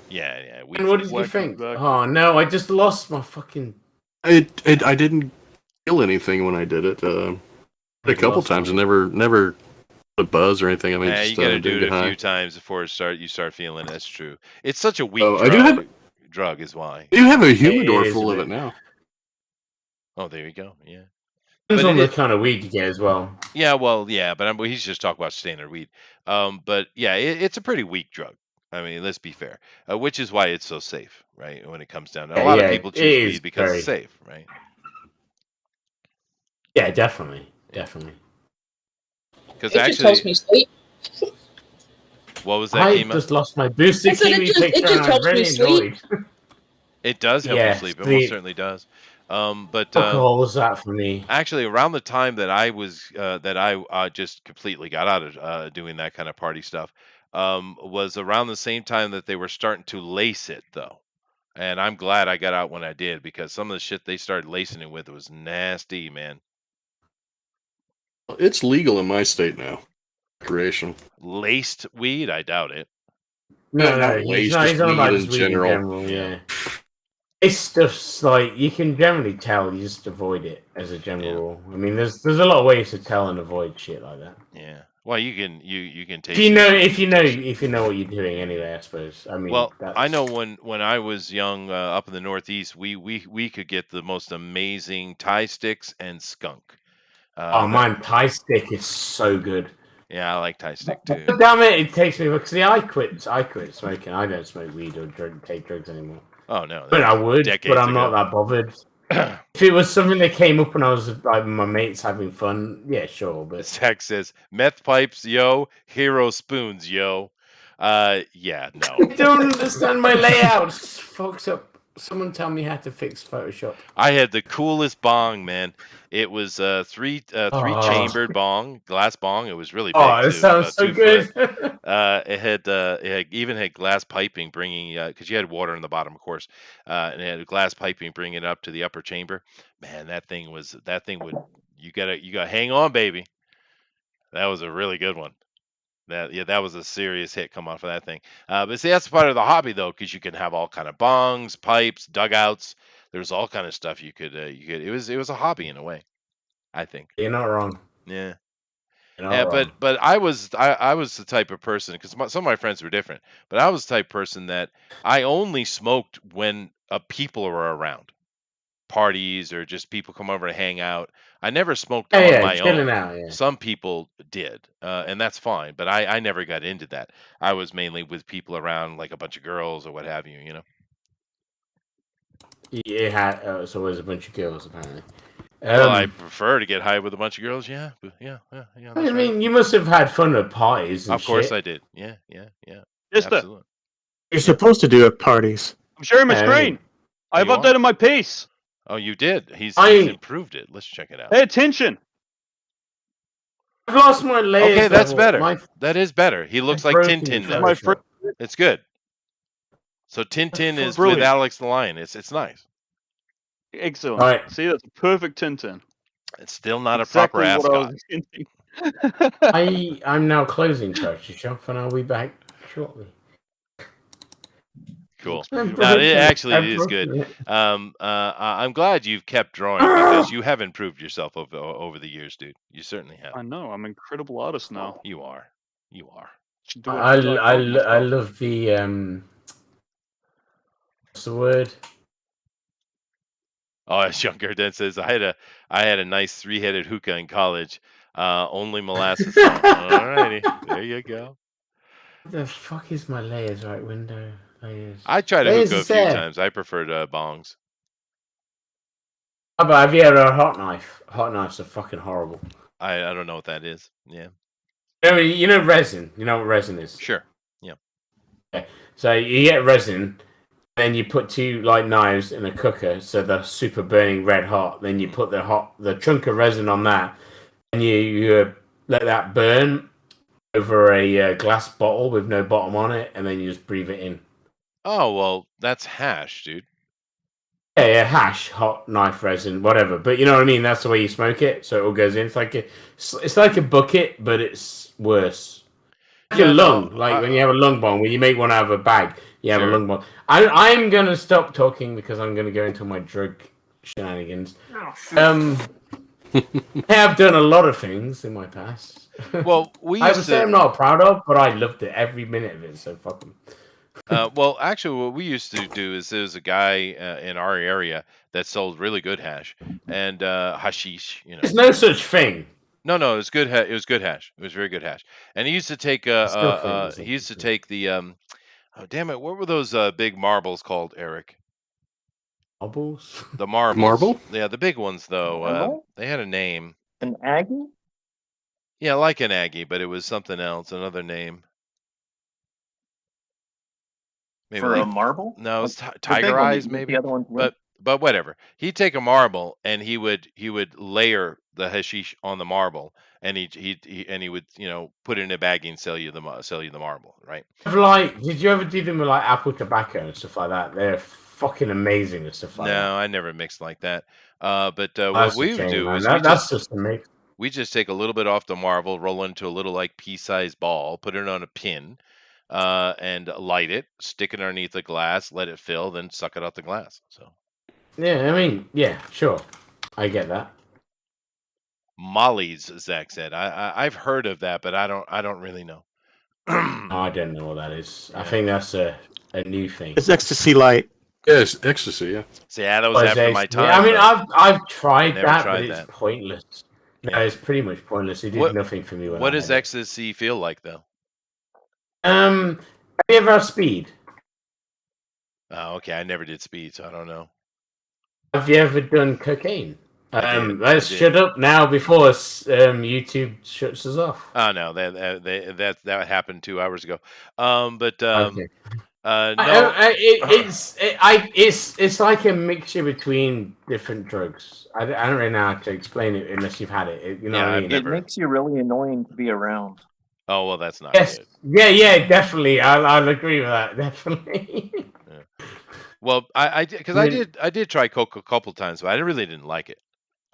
Yeah. And what did you think? Oh no, I just lost my fucking. I didn't feel anything when I did it. A couple times, and never a buzz or anything. I mean, Yeah, just, you got to do didn't it get a high. few times before you start feeling. That's true. It's such a weak I do have. drug is why. You have a humidor full of it now. Oh, there you go. Yeah. Depends on the kind of weed you get as well. Yeah, well, yeah, but he's just talking about standard weed. But yeah, it's a pretty weak drug. I mean, let's be fair, which is why it's so safe, right? When it comes down to a lot of people choose weed because it's safe, right? Yeah, definitely. Because It actually, just helps me sleep. What was that? I just lost my booster I said kiwi it picture just and I'm helps me very sleep. annoyed. It does help you sleep. It most certainly does. But alcohol was that for me. Actually, around the time that I was that I just completely got out of doing that kind of party stuff, was around the same time that they were starting to lace it, though. And I'm glad I got out when I did because some of the shit they started lacing it with was nasty, man. It's legal in my state now. Recreational. Laced weed? I doubt it. No, he's he's on weed about in just weed general. in general, yeah. It's stuff's like you can generally tell. You just avoid it as a general rule. I mean, there's a lot of ways to tell and avoid shit like that. Yeah. Well, you can taste. If you know what you're doing anyway, I suppose. I mean, well, I know when I was young up in the Northeast, we could get the most amazing Thai sticks and skunk. Man, Thai stick is so good. Yeah, I like Thai stick too. But damn it, it takes me because I quit smoking. I don't smoke weed or take drugs anymore. Oh no, but I would. But I'm not that bothered. If it was something that came up when I was like my mates having fun, yeah, sure. But Zach says meth pipes, yo, hero spoons, yo. Yeah, no. I don't understand my layouts. Folks up. Someone tell me how to fix Photoshop. I had the coolest bong, man. It was three chambered bong, glass bong. It was really big. Oh, it sounds so good. It even had glass piping bringing because you had water in the bottom, of course, and it had glass piping bringing it up to the upper chamber. Man, that thing would you gotta hang on, baby. That was a really good one. That was a serious hit come off of that thing. But see, that's part of the hobby though, because you can have all kind of bongs, pipes, dugouts. There's all kind of stuff you could. It was a hobby in a way, I think. You're not wrong. Yeah. You're not wrong. But I was the type of person because some of my friends were different. But I was the type of person that I only smoked when people were around, parties or just people come over to hang out. I never smoked on my own. Out, yeah. Some people did, and that's fine. But I never got into that. I was mainly with people around, like a bunch of girls or what have you. You know. It had it's always a bunch of girls apparently. Well, I prefer to get high with a bunch of girls. Yeah, yeah. I mean, you must have had fun at parties. And of course, shit. I did. Yeah. Absolutely. You're supposed to do at parties. I'm sharing my screen. I've updated my piece. Oh, you did. He's improved it. Let's check it out. Pay attention. I've lost my layers. Okay, that's better. That is better. He looks like Tintin now. It's good. So Tintin is with Alex the Lion. It's nice. Excellent. All right. See, that's a perfect Tintin. It's still not a proper ascot. I'm now closing Treasure Shop, and I'll be back shortly. Cool. No, it actually is good. I'm glad you've kept drawing because you have improved yourself over the years, dude. You certainly have. I know. I'm an incredible artist now. You are. You are. I love the what's the word? Oh, as younger Dan says, I had a nice 3-headed hookah in college. Only molasses though. Alrighty, there you go. What the fuck is my layers right window? Layers. I tried a Layers hookah a is few there. times. I preferred bongs. Oh, but have you had a hot knife? Hot knives are fucking horrible. I don't know what that is. Yeah. You know resin. You know what resin is? Sure. Yeah. Okay. So you get resin, then you put two like knives in a cooker, so they're super burning red hot. Then you put the chunk of resin on that, and you let that burn over a glass bottle with no bottom on it, and then you just breathe it in. Oh well, that's hash, dude. Yeah, hash, hot knife resin, whatever. But you know what I mean. That's the way you smoke it, so it all goes in. It's like a bucket, but it's worse. Like a lung, like when you have a lung bomb, when you make one out of a bag, you have a lung bomb. I'm gonna stop talking because I'm gonna go into my drug shenanigans. I have done a lot of things in my past. Well, I would say I'm not proud of, but I loved it every minute of it. So fuck them. Well, actually, what we used to do is there was a guy in our area that sold really good hash and hashish. You know, there's no such thing. No, it was good. It was good hash. It was very good hash. And he used to take he used to take the oh damn it, what were those big marbles called, Eric? Marbles? The marbles. Marble? Yeah, the big ones though. Marble? They had a name. An Aggie? Yeah, like an Aggie, but it was something else, another name. Maybe For like a marble? No, it was The big tiger one, eyes the maybe. other one's red. But whatever. He'd take a marble and he would layer the hashish on the marble, and he would put it in a baggie and sell you the marble, right? Like, did you ever do them with like apple tobacco and stuff like that? They're fucking amazing and stuff like that. No, I never mixed like that. But what That's we the would thing, do man. is That's just a mix. we just take a little bit off the marble, roll it into a little like pea-sized ball, put it on a pin, and light it, stick it underneath the glass, let it fill, then suck it out the glass. So Yeah, I mean, yeah, sure, I get that. Molly's, Zach said. I've heard of that, but I don't really know. I don't know what that is. I think that's a new thing. It's ecstasy light. Yes, ecstasy. Yeah. So yeah, that was after my time. I mean, though. I've tried Never that, tried but it's that. pointless. Yeah. No, it's pretty much pointless. It did nothing for me. When What I does had it. ecstasy feel like though? Have you ever had speed? Oh, okay. I never did speed, so I don't know. Have you ever done cocaine? did. Let's shut up now before YouTube shuts us off. Oh no, that happened 2 hours ago. But Okay. no, It's like a mixture between different drugs. I don't really know how to explain it unless you've had it. You know what I mean? It makes you really annoying to be around. Oh well, that's not Yes. good. Yeah, definitely. I'll agree with that. Definitely. Well, I did try coke a couple times, but I really didn't like it.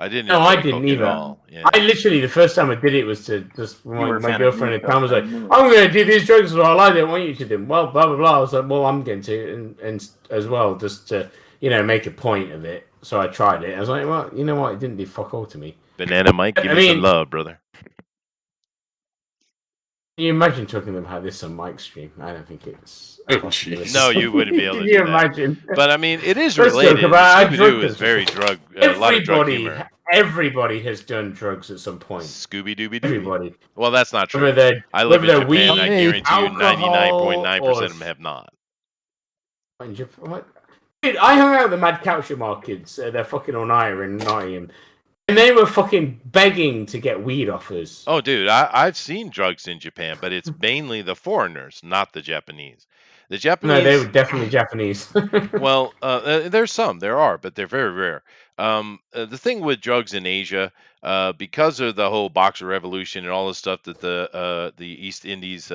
I didn't. No, I enjoy didn't coke either. At all. Yeah. I literally, the first time I did it was to just were a my fan of girlfriend weed, at the time was like, though. "I'm going to do these drugs as well. I don't want you to do them." Well, blah blah blah. I was like, "Well, I'm going to," and as well, just to make a point of it. So I tried it. I was like, "Well, you know what? It didn't do fuck all to me." Banana Mike, give me some love, brother. Can you imagine talking about this on Mike's stream? I don't think it's. No, you wouldn't be able to Can do you that. imagine? But I mean, it is Let's talk related. about Scooby-Doo drug is very business. a lot of drug humor. Everybody has done drugs at some point. Scooby-Dooby-Doo. Everybody. Well, that's not true. Whether they're- I live in whether Japan. weed, I guarantee you, alcohol, 99.9% of them have not. What? Dude, I hung out with the Mad Couch Mark kids. They're fucking on Ire in Nottingham. And they were fucking begging to get weed off us. Oh, dude, I've seen drugs in Japan, but it's mainly the foreigners, not the Japanese. The Japanese. No, they were definitely Japanese. Well, there's some. There are, but they're very rare. The thing with drugs in Asia, because of the whole Boxer Revolution and all the stuff that the East Indies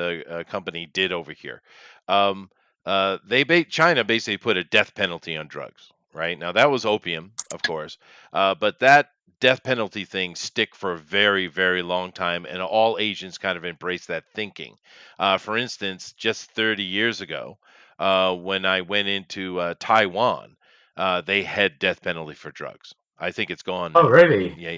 company did over here, China basically put a death penalty on drugs. Right now, that was opium, of course, but that death penalty thing stick for a very, very long time, and all Asians kind of embrace that thinking. For instance, just 30 years ago, when I went into Taiwan, they had death penalty for drugs. I think it's gone now. Oh, really? Yeah.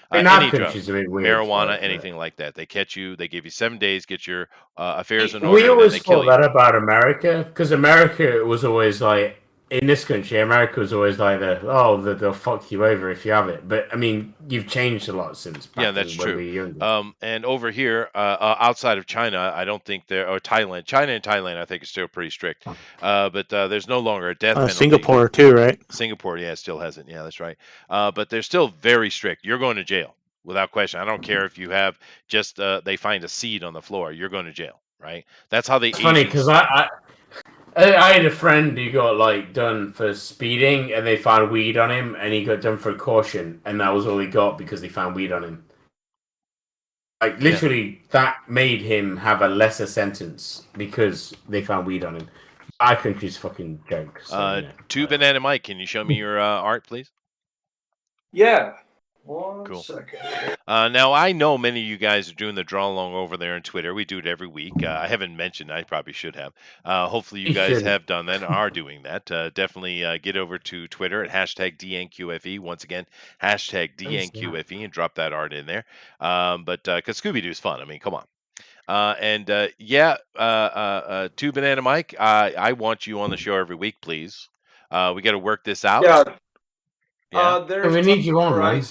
I mean, our Any drug, country's a bit weird. marijuana, anything like that. They catch you. They give you 7 days, get your affairs in We order, and then always they kill thought you. that about America, because America was always like, in this country, America was always like, they'll fuck you over if you have it. But I mean, you've changed a lot since back Yeah, that's when true. we were younger. And over here, outside of China, I don't think or Thailand. China and Thailand, I think, is still pretty strict. But there's no longer a death penalty. Singapore too, right? Singapore, yeah, still hasn't. Yeah, that's right. But they're still very strict. You're going to jail without question. I don't care if you have just they find a seed on the floor. You're going to jail, right? That's how they. It's funny because I had a friend who got like done for speeding, and they found weed on him, and he got done for caution, and that was all he got because they found weed on him. Like literally, that made him have a lesser sentence because they found weed on him. Our country's fucking joke. So, Two Banana Mike, can you show me your art, please? Yeah. Cool. Now, I know many of you guys are doing the draw along over there on Twitter. We do it every week. I haven't mentioned. I probably should have. Hopefully, you guys have done that and are doing that. Definitely get over to Twitter at #DNQFE. Once again, #DNQFE and drop that art in there. But because Scooby Doo is fun. I mean, come on. Two Banana Mike, I want you on the show every week, please. We got to work this out. Yeah. There's we need you on, man.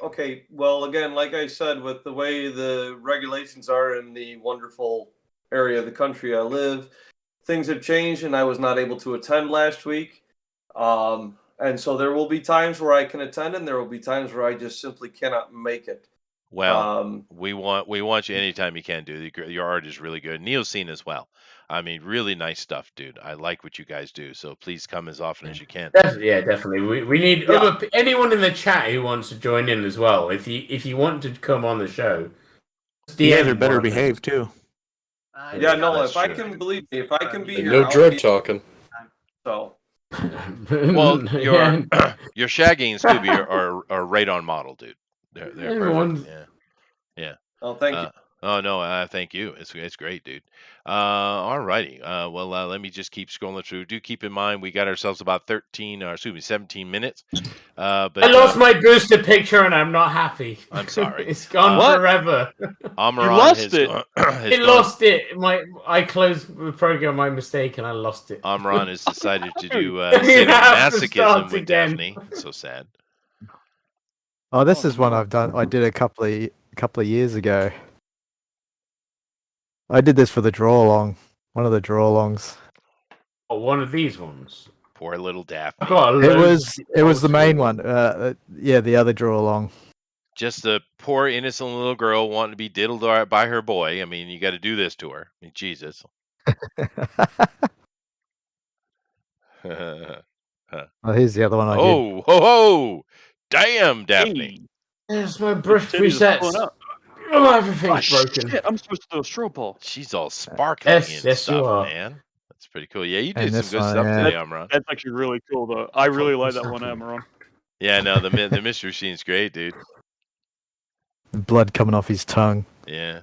Okay, well, again, like I said, with the way the regulations are in the wonderful area of the country I live, things have changed, and I was not able to attend last week. And so there will be times where I can attend, and there will be times where I just simply cannot make it. Well, we want you anytime you can, dude. Your art is really good. Neil's seen as well. I mean, really nice stuff, dude. I like what you guys do. So please come as often as you can. Yeah, definitely. We need anyone in the chat who wants to join in as well. If you want to come on the show, you guys are better behaved too. If I can be here, no drug talking. So. Well, your Shaggy and Scooby are right on model, dude. They're perfect. Yeah. Oh, thank you. Oh no, thank you. It's great, dude. All righty. Let me just keep scrolling through. Do keep in mind we got ourselves about 17 minutes. But I lost my booster picture and I'm not happy. I'm sorry. It's gone forever. Amaran you lost it. Lost it. I closed the program by mistake and I lost it. Amaran has decided to do masochism with Daphne. So sad. Oh, this is one I've done. I did a couple of years ago. I did this for the draw along. One of the draw alongs. Oh, one of these ones. Poor little Daphne. It was the main one. The other draw along. Just a poor innocent little girl wanting to be diddled by her boy. I mean, you got to do this to her. I mean, Jesus. Oh, here's the other one I did. Oh, ho, ho! Damn, Daphne. There's my brush resets. Oh, everything's broken. Shit, I'm supposed to do a straw poll. She's all sparkling and yes, stuff, you are. Man. That's pretty cool. Yeah, you did some good stuff today, Amron. That's actually really cool, though. I really like that one, Amron. Yeah, no, the mystery machine's great, dude. Blood coming off his tongue. Yeah.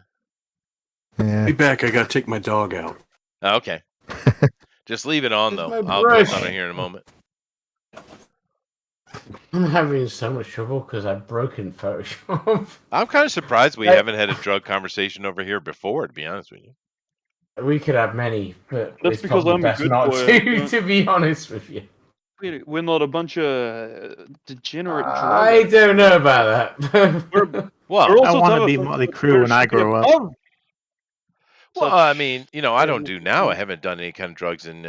Be back. I gotta take my dog out. Oh, okay. Just leave it on, though. I'll brush. put it on here in a moment. I'm having so much trouble because I've broken Photoshop. I'm kind of surprised we haven't had a drug conversation over here before, to be honest with you. We could have many, but That's it's because probably I'm a best good not boy. to be honest with you. We're not a bunch of degenerate I don't know about that. Well, I want to be Motley Crue when I grow up. Well, I mean, I don't do now. I haven't done any kind of drugs in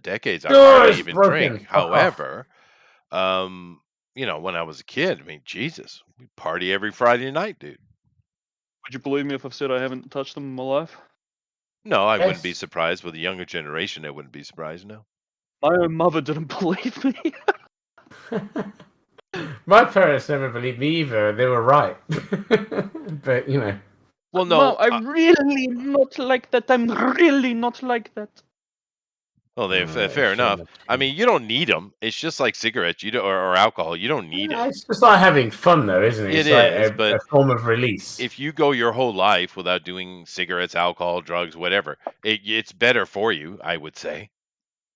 decades. I hardly even drink. However, when I was a kid, I mean, Jesus, we party every Friday night, dude. Would you believe me if I said I haven't touched them in my life? No, I wouldn't be surprised. With the younger generation, I wouldn't be surprised, no. My own mother didn't believe me. My parents never believed me either. They were right. But, Well, no. Mom, I'm really not like that. I'm really not like that. Well, fair enough. I mean, you don't need them. It's just like cigarettes, or alcohol. You don't need it. It's just like having fun, though, isn't it? It It's like is, a but form of release. if you go your whole life without doing cigarettes, alcohol, drugs, whatever, it's better for you, I would say.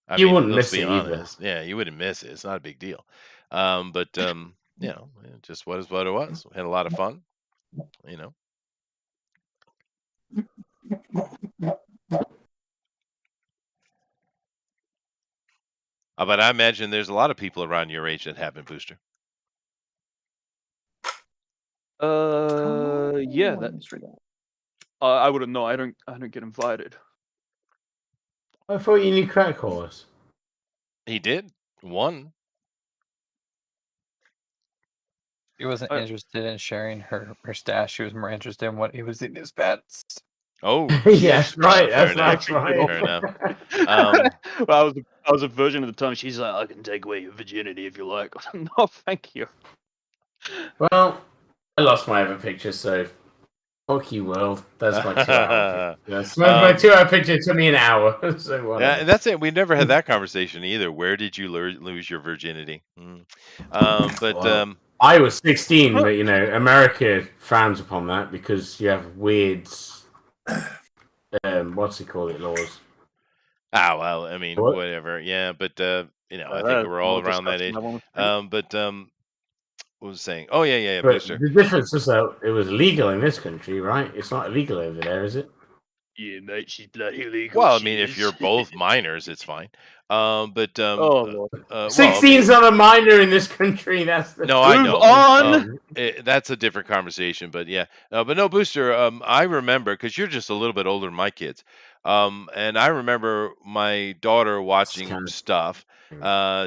I You mean, wouldn't let's miss be it either. honest. Yeah, you wouldn't miss it. It's not a big deal. But you know, just what it was. We had a lot of fun. You know. But I imagine there's a lot of people around your age that haven't, Booster. Yeah, I wouldn't know. I don't get invited. I thought you knew Crack Horse. He did one. She wasn't interested in sharing her stash. She was more interested in what he was in his pets. Oh, yeah, that's right. fair That's enough. right. Fair enough. Well, I was a virgin at the time. She's like, I can take away your virginity if you like. No, thank you. Well, I lost my other picture, so fuck you, world. That's my 2-hour picture. That's my 2-hour picture took me an hour. So whatever. Yeah, that's it. We never had that conversation either. Where did you lose your virginity? I was 16, but America frowns upon that because you have weird, what's it called, laws. Ah, well, I mean, whatever. Yeah, but I think we're all around that age. What was I saying? Oh yeah, But Booster. the difference is that it was legal in this country, right? It's not illegal over there, is it? Yeah, mate, she's bloody illegal. Well, I mean, if you're both minors, it's fine. Oh Lord. 16's not a minor in this country. That's the no, I know. On. That's a different conversation, but yeah. But no, Booster. I remember because you're just a little bit older than my kids. And I remember my daughter watching stuff,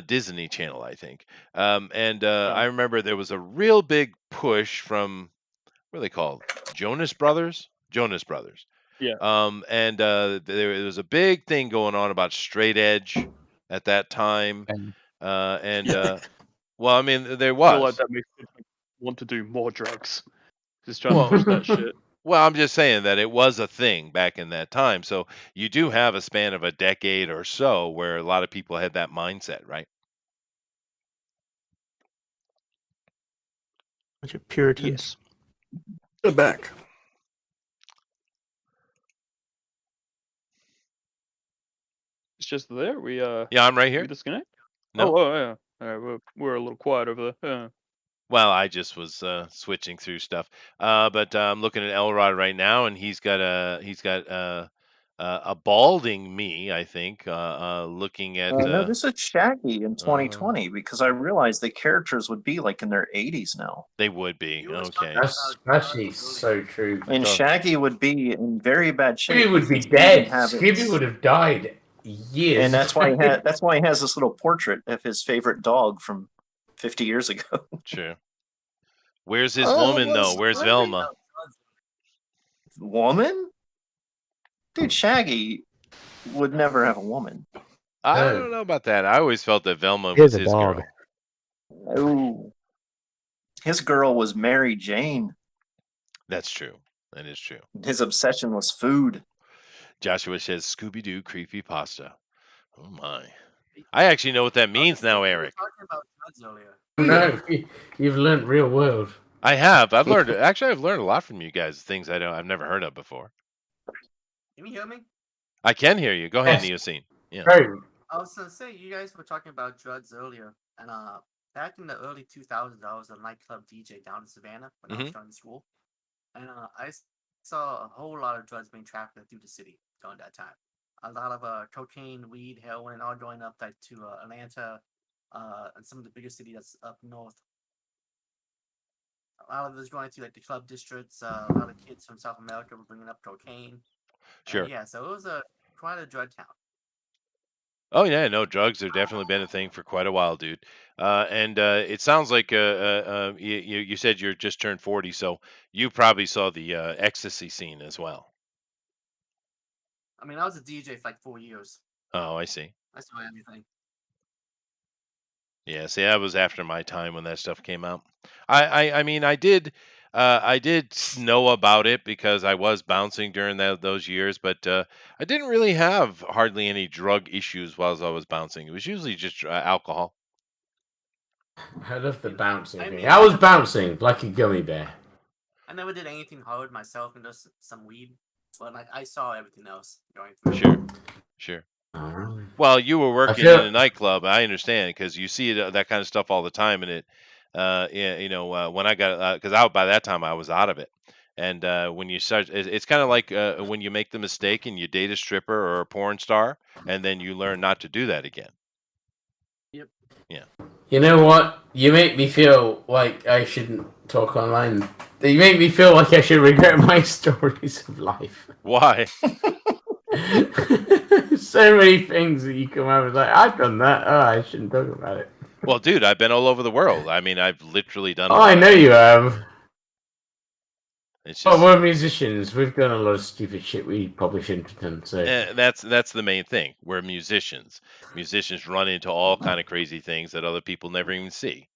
Disney Channel, I think. I remember there was a real big push from what are they called? Jonas Brothers. Jonas Brothers. Yeah. There was a big thing going on about straight edge at that time. Well, I mean, there was. I feel like that makes me want to do more drugs. Just trying to push that shit. Well, I'm just saying that it was a thing back in that time. So you do have a span of a decade or so where a lot of people had that mindset, right? Bunch of Puritans. Yes. Go back. It's just there. We Yeah, I'm right here. We disconnect. No. Oh yeah. All right, we're a little quiet over there. Well, I just was switching through stuff. But I'm looking at Elrod right now, and he's got a balding me, I think, looking at. No, this is Shaggy in 2020 because I realized the characters would be like in their 80s now. They would be. Okay. That's actually so true. And Shaggy would be in very bad shape. Scooby would be dead. Scooby would have died years. And that's why he has this little portrait of his favorite dog from 50 years ago. True. Where's his woman though? Where's Velma? Woman? Dude, Shaggy would never have a woman. I don't know about that. I always felt that Velma was his girl. Oh, his girl was Mary Jane. That's true. That is true. His obsession was food. Joshua says Scooby-Doo creepy pasta. Oh my! I actually know what that means now, Eric. No, you've learned real world. I have. I've learned a lot from you guys. Things I've never heard of before. Can you hear me? I can hear you. Go ahead, Neoscene. Yeah. I was gonna say you guys were talking about drugs earlier, and back in the early 2000s, I was a nightclub DJ down in Savannah when I was starting school, and I saw a whole lot of drugs being trafficked through the city during that time. A lot of cocaine, weed, heroin, all going up to Atlanta, and some of the bigger cities that's up north. A lot of this going to like the club districts. A lot of kids from South America were bringing up cocaine. Sure. Yeah, so it was quite a drug town. Oh yeah, no, drugs have definitely been a thing for quite a while, dude. It sounds like you said you're just turned 40, so you probably saw the ecstasy scene as well. I mean, I was a DJ for like 4 years. Oh, I see. I saw everything. Yeah, see, that was after my time when that stuff came out. I mean, I did I did know about it because I was bouncing during those years, but I didn't really have hardly any drug issues while I was bouncing. It was usually just alcohol. I love the bouncing I thing. mean, I was bouncing like a gummy bear. I never did anything hard myself and just some weed, but like I saw everything else going through. Sure. Oh. Well, you were working in a nightclub. I understand because you see that kind of stuff all the time, and it, yeah, when I got because out by that time I was out of it, and when you start, it's kind of like when you make the mistake and you date a stripper or a porn star, and then you learn not to do that again. Yep. Yeah. You know what? You make me feel like I shouldn't talk online. You make me feel like I should regret my stories of life. Why? So many things that you come out with, like, I've done that. Oh, I shouldn't talk about it. Well, dude, I've been all over the world. I mean, I've literally done. Oh, I know you have. It's Well, just, we're musicians. We've done a lot of stupid shit we probably shouldn't have done. So that's the main thing. We're musicians. Musicians run into all kind of crazy things that other people never even see.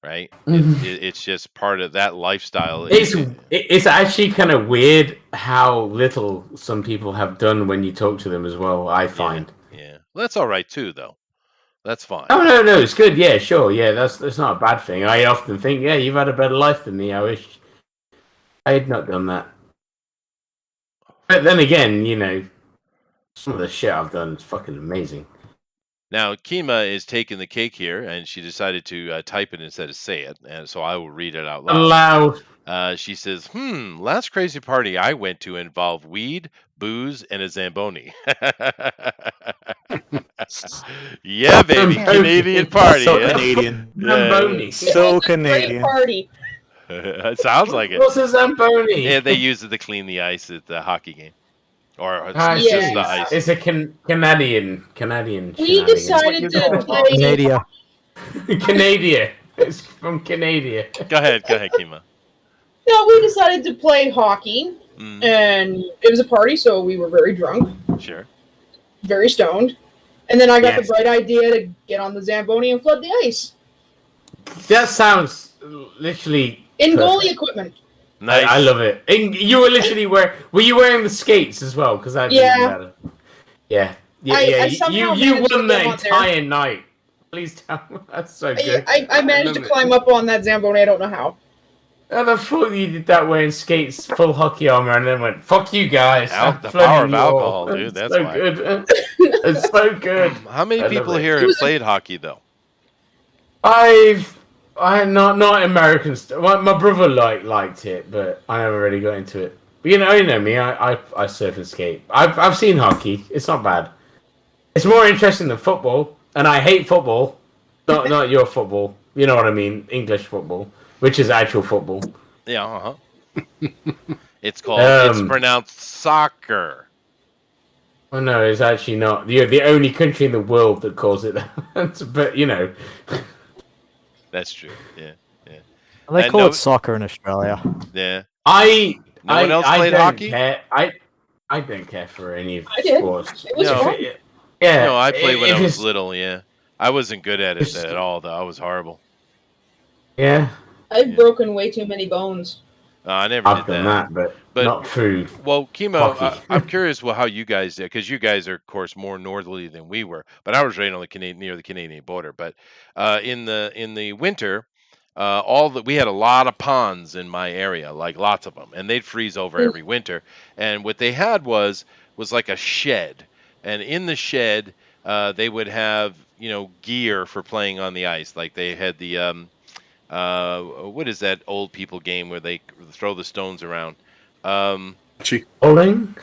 Right? It's just part of that lifestyle. It's actually kind of weird how little some people have done when you talk to them as well. I find. Yeah. Well, that's all right too, though. That's fine. Oh no, it's good. Yeah, sure. Yeah, that's not a bad thing. I often think, yeah, you've had a better life than me. I wish I had not done that. But then again, you know, some of the shit I've done is fucking amazing. Now, Kima is taking the cake here, and she decided to type it instead of say it, and so I will read it out loud. She says, last crazy party I went to involved weed, booze, and a Zamboni. Yeah, baby, Canadian party. So yeah? Canadian. Yeah. So Canadian. Party. It sounds like it. What's a Zamboni? Yeah, they use it to clean the ice at the hockey game. Or it's I just see. the ice. It's a Canadian. We decided to play. Canada. Canada. It's from Canada. Go ahead, Kima. No, we decided to play hockey, and it was a party, so we were very drunk. Sure. Very stoned. And then I got the bright idea to get on the Zamboni and flood the ice. That sounds literally In perfect. goalie equipment. Nice. I love it. And you were literally were you wearing the skates as well? Because that Yeah. doesn't matter. Yeah. I somehow You managed to won get the on there. entire night. Please tell me. That's so good. I managed to love it. climb up on that Zamboni. I don't know how. And I thought you did that wearing skates, full hockey armor, and then went, "Fuck you guys!" I'm The flooding power of you all." alcohol, dude. It's That's so why. good. It's so good. How many I love people it. here have played hockey, though? I not American stuff. My brother liked it, but I never really got into it. But you know me. I surf and skate. I've seen hockey. It's not bad. It's more interesting than football, and I hate football. Not your football. You know what I mean? English football, which is actual football. Yeah, It's called. It's pronounced soccer. Oh no, it's actually not. You're the only country in the world that calls it that. But you know. That's true. Yeah. They call it soccer in Australia. Yeah. No one else played don't hockey? Care. I don't care for any of I did. sports. It was fun. Yeah. No, I played when if I was it's- little. Yeah. I wasn't good at it at all, though. I was horrible. Yeah. I've broken way too many bones. I never I've did done that, but not through. Well, Kimo, hockey. I'm curious how you guys did, because you guys are, of course, more northerly than we were. But I was right on the near the Canadian border. But in the winter, we had a lot of ponds in my area, like lots of them, and they'd freeze over every winter. And what they had was like a shed, and in the shed, they would have gear for playing on the ice. Like they had the what is that old people game where they throw the stones around? Curling?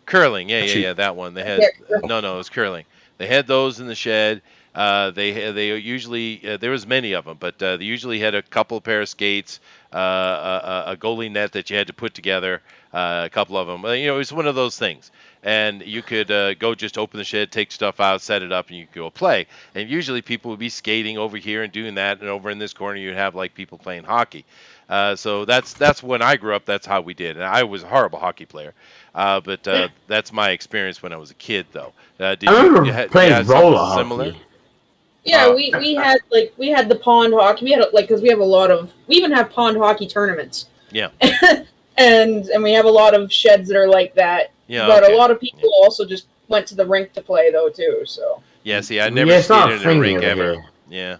Curling, yeah, that one. They had no, it was curling. They had those in the shed. They usually there was many of them, but they usually had a couple pair of skates, a goalie net that you had to put together, a couple of them. It was one of those things. And you could go just open the shed, take stuff out, set it up, and you could go play. And usually people would be skating over here and doing that, and over in this corner you'd have like people playing hockey. So that's when I grew up. That's how we did. And I was a horrible hockey player, but that's my experience when I was a kid, though. Did I remember you playing had something roller hockey. similar? Yeah, we had the pond hockey. We had because we have a lot of we even have pond hockey tournaments. Yeah. and we have a lot of sheds that are like that. Yeah, but okay. a lot of people also just went to the rink to play though too. So yeah, see, I never skated in a rink ever. Here. Yeah.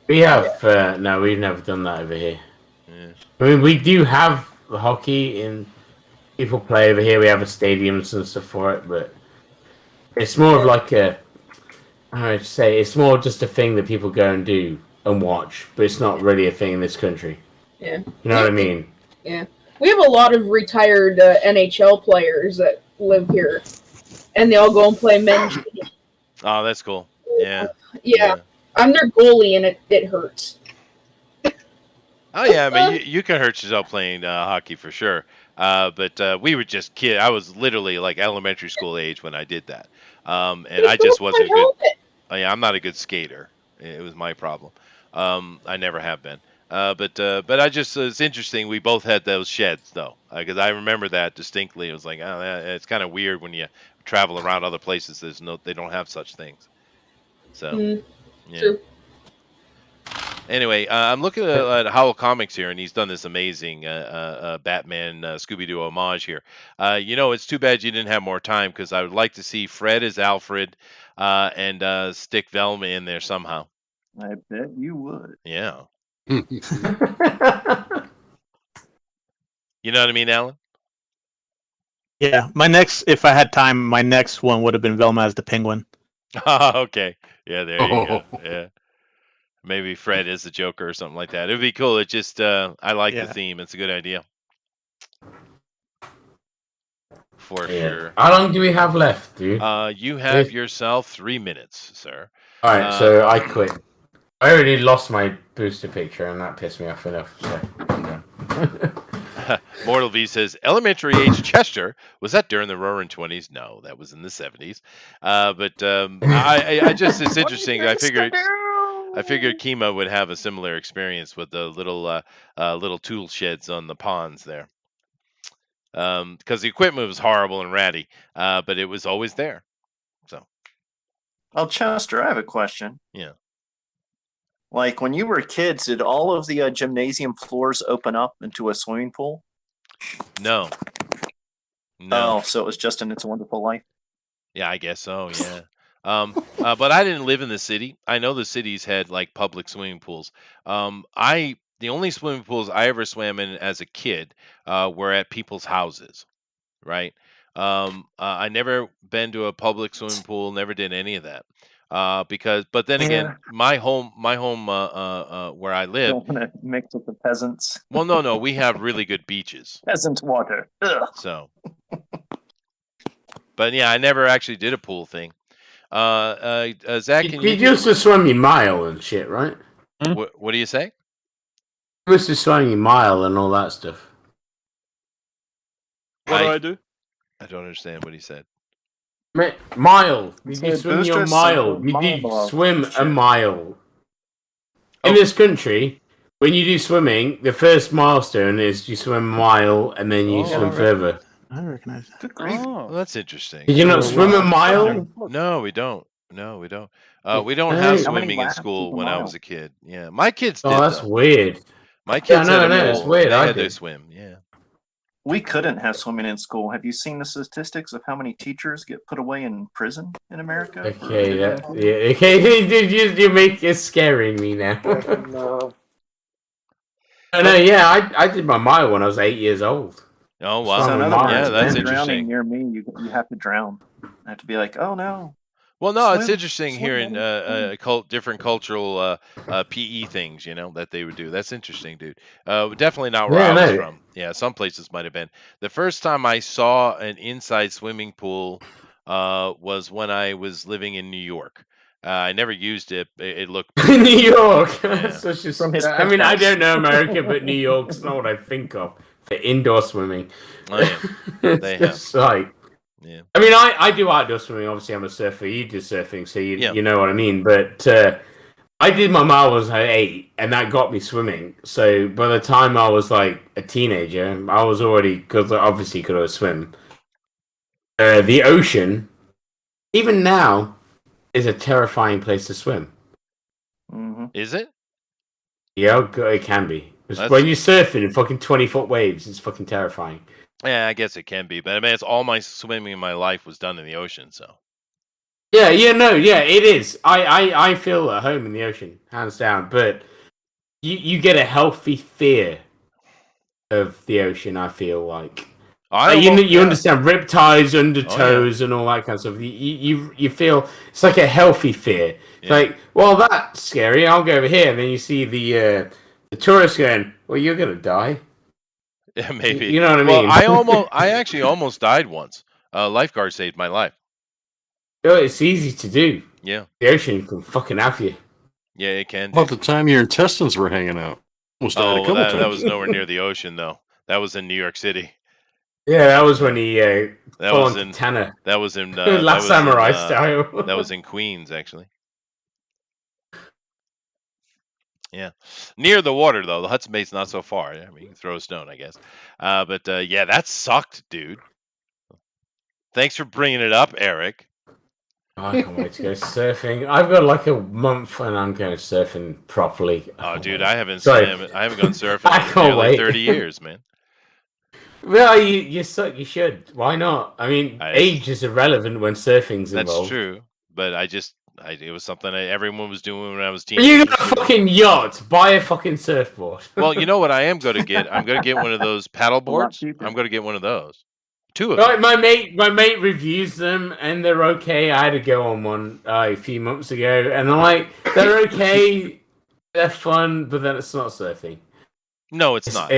We have no, we've never done that over here. Yeah. I mean, we do have hockey in people play over here. We have a stadiums and stuff for it, but it's more of like a. I would say it's more just a thing that people go and do and watch, but it's not really a thing in this country. Yeah. You know what I mean? Yeah. We have a lot of retired NHL players that live here, and they all go and play men's. Oh, that's cool. Yeah. Yeah. I'm their goalie, and it hurts. Oh yeah, I mean you can hurt yourself playing hockey for sure. But we were just kid. I was literally like elementary school age when I did that, and I just wasn't good. Oh, yeah, I'm not a good skater. It was my problem. I never have been. But I just it's interesting. We both had those sheds though, because I remember that distinctly. It was like, oh, it's kind of weird when you travel around other places. They don't have such things. So yeah. True. Anyway, I'm looking at Howl Comics here, and he's done this amazing Batman Scooby-Doo homage here. It's too bad you didn't have more time, because I would like to see Fred as Alfred and stick Velma in there somehow. I bet you would. Yeah. You know what I mean, Alan? Yeah, if I had time, my next one would have been Velma as the Penguin. Okay. Yeah, there you go. Yeah. Maybe Fred is the Joker or something like that. It would be cool. It just, I like the theme. It's a good idea. For sure. How long do we have left, dude? You have yourself 3 minutes, sir. All right, so I quit. I already lost my booster picture, and that pissed me off enough. So I'm done. Mortal V says, elementary age Chester, was that during the Roaring 20s? No, that was in the 70s. But I just, it's interesting. I figured Kima would have a similar experience with the little tool sheds on the ponds there. Because the equipment was horrible and ratty, but it was always there. So. Well, Chester, I have a question. Yeah. Like when you were kids, did all of the gymnasium floors open up into a swimming pool? No. Oh, so it was just in It's a Wonderful Life? Yeah, I guess so, yeah. But I didn't live in the city. I know the cities had like public swimming pools. The only swimming pools I ever swam in as a kid were at people's houses, right? I never been to a public swimming pool, never did any of that. But then again, my home where I live. Don't want to mix with the peasants. Well, no, we have really good beaches. Peasant water. Ugh. So, but yeah, I never actually did a pool thing. Zach, you used to swim your mile and shit, right? What do you say? You used to swim your mile and all that stuff. What do I do? I don't understand what he said. Mile. You did swim your mile. You did swim a mile. In this country, when you do swimming, the first milestone is you swim a mile and then you swim further. I recognize that. Oh, that's interesting. Did you not swim a mile? No, we don't. We don't have swimming in school when I was a kid. Yeah, my kids did. Oh, that's weird. My kids had a pool. It's weird. They had to swim. Yeah. We couldn't have swimming in school. Have you seen the statistics of how many teachers get put away in prison in America? Okay, okay, you make it scaring me now. No. No, yeah, I did my mile when I was 8 years old. Oh wow! So yeah, that's drowning interesting. near me, you have to drown. I have to be like, oh no. Well, no, it's interesting hearing different cultural PE things, that they would do. That's interesting, dude. Definitely not where I was from. Yeah, some places might have been. The first time I saw an inside swimming pool was when I was living in New York. I never used it. It looked New York. Yeah. So she's I mean, I don't know America, but New York's not what I think of for indoor swimming. Oh, yeah. They have. Just like. Yeah. I mean, I do outdoor swimming. Obviously, I'm a surfer. You do surfing, so you know what I mean. But I did my mile when I was 8, and that got me swimming. So by the time I was like a teenager, I was already because obviously could always swim. The ocean, even now, is a terrifying place to swim. Mm-hmm. Is it? Yeah, it can be. When you're surfing in fucking 20-foot waves, it's fucking terrifying. Yeah, I guess it can be, but I mean, it's all my swimming in my life was done in the ocean, so. Yeah, it is. I feel at home in the ocean, hands down. But you get a healthy fear of the ocean. I feel like you understand riptides, undertows, and all that kind of stuff. You feel it's like a healthy fear. It's like, well, that's scary. I'll go over here, and then you see the tourist going, well, you're gonna die. Yeah, maybe. You know what I mean? Well, I actually almost died once. A lifeguard saved my life. Oh, it's easy to do. Yeah. The ocean can fucking have you. Yeah, it can do. About the time your intestines were hanging out. Almost died a couple times. That was nowhere near the ocean, though. That was in New York City. Yeah, that was when he fell on Tanner. That was in Last Samurai style. That was in Queens, actually. Yeah, near the water though. The Hudson Bay's not so far. I mean, you can throw a stone, I guess. But yeah, that sucked, dude. Thanks for bringing it up, Eric. I can't wait to go surfing. I've got like a month, and I'm going surfing properly. Oh, dude, I haven't Sorry. I haven't gone surfing in nearly 30 years, man. Well, you should. Why not? I mean, age is irrelevant when surfing's involved. That's true, but it was something everyone was doing when I was teenager. You got a fucking yacht. Buy a fucking surfboard. Well, you know what I am going to get? I'm going to get one of those paddle boards. I'm going to get one of those. 2 of them. Right, my mate reviews them, and they're okay. I had to go on one a few months ago, and I'm like, they're okay, they're fun, but then it's not surfing. No, it's not.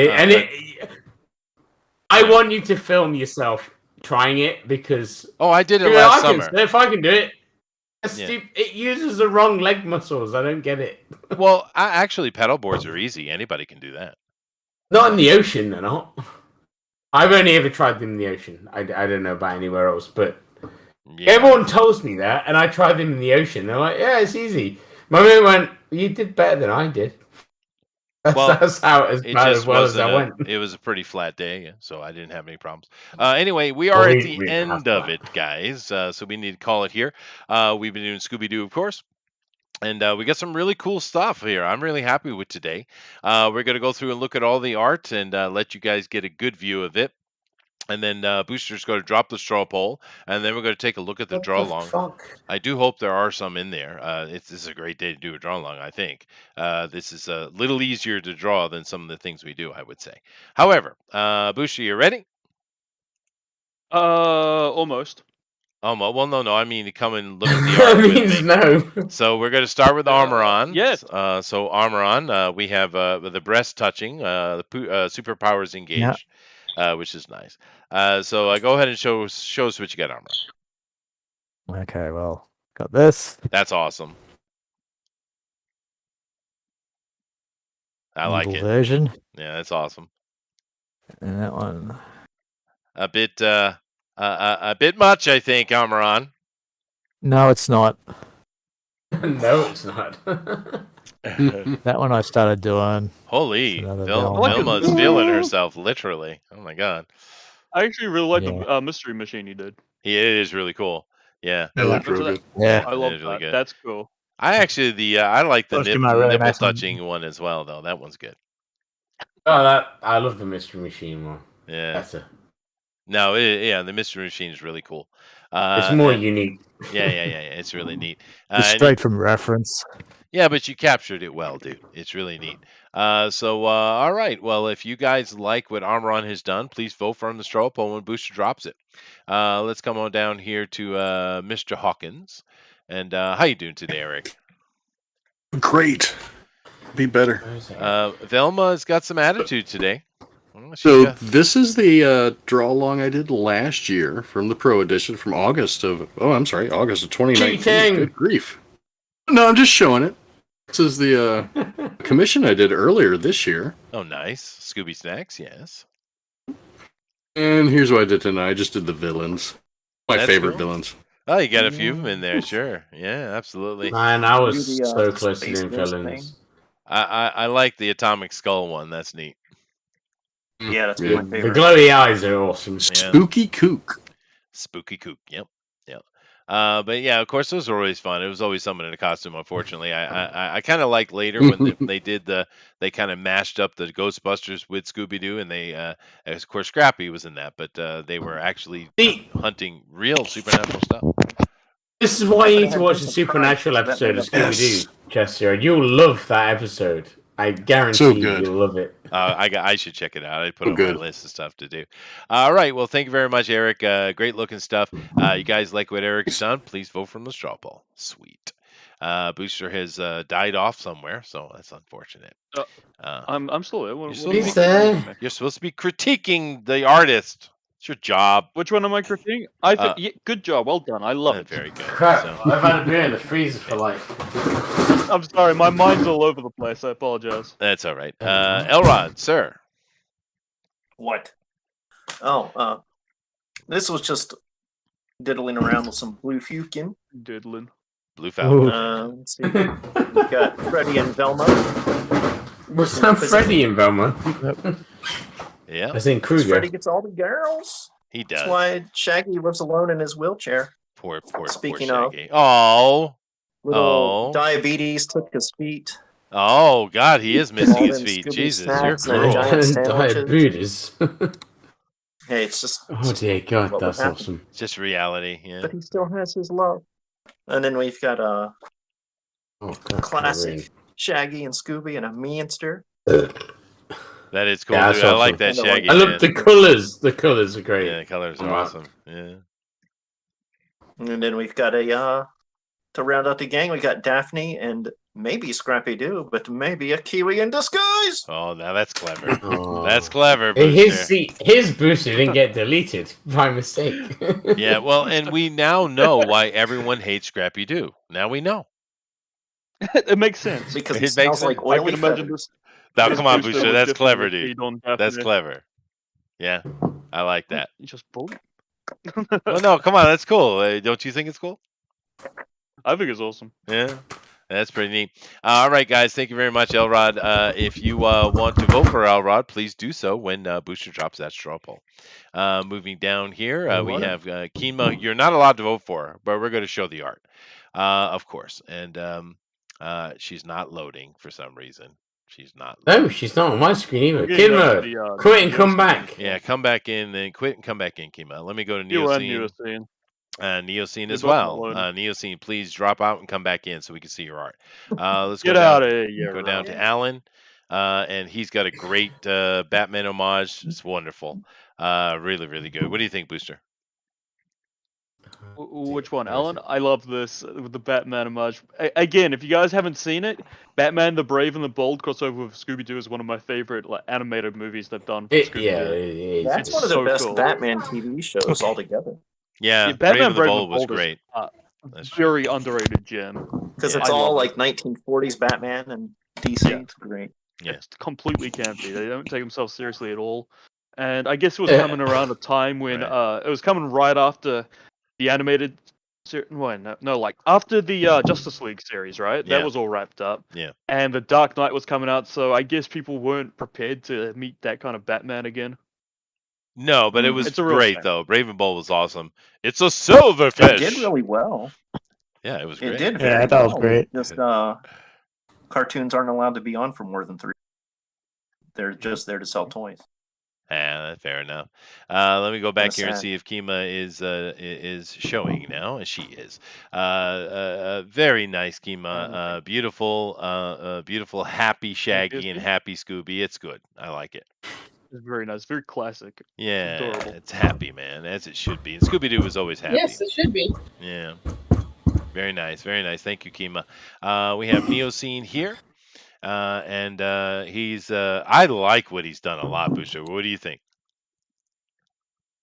I want you to film yourself trying it because I did it last summer. If I can do it, it uses the wrong leg muscles. I don't get it. Well, actually, pedal boards are easy. Anybody can do that. Not in the ocean, they're not. I've only ever tried them in the ocean. I don't know about anywhere else, but everyone tells me that, and I tried them in the ocean. They're like, yeah, it's easy. My mate went, you did better than I did. That's how as bad as well as I went. It was a pretty flat day, so I didn't have any problems. Anyway, we are at the end of it, guys. So we need to call it here. We've been doing Scooby-Doo, of course. And we got some really cool stuff here. I'm really happy with today. We're going to go through and look at all the art and let you guys get a good view of it. And then Booster's going to drop the straw poll, and then we're going to take a look at the draw long. I do hope there are some in there. This is a great day to do a draw long, I think. This is a little easier to draw than some of the things we do, I would say. However, Booster, you ready? Almost. Well, no. I mean, to come and look at the art with me. No. So we're going to start with Armoron. Yes. So Armoron, we have the breast touching, the superpowers engaged, which is nice. So go ahead and show us what you got, Armoron. Okay, well, got this. That's awesome. I like it. Version. Yeah, that's awesome. And that one. A bit much, I think, Armoron. No, it's not. No, it's not. That one I started doing. Holy, Vilma's feeling herself, literally. Oh my god. I actually really like the mystery machine you did. It is really cool. Yeah. That looked real good. Yeah. I love really that. good. That's cool. I actually I like the really nipple nice touching one as well, though. That one's good. Oh, I love the mystery machine one. Yeah. That's No, the mystery machine is really cool. it's more unique. Yeah. It's really neat. It's straight from reference. Yeah, but you captured it well, dude. It's really neat. All right. Well, if you guys like what Armoron has done, please vote for him in the straw poll when Booster drops it. Let's come on down here to Mr. Hawkins. And how you doing today, Eric? Great. Be better. Velma's got some attitude today. So this is the draw along I did last year from the Pro Edition from August of 2019. Cheating. Good grief. No, I'm just showing it. This is the commission I did earlier this year. Oh, nice. Scooby Snacks, yes. And here's what I did tonight. I just did the villains. That's favorite cool. villains. Oh, you got a few of them in there, sure. Yeah, absolutely. Man, I was Do the, so close to space doing ghost villains. I like the Atomic Skull one. That's neat. Yeah, that's Yeah. my The favorite. glowy eyes are awesome. Yeah. Spooky Kook. Spooky Kook. Yep. But yeah, of course, those were always fun. It was always someone in a costume. Unfortunately, I kind of like later when they kind of mashed up the Ghostbusters with Scooby Doo, and of course Scrappy was in that, but they were actually hunting real supernatural stuff. This is why you need to watch the Supernatural episode of Scooby Doo, Chester, and you'll love that episode. I guarantee you'll love it. I should check it out. I put it on my list of stuff to do. All right. Well, thank you very much, Eric. Great looking stuff. You guys like what Eric's done? Please vote from the straw poll. Sweet. Booster has died off somewhere, so that's unfortunate. I'm still there. You're supposed to be critiquing the artist. It's your job. Which one am I critiquing? I think good job, well done. I love it. Very good. Crap, So- I've had a beer in the freezer for like. I'm sorry, my mind's all over the place. I apologize. That's all right. Elrod, sir. What? Oh, this was just diddling around with some blue fukin. Diddling. Blue Falcon. Let's see. We've got Freddy and Velma. What's that, Freddy and Velma? Yeah. I think Kruger. Freddy gets all the girls. He does. That's why Shaggy lives alone in his wheelchair. Poor Speaking Shaggy. Oh. Little diabetes took his feet. Oh, God, he is missing All his them feet. Scooby Jesus, you're snacks and cruel. giant sandwiches. Diabetes. Hey, it's just. Oh dear God, what that's would happen. awesome. It's just reality. Yeah. But he still has his love. And then we've got Oh, God, classic Shaggy and Scooby and a Meanster. That is cool, Yeah, dude. that's I like awesome. that Shaggy. I love man. the colors. The colors are great. Yeah, the colors are Wow. awesome. Yeah. And then we've got to round out the gang, we got Daphne and maybe Scrappy Doo, but maybe a Kiwi in disguise. Oh, now that's clever. Oh. That's clever, His booster didn't get deleted by mistake. Yeah, well, and we now know why everyone hates Scrappy Doo. Now we know. It makes sense. Because It it smells makes like sense. I oily can imagine feathers. Now, this come on, booster Booster. would That's clever, definitely dude. feed on That's Daphne. clever. Yeah, I like that. You just bully. Well, no, come on. That's cool. Don't you think it's cool? I think it's awesome. Yeah, that's pretty neat. All right, guys. Thank you very much, Elrod. If you want to vote for Elrod, please do so when Booster drops that straw poll. Moving down here, we have Kima. You're not allowed to vote for her, but we're going to show the art, of course. And she's not loading for some reason. She's not. No, she's not on my screen either. We're getting Kid up to mode. the, Quit and come Neoscene. back. Yeah, come back in and quit and come back in, Kima. Let me go to You are Neoscene. Neoscene. Neoscene You're as both well. not loading. Neoscene, please drop out and come back in so we can see your art. Let's Get go out down, of here, you go down to right. Alan, and he's got a great Batman homage. It's wonderful. Really, really good. What do you think, Booster? Which one, Alan? I love this with the Batman homage. Again, if you guys haven't seen it, Batman the Brave and the Bold crossover with Scooby-Doo is one of my favorite animated movies they've done for Scooby-Doo. That's one of the best Batman TV shows altogether. Yeah, Batman Brave and the Bold was is, great. Very underrated gem. Because Yeah. it's I all love like 1940s Batman and DC. Yeah. It's great. Yeah. It's completely campy. They don't take themselves seriously at all. And I guess it was Yeah. coming around a time when it was coming right after the animated like after the Justice League series, right? Yeah. That was all wrapped up. Yeah. And the Dark Knight was coming out, so I guess people weren't prepared to meet that kind of Batman again. No, but it was It's a real great shame. though. Brave and Bold was awesome. It's a silverfish. It did really well. Yeah, it was It great. did Yeah, very I thought it was well. great. Just cartoons aren't allowed to be on for more than 3. They're just there to sell toys. Fair enough. Let me go back That's here and sad. see if Kima is showing now, and she is. Very nice, Kima. Beautiful, beautiful, happy Shaggy and happy Scooby. It's good. I like it. It's very nice, very classic. Yeah, Adorable. it's happy, man, as it should be. And Scooby Doo was always happy. Yes, it should be. Yeah. Very nice, very nice. Thank you, Kima. We have Neoscene here. And he's I like what he's done a lot, Booster. What do you think?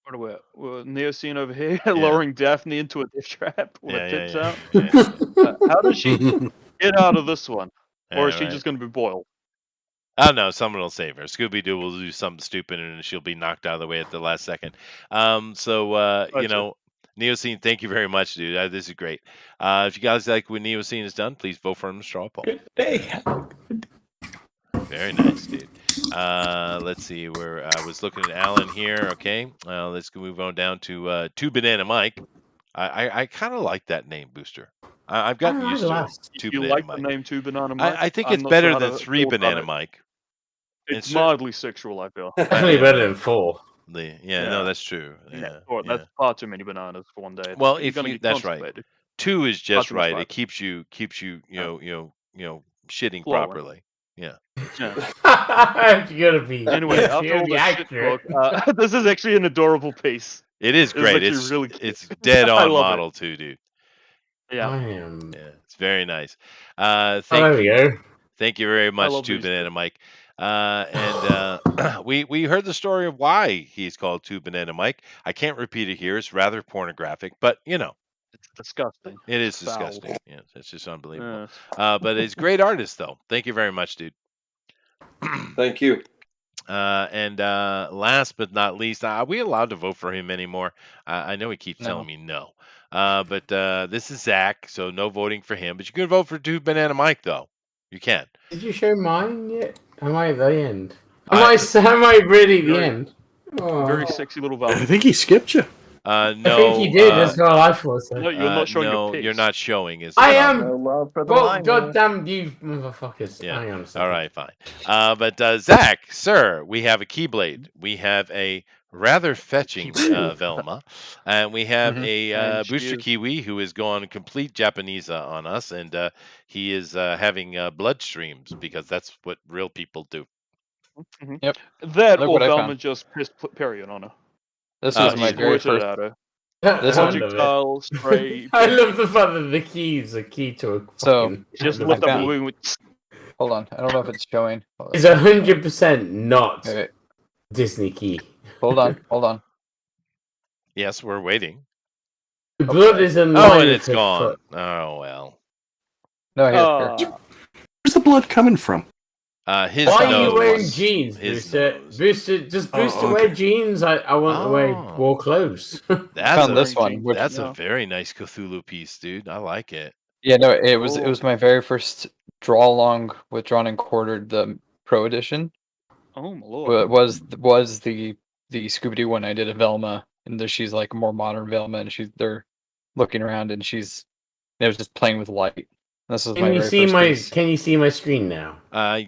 What are we're Neoscene over here, lowering Daphne into a dish trap with her tits out. How does she get out of this one? Or is she just going to be boiled? Oh no, someone will save her. Scooby Doo will do something stupid and she'll be knocked out of the way at the last second. You know, Neoscene, thank you very much, dude. This is great. If you guys like what Neoscene has done, please vote for him in straw poll. Very nice, dude. Let's see where I was looking at Alan here. Okay, let's move on down to Two Banana Mike. I kind of like that name, Booster. I've gotten used to it. If Two you Banana like Mike. the name Two Banana Mike, I think I'm it's not better sure how than to Three feel about Banana it. Mike. It's mildly sexual, I feel. Definitely better than 4. Yeah, no, that's true. Yeah, Or that's far too many bananas for one day. Well, You're if gonna you get that's right. constipated. 2 is Hard just to right. describe It keeps you shitting Flowing. properly. Yeah. Yeah. You gotta be. Anyway, you after gotta all be the shit accurate. talk, this is actually an adorable piece. It is This great. actually It's really cute. it's dead I on love model too, dude. Yeah. I am. Yeah, it's very nice. there Thank we you. go. Thank you very much, love Two these Banana Mike. And we heard the story of why he's called Two Banana Mike. I can't repeat it here. It's rather pornographic, but It's disgusting. it is It's foul. disgusting. Yeah, it's just unbelievable. Yes. But he's a great artist, though. Thank you very much, dude. Thank you. And last but not least, are we allowed to vote for him anymore? I know he keeps telling me no. But this is Zach, so no voting for him. But you can vote for Two Banana Mike, though. You can. Did you show mine yet? Am I at the end? Am I really at the end? Oh. Very sexy little I Val. think he skipped you. No. I think he did. That's what I thought. No, you're not showing no, your pics. you're not showing. Is I the am. problem. No love for the Well, line. goddamn you, motherfuckers. Yeah. Hang on a second. All right, fine. But Zach, sir, we have a Keyblade. We have a rather fetching Velma, and we have a And she Booster is- Kiwi who has gone complete Japanese on us, and he is having blood streams because that's what real people do. Mhm. Yep. That Look or what I Velma found. just pissed Period on her. This was my either very Squirted first. at her. This one- Projectile, spray. I love the fact that the key is a key to a So, fucking. Just the lift up a key. wing with. Hold on. I don't know if it's showing. Hold on. It's 100% not Wait, wait. Disney key. Hold on. Hold on. Yes, we're waiting. The blood is in Oh, line and with it's his gone. foot. Oh well. No, here. Where's the blood coming from? His Why nose. are you wearing jeans, His Booster? nose. Booster, just Booster wear jeans. I want to wear more clothes. That's Found a, this one, which- That's a very nice Cthulhu piece, dude. I like it. Yeah, no, it was my very first draw along with drawn and quartered the Pro Edition. Oh my lord. Well, it was the Scooby Doo one I did of Velma, and she's like a more modern Velma, and they're looking around, and it was just playing with light. This was my Can you very see first my piece. Can you see my screen now?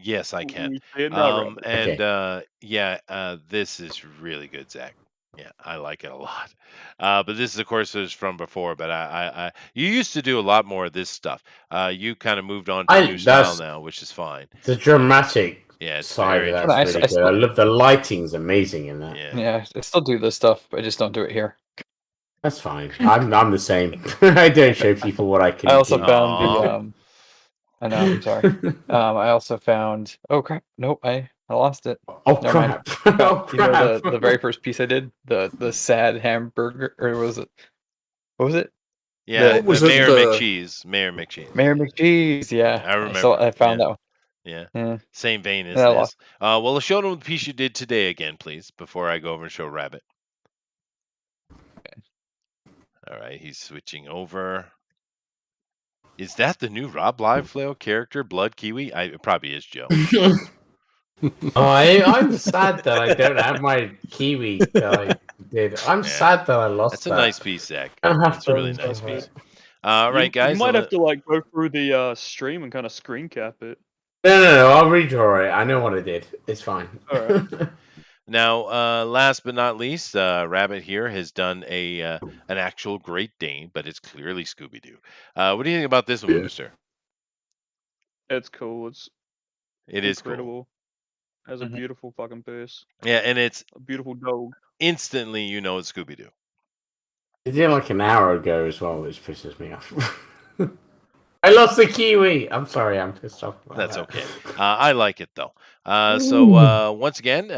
Yes, I can. You see it now, Rob? And this is really good, Zach. Yeah, I like it a lot. But this is, of course, is from before. But you used to do a lot more of this stuff. You kind of moved on to new style now, which is fine. The dramatic it's side very of that's really good. I love the lighting's amazing in that. Yeah, I still do this stuff, but I just don't do it here. That's fine. I'm the same. I don't show people what I can. I also do. found the I know, I'm sorry. I also found crap. Nope, I lost it. Oh Never mind. crap. Oh You know crap. the very first piece I did? The sad hamburger, or was it what was it? Yeah, was the it Mayor the- McCheese. Mayor McCheese. Mayor McCheese, yeah. I remember. So I found yeah. that one. Yeah. Yeah. Same vein as Yeah, I this. lost. Well, show them the piece you did today again, please, before I go over and show Rabbit. All right, he's switching over. Is that the new Rob Liefeld character, Blood Kiwi? It probably is, Joe. I'm sad that I don't have my kiwi that I did. I'm sad that I lost That's a that. nice piece, Zach. I'll have That's a really to- nice piece. All right, guys. You might have to like go through the stream and kind of screen cap it. No, I'll redraw it. I know what I did. It's fine. All right. Now, last but not least, Rabbit here has done an actual Great Dane, but it's clearly Scooby Doo. What do you think about this one, Booster? It's cool. It is cool. incredible. Has a beautiful fucking piece. Yeah, and it's a beautiful dog. Instantly, you know it's Scooby Doo. It did like an hour ago as well, which pisses me off. I lost the kiwi. I'm sorry, I'm pissed off. That's okay. I like it though. So once again,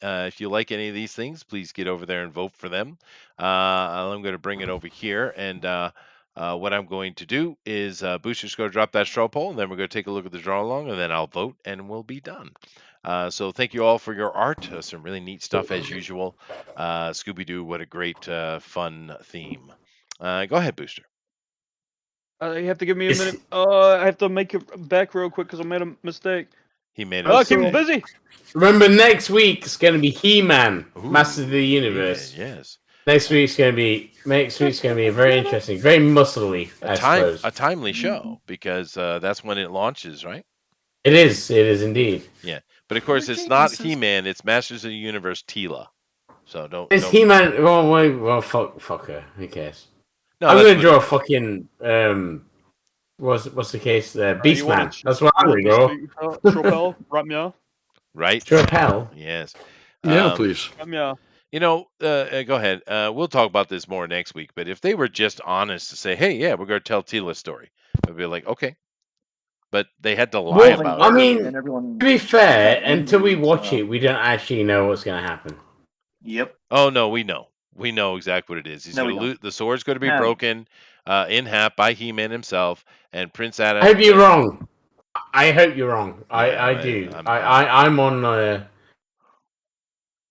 if you like any of these things, please get over there and vote for them. I'm going to bring it over here, and what I'm going to do is Booster's going to drop that straw poll, and then we're going to take a look at the draw along, and then I'll vote, and we'll be done. So thank you all for your art. Some really neat stuff as usual. Scooby Doo, what a great fun theme. Go ahead, Booster. You have to give me a minute. I have to make it back real quick because I made a mistake. He made a mistake. Keep busy. Remember, next week's going to be He-Man, Masters of the Universe. Yes. Next week's gonna be very interesting, very muscly. I suppose a timely show because that's when it launches, right? It is indeed. Yeah, but of course it's not He-Man. It's Masters of the Universe Teela. So don't. It's He-Man. Well, fuck her. Who cares? No, I'm gonna draw a fucking What's the case there? Beastman. That's what I'm gonna go. Tropel, right meow. Right. Tropel. Yes. Yeah, please. Right meow. You know, go ahead. We'll talk about this more next week. But if they were just honest to say, "Hey, yeah, we're going to tell Teela's story," I'd be like, "Okay." But they had to lie about it. I mean, to be fair, until we watch it, we don't actually know what's going to happen. Yep. Oh no, we know. We know exactly what it is. He's going to lose. The sword's going to be broken in half by He-Man himself, and Prince Adam. I hope you're wrong. I hope you're wrong. I do. I'm on.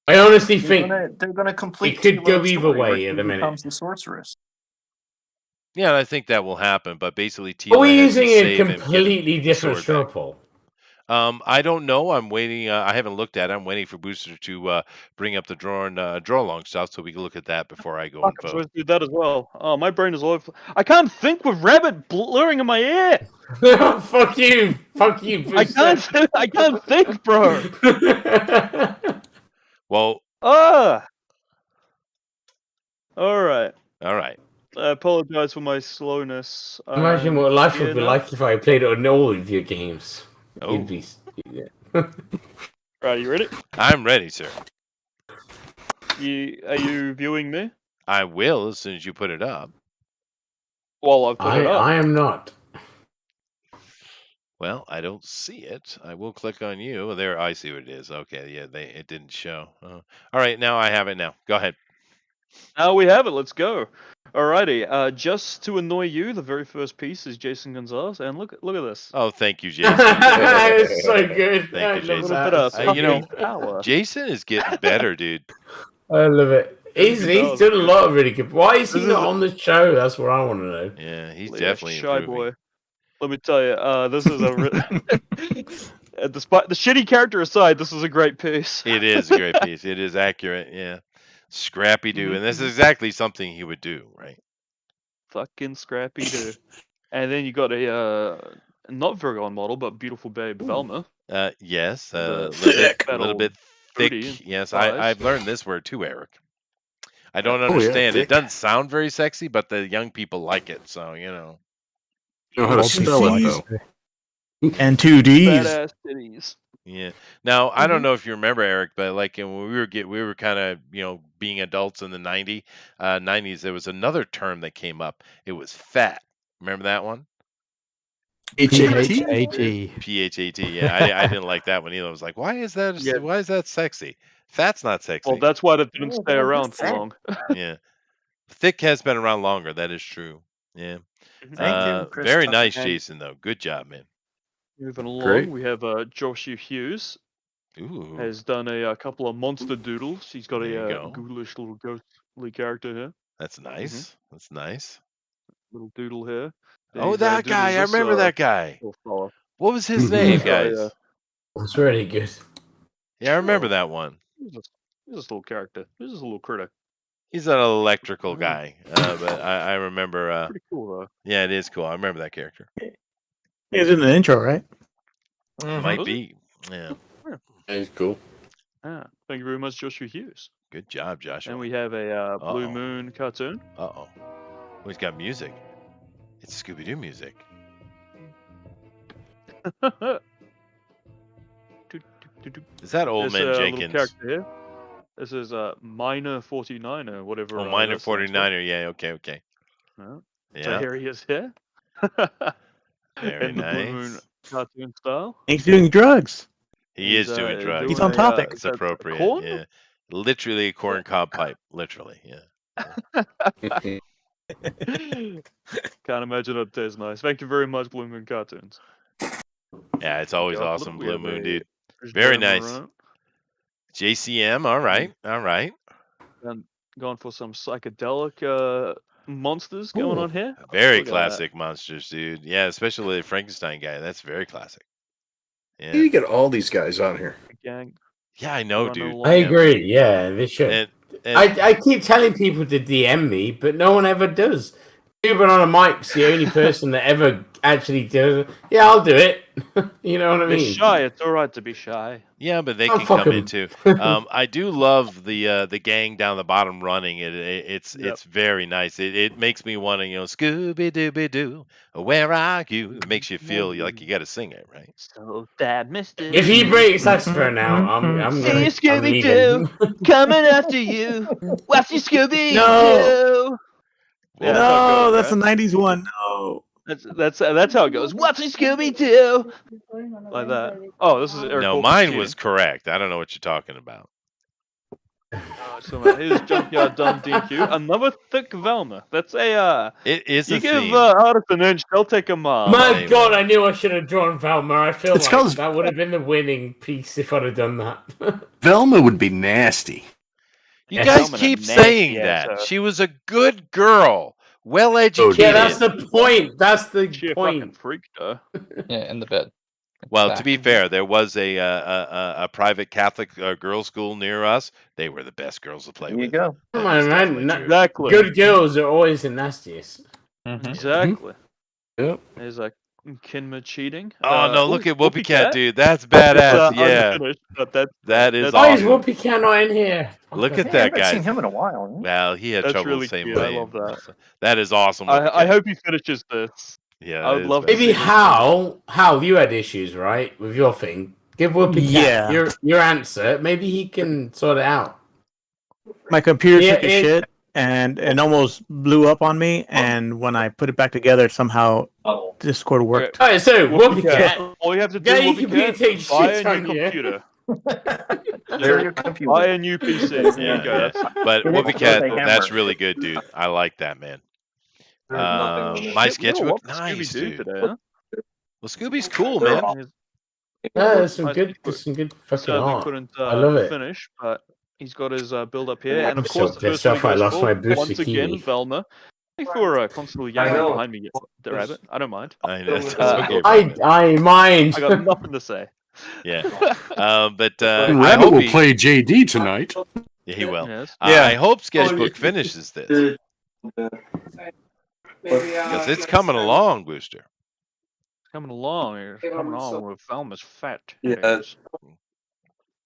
I honestly think they're going to complete. It could go either way at the minute. Becomes the sorceress. Yeah, I think that will happen. But basically, Teela. Are we using a completely different straw poll? I don't know. I'm waiting. I haven't looked at it. I'm waiting for Booster to bring up the draw along stuff so we can look at that before I go and vote. Let's do that as well. Oh, my brain is all over. I can't think with rabbit blurring in my ear. Fuck you, Booster. I can't think, bro. Well. All right. I apologize for my slowness. Imagine what life would be like if I played on all of your games. Oh. Right, you ready? I'm ready, sir. Are you viewing me? I will as soon as you put it up. Well, I've put it up. I am not. Well, I don't see it. I will click on you. There, I see what it is. Okay, yeah, it didn't show. All right, now I have it now. Go ahead. Now we have it. Let's go. Alrighty. Just to annoy you, the very first piece is Jason Gonzalez, and look at this. Oh, thank you, Jason. It's so good. Thank you, Jason. You know, Jason is getting better, dude. I love it. He's done a lot of really good. Why is he not on the show? That's what I want to know. Yeah, he's definitely shy improving. boy. Let me tell you, this is a despite the shitty character aside, this is a great piece. It is a great piece. It is accurate. Yeah, Scrappy Doo, and this is exactly something he would do, right? Fucking Scrappy Doo. And then you got a not very on model, but beautiful babe Velma. Yes, a thick, little bit thick. Yes, I've learned this word too, Eric. I don't understand. It doesn't sound very sexy, but the young people like it. So you know. Know how to spell it though. And 2 Ds. Badass titties. Yeah. Now I don't know if you remember, Eric, but like when we were kind of being adults in the 90s, there was another term that came up. It was fat. Remember that one? P-H-A-T. P-H-A-T. Yeah, I didn't like that one either. I was like, why is that? Yeah. Why is that sexy? Fat's not sexy. Well, that's why it didn't stay around for long. Yeah. Thick has been around longer. That is true. Yeah. Thank you, Chris very Tucker. nice, Jason. Though, good job, man. Moving along, Great. we have Joshua Hughes. Ooh. Has done a couple of monster doodles. He's got There you a go. ghoulish little ghostly character here. That's nice. That's nice. Little doodle here. Oh, He's, that guy! I doodles this, remember that guy. little fella. What was his name, guys? It's really good. Yeah, I remember that one. He's this little character. He's this little critter. He's an electrical guy, but I remember. Pretty cool though. Yeah, it is cool. I remember that character. He's in the intro, right? Might be. Yeah. He's cool. Ah, thank you very much, Joshua Hughes. Good job, Joshua. And we have a Blue Moon cartoon. Oh, he's got music. It's Scooby-Doo music. Is that Old Man Jenkins? Character here. This is Minor 49er, whatever. Oh, Minor 49er. Yeah. Okay. So Yeah. here he is here. Very in the Blue Moon nice. cartoon style. He's doing drugs. He is doing drugs. He's on topic. It's appropriate. corn? Yeah. Literally a corn cob pipe. Literally. Yeah. Can't imagine it tastes nice. Thank you very much, Blue Moon Cartoons. Yeah, it's always Yeah, awesome, we Blue have Moon, a dude. Chris Very Brammer nice. around. JCM. All right. And going for some psychedelic monsters going on here. Very Look at classic monsters, dude. Yeah, especially the Frankenstein guy. That's very classic. You Yeah. get all these guys on here. that. Gang. Yeah, I know, Running dude. along. I agree. Yeah, they should. And I keep telling people to DM me, but no one ever does. Cuban on a mic's the only person that ever actually does. Yeah, I'll do it. You know what I Be mean? shy. It's all right to be shy. Yeah, but they Oh, can fuck come 'em. in too. I do love the gang down the bottom running. It's very nice. It makes me want to Scooby Dooby Doo, where are you? It makes you feel like you got to sing it, right? So that Mr. If he breaks saxophone now, I'm See you, I'm Scooby leaving. Doo, coming after you. What's your Scooby No. Doo? Yeah, that's how it No, goes, that's right? the '90s one. No. That's how it goes. What's your Scooby Doo? Like that. Oh, this is Eric No, Wolf's mine cheating. was correct. I don't know what you're talking about. So here's Junkyard Done DQ. Another thick Velma. That's a It is you a give theme. artist an inch, they'll take a mile. My God, I knew I should have drawn Velma. I feel It's like 'cause- that would have been the winning piece if I'd have done that. Velma would be nasty. You guys keep saying that. She was a good girl, well educated. Yeah, that's the point. That's the She point. fucking freaked her. Yeah, in the bed. Well, to be fair, there was a private Catholic girls' school near us. They were the best girls to play There you with. go. Come That on, is man. definitely true. Exactly. Good girls are always the nastiest. Exactly. Yep. There's like Kinma cheating. Oh no! Look at Whoopi Cat, Cat. dude. That's It's bad. Yeah, unfinished, but that is Why is awesome. Whoopi Cat not in here? Look Yeah, at I that, haven't seen guys. him in a while. Well, he had That's trouble really the same cute. I way. love that. That is awesome. I Whoopi Cat. hope he finishes this. Yeah, I would it is love to bad. see Maybe this. Hal, you had issues, right, with your thing. Give Whoopi Cat Yeah. your answer. Maybe he can sort it out. My computer Yeah, took a shit and almost blew up on me. And when I put it back together, somehow Discord worked. Alright, so Whoopi Cat. All you have to do, Yeah, your Whoopi computer Cat, takes buy shit a on new you. computer. Share your computer. Buy a new PC. There you go. Yeah. That's But Get Whoopi it Cat, with a that's hammer. really good, dude. I like that, man. My sketchbook, nice, Scooby-Doo dude. today, huh? Well, Scooby's cool, man. Yeah, there's some Nice good, input. there's some good fucking Sadly art. couldn't I love it. finish, but he's got his build up here, and I'm of so course the pissed first one he off I goes lost for, my booster once again, kiwi. Velma. Thank you for constantly yelling behind me, the rabbit. I don't mind. I know, that's okay, bro. I mind. I got nothing to say. Yeah. But I Rabbit hope will play JD tonight. Yeah, he will. Yes. I hope Sketchbook finishes this. Because it's coming along, Booster. Coming along here. Coming on with Velma's fat. Yeah. Is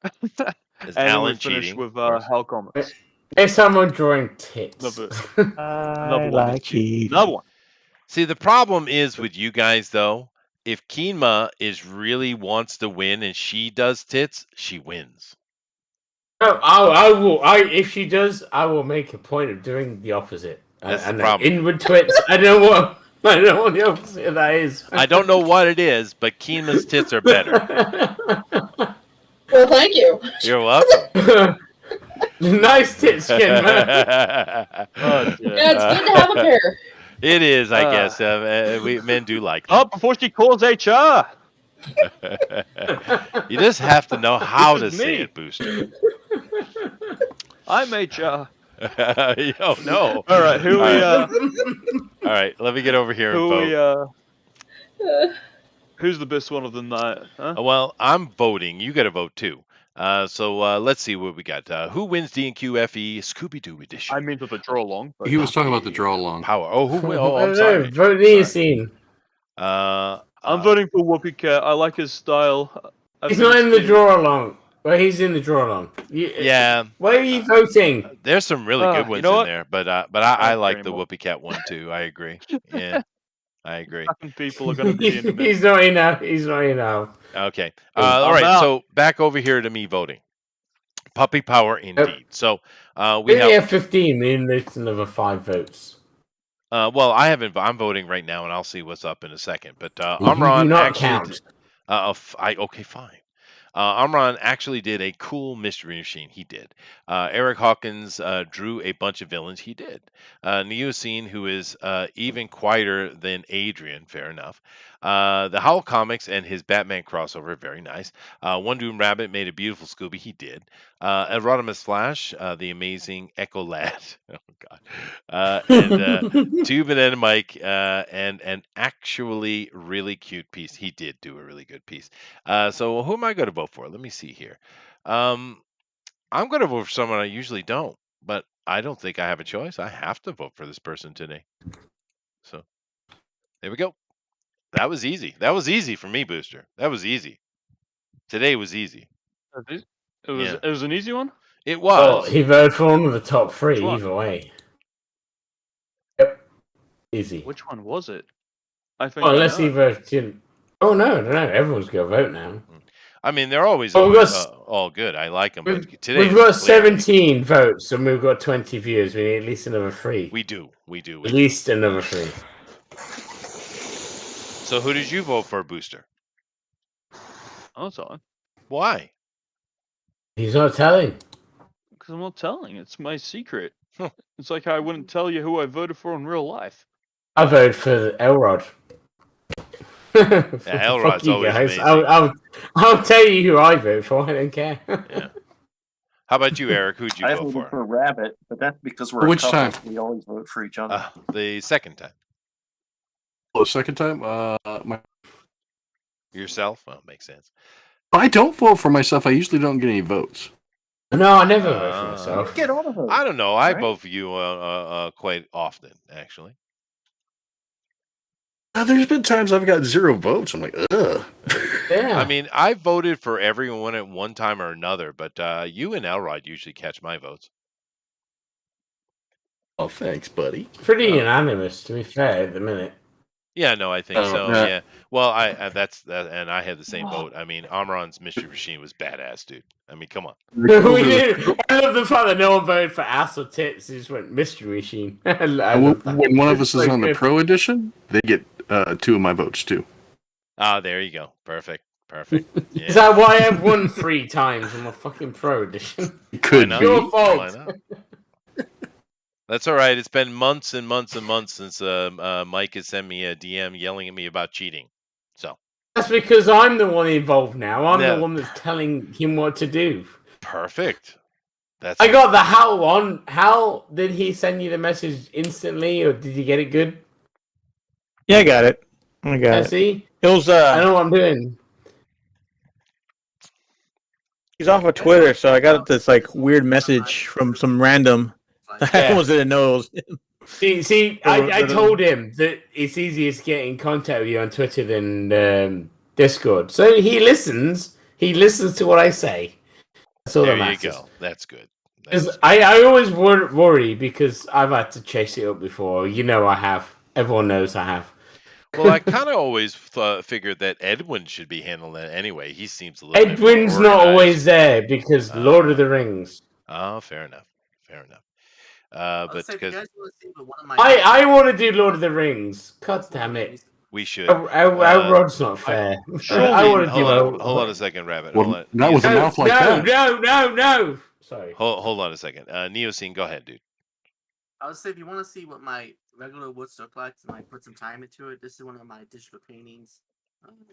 And then Alan we finish cheating? with Hal Comics. There's someone drawing tits. Another one. cheating. Another one. See, the problem is with you guys, though, if Keenma really wants to win and she does tits, she wins. No, I will. If she does, I will make a point of doing the opposite. That's the And problem. inward twits. I don't know what the opposite of that is. I don't know what it is, but Keenma's tits are better. Well, thank you. You're welcome. Nice tits, skin, man. Yeah, it's good to have a pair. It is, I guess. We men do like that. Oh, before she calls HR. You just have to know how to This is say me. it, Booster. I'm HR. Oh no! All right, who we All right, let me get over here and who vote. we who's the best one of the night? Huh? Well, I'm voting. You got to vote too. So let's see what we got. Who wins D&Q FE Scooby Doo edition? I mean, to the draw along. But He was talking about the draw along. Power. Oh, who win? Oh, I I'm don't sorry. know, vote the scene. I'm voting for Whoopi Cat. I like his style. He's not in the draw along. Well, he's in the draw along. Yeah. Why are you voting? There's some really good you ones know in what? there, but I like the anymore. Whoopi Cat one too. I agree. Yeah, I agree. Fucking people are gonna be into He's not in now. He's not in now. Okay. I'm All right. out. So back over here to me voting. Puppy power indeed. So We we only have. have 15. We need another 5 votes. Well, I haven't. I'm voting right now, and I'll see what's up in a second. But You do Amron not actually. count. Okay, fine. Amron actually did a cool mystery machine. He did. Eric Hawkins drew a bunch of villains. He did. Neoscene, who is even quieter than Adrian, fair enough. The Howl Comics and his Batman crossover, very nice. One Doom Rabbit made a beautiful Scooby. He did. Erodimus Flash, the amazing Echo Lad. Oh, God. And Tube and Mike, and an actually really cute piece. He did do a really good piece. So who am I going to vote for? Let me see here. I'm going to vote for someone I usually don't. but I don't think I have a choice. I have to vote for this person today. So there we go. That was easy. That was easy for me, Booster. That was easy. Today was easy. It was an easy one? It Well, was. he voted for one of the top three one? either way. Yep. Easy. Which one was it? I think. Well, unless he voted. Oh no. Everyone's got to vote now. I mean, they're always Well, all good. I like them, but today We've got 17 votes and we've got 20 views. We need at least another 3. We do. At least another 3. So who did you vote for, Booster? I'm telling. Why? He's not telling. Because I'm not telling. It's my secret. It's like I wouldn't tell you who I voted for in real life. I voted for Elrod. Elrod's always amazing. I'll tell you who I vote for. I don't care. Yeah. How about you, Eric? Who'd you I vote voted for? for Rabbit, but that's because we're Which a couple. time? We always vote for each other. The second time. Oh, second time? Yourself? Well, makes sense. I don't vote for myself. I usually don't get any votes. No, I never vote for myself. Get all the votes. I don't know. I right? vote for you quite often, actually. There's been times I've got 0 votes. I'm like, ugh. Yeah. I mean, I voted for everyone at one time or another, but you and Elrod usually catch my votes. Oh, thanks, buddy. Pretty unanimous, to be fair, at the minute. Yeah, no, I think so. yeah. Yeah. Well, and I had the same vote. I mean, Amron's Mystery Machine was badass, dude. I mean, come on. We did. I love the fact that no one voted for ass or tits. They just went Mystery Machine. When one of us is on the Pro Edition, they get 2 of my votes, too. Ah, there you go. Perfect. Yeah. Is that why I've won 3 times on my fucking Pro Edition? Could Why be. not? Your fault. Why not? That's all right. It's been months and months and months since Mike has sent me a DM yelling at me about cheating. So That's because I'm the one involved now. I'm Yeah. the one that's telling him what to do. perfect. That's I got the Hal one. Hal, did he send you the message instantly, or did you get it good? Yeah, I got it. I got it. See? It was I know what I'm doing. he's off of Twitter, so I got this like weird message from some random. I almost didn't know it was him. See, I told him that it's easiest to get in contact with you on Twitter than Discord. So he listens. He listens to what I say. That's all there that you matters. go. That's good. I always worry because I've had to chase it up before. You know I have. Everyone knows I have. Well, I kind of always figured that Edwin should be handling that anyway. He seems a little bit more Edwin's not organized. always there because Lord of the Rings. Oh, fair enough. But Say, if you guys want to see what one of my I want to do Lord of the Rings. God damn it. we should. Our rod's not fair. I want to do hold on a second, Rabbit. Well, Hold on. not with a mouth like that. No. Sorry. Hold on a second. Neoscene, go ahead, dude. I would say if you want to see what my regular woods look like and I put some time into it, this is one of my digital paintings,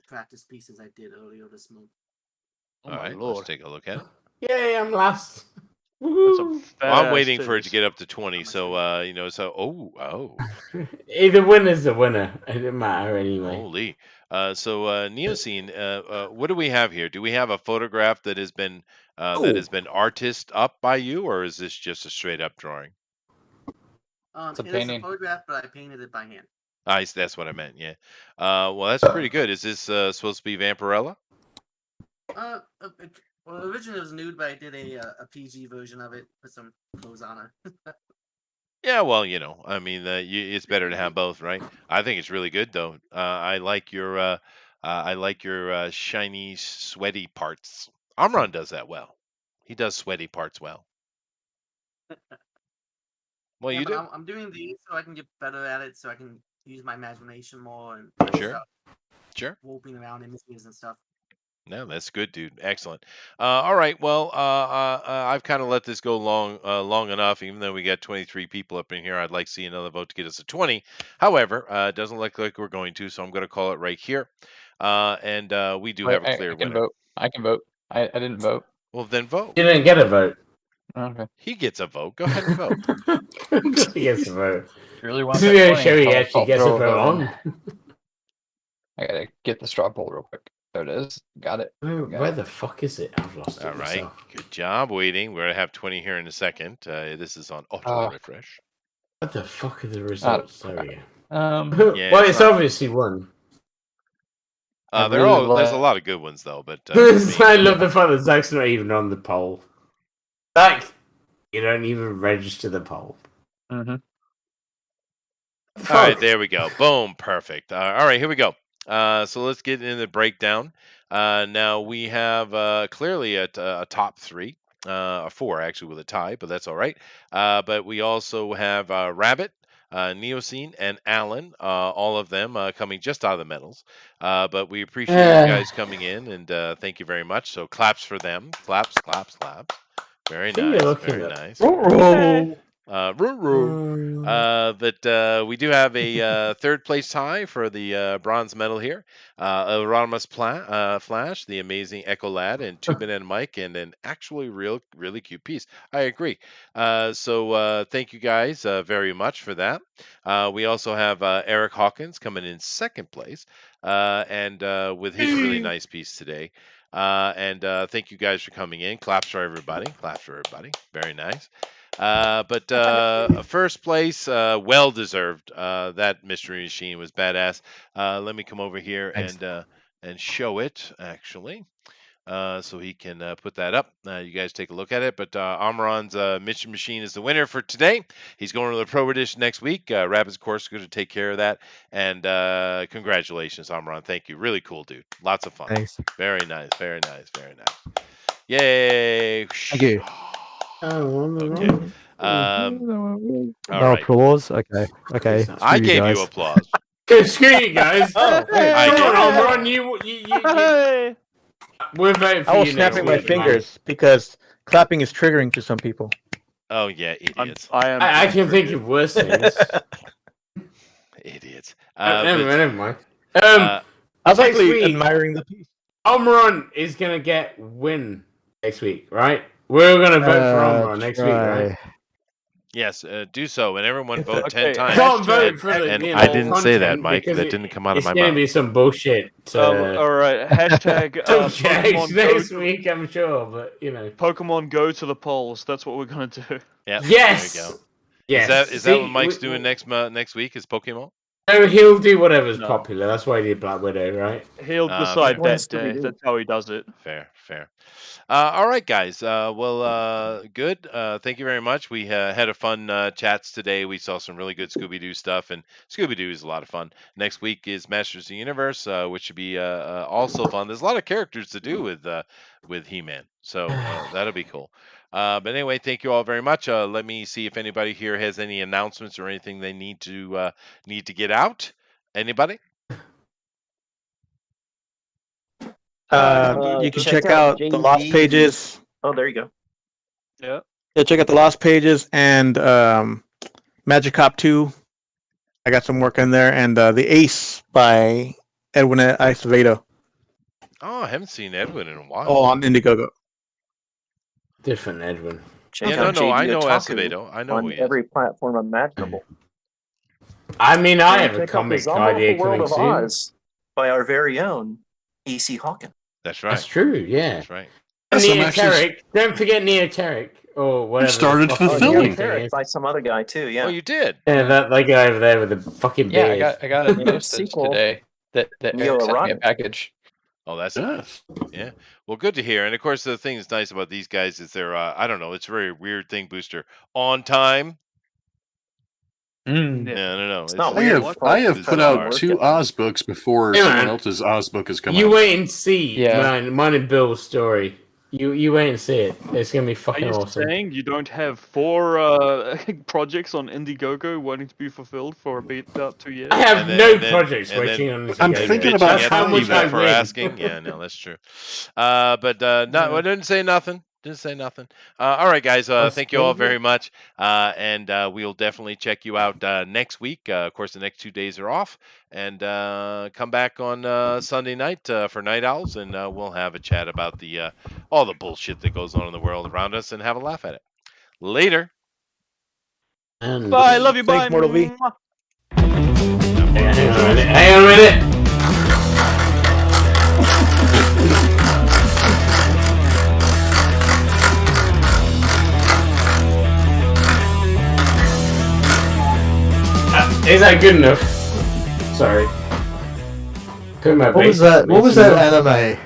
practice pieces I did earlier this month. Oh All my right, lord. let's take a look at it. Yay, I'm last. That's Woohoo. a I'm badass waiting for it to titties. get up to 20. So The winner's the winner. It didn't matter anyway. holy. Neoscene, what do we have here? Do we have a photograph that has been artist up by you, or is this just a straight up drawing? It's a It is painting. a photograph, but I painted it by hand. That's what I meant. Yeah. Well, that's pretty good. Is this supposed to be Vampirella? Well, originally it was nude, but I did a PG version of it, put some clothes on her. Yeah, well, I mean, it's better to have both, right? I think it's really good, though. I like your shiny, sweaty parts. Amron does that well. He does sweaty parts well. Well, Yeah, you but do. I'm doing these so I can get better at it, so I can use my imagination more and Sure. Sure. Whooping around images and stuff. No, that's good, dude. Excellent. All right. Well, I've kind of let this go long enough. Even though we got 23 people up in here, I'd like to see another vote to get us to 20. However, it doesn't look like we're going to, so I'm going to call it right here. And we do have a clear I can winner. vote. I can vote. I didn't vote. Well, then vote. You didn't get a vote. Okay. He gets a vote. Go ahead and vote. He gets a vote. If you really want This is that going to 20, show he I'll actually gets a throw vote in. on. I gotta get the straw poll real quick. There it is. Got it. Where the fuck is it? I've lost it All right. myself. Good job waiting. We're going to have 20 here in a second. This is on auto refresh. What the fuck are the results? There we go. Yeah, well, it's it's not- obviously one. There's a lot of good ones though, but I love the fact that Zach's not even on the poll. Zach, you don't even register the poll. Mm-hmm. All right, there we go. Boom, perfect. All right, here we go. So let's get into the breakdown. Now we have clearly a top three, a four actually with a tie, but that's all right. But we also have Rabbit, Neoscene, and Alan, all of them coming just out of the medals. But we appreciate you guys coming in, and thank you very much. So claps for them. Claps, claps, claps. Very nice. Very nice. But we do have a third place tie for the bronze medal here. Erasmus Flash, the amazing Echo Lad, and Two Banana Mike, and an actually really cute piece. I agree. So thank you guys very much for that. We also have Eric Hawkins coming in second place, and with his really nice piece today. And thank you guys for coming in. Claps for everybody. Claps for everybody. Very nice. But first place, well deserved. That Mystery Machine was badass. Let me come over here and show it actually, so he can put that up. You guys take a look at it. But Amaran's Mystery Machine is the winner for today. He's going to the Pro Edition next week. Rabbit's, of course, is going to take care of that. And congratulations, Amaran. Thank you. Really cool, dude. Lots of fun. Thanks. Very nice. Very nice. Very nice. Yay. Thank you. Okay. No right. applause. Okay. I Screw gave guys. you applause. Screw you guys. I Ron, you. Hey! We're voting for I was you snapping next my week, fingers because clapping is triggering to some people. Oh yeah, idiots. I can think of worse things. Idiots. Never mind. I was next actually week, admiring the piece. Omron is gonna get win next week, right? We're gonna vote for Omron next week, right? Yes, do so, and everyone vote Okay. 10 times. Can't vote for the, and you I know, didn't say that, content Mike. because That didn't come out of my It's gonna mouth. be some bullshit. All right. Hashtag Jags Pokemon next Go. week, I'm sure, but you know. Pokemon Go to the polls. That's what we're gonna do. Yeah. Yes! There you go. Yes. Is that what Mike's doing next week? Is Pokemon? No, he'll do whatever's No. popular. That's why he did Black Widow, right? He'll decide that day. That's how he does it. Fair. All right, guys. Good. Thank you very much. We had a fun chats today. We saw some really good Scooby-Doo stuff, and Scooby-Doo is a lot of fun. Next week is Masters of the Universe, which should be also fun. There's a lot of characters to do with He-Man, so that'll be cool. But anyway, thank you all very much. Let me see if anybody here has any announcements or anything they need to get out. Anybody? You can check out the Lost Pages. Oh, there you go. Yeah. Yeah, check out the Lost Pages and Magic Cop 2. I got some work in there, and The Ace by Edwin Acevedo. Oh, I haven't seen Edwin in a while. Oh, on Indiegogo. Different Edwin. Check Yeah, out no, I JD know Otaku Acevedo. I know on who he is. every platform imaginable. I mean, I And have a check out the comic Zombo idea World coming of soon. Oz by our very own E.C. Hawkins. That's right. That's true, yeah. That's right. Yes, I'm Neoteric. Don't forget Neoteric. Or whatever. started the fuck fulfilling. Neoteric is. By some other guy too, yeah. Oh, you did. Yeah, that guy over there with the fucking Yeah, beard. I got a You know, message sequel, today that Eric sent me a Neo-erotic. package. Oh, that's Yes. yeah. Well, good to hear. And of course, the thing that's nice about these guys is they're I don't know, it's a very weird thing, Booster. On time. Mm. No. It's not I weird. have put out It's 2 Oz books before Hey, someone man. else's Oz book has come You out. wait and see, Yeah. mine and Bill's story. You wait and see it. It's gonna be Are fucking you awesome. saying you don't have 4 projects on Indiegogo waiting to be fulfilled for about 2 years? I have And then- no and then- projects and then- waiting on this. I'm And thinking bitching about at how the much people I for win. asking. Yeah, no, that's true. But no, I didn't say nothing. All right, guys. Thank you all very much. And we'll definitely check you out next week. Of course, the next 2 days are off. And come back on Sunday night for Night Owls, and we'll have a chat about the all the bullshit that goes on in the world around us and have a laugh at it. Later. And Bye. Love you. Thanks, Bye. Mortal V. Mwah. hang on a minute. Is that good enough? Sorry. What was that? What was that anime?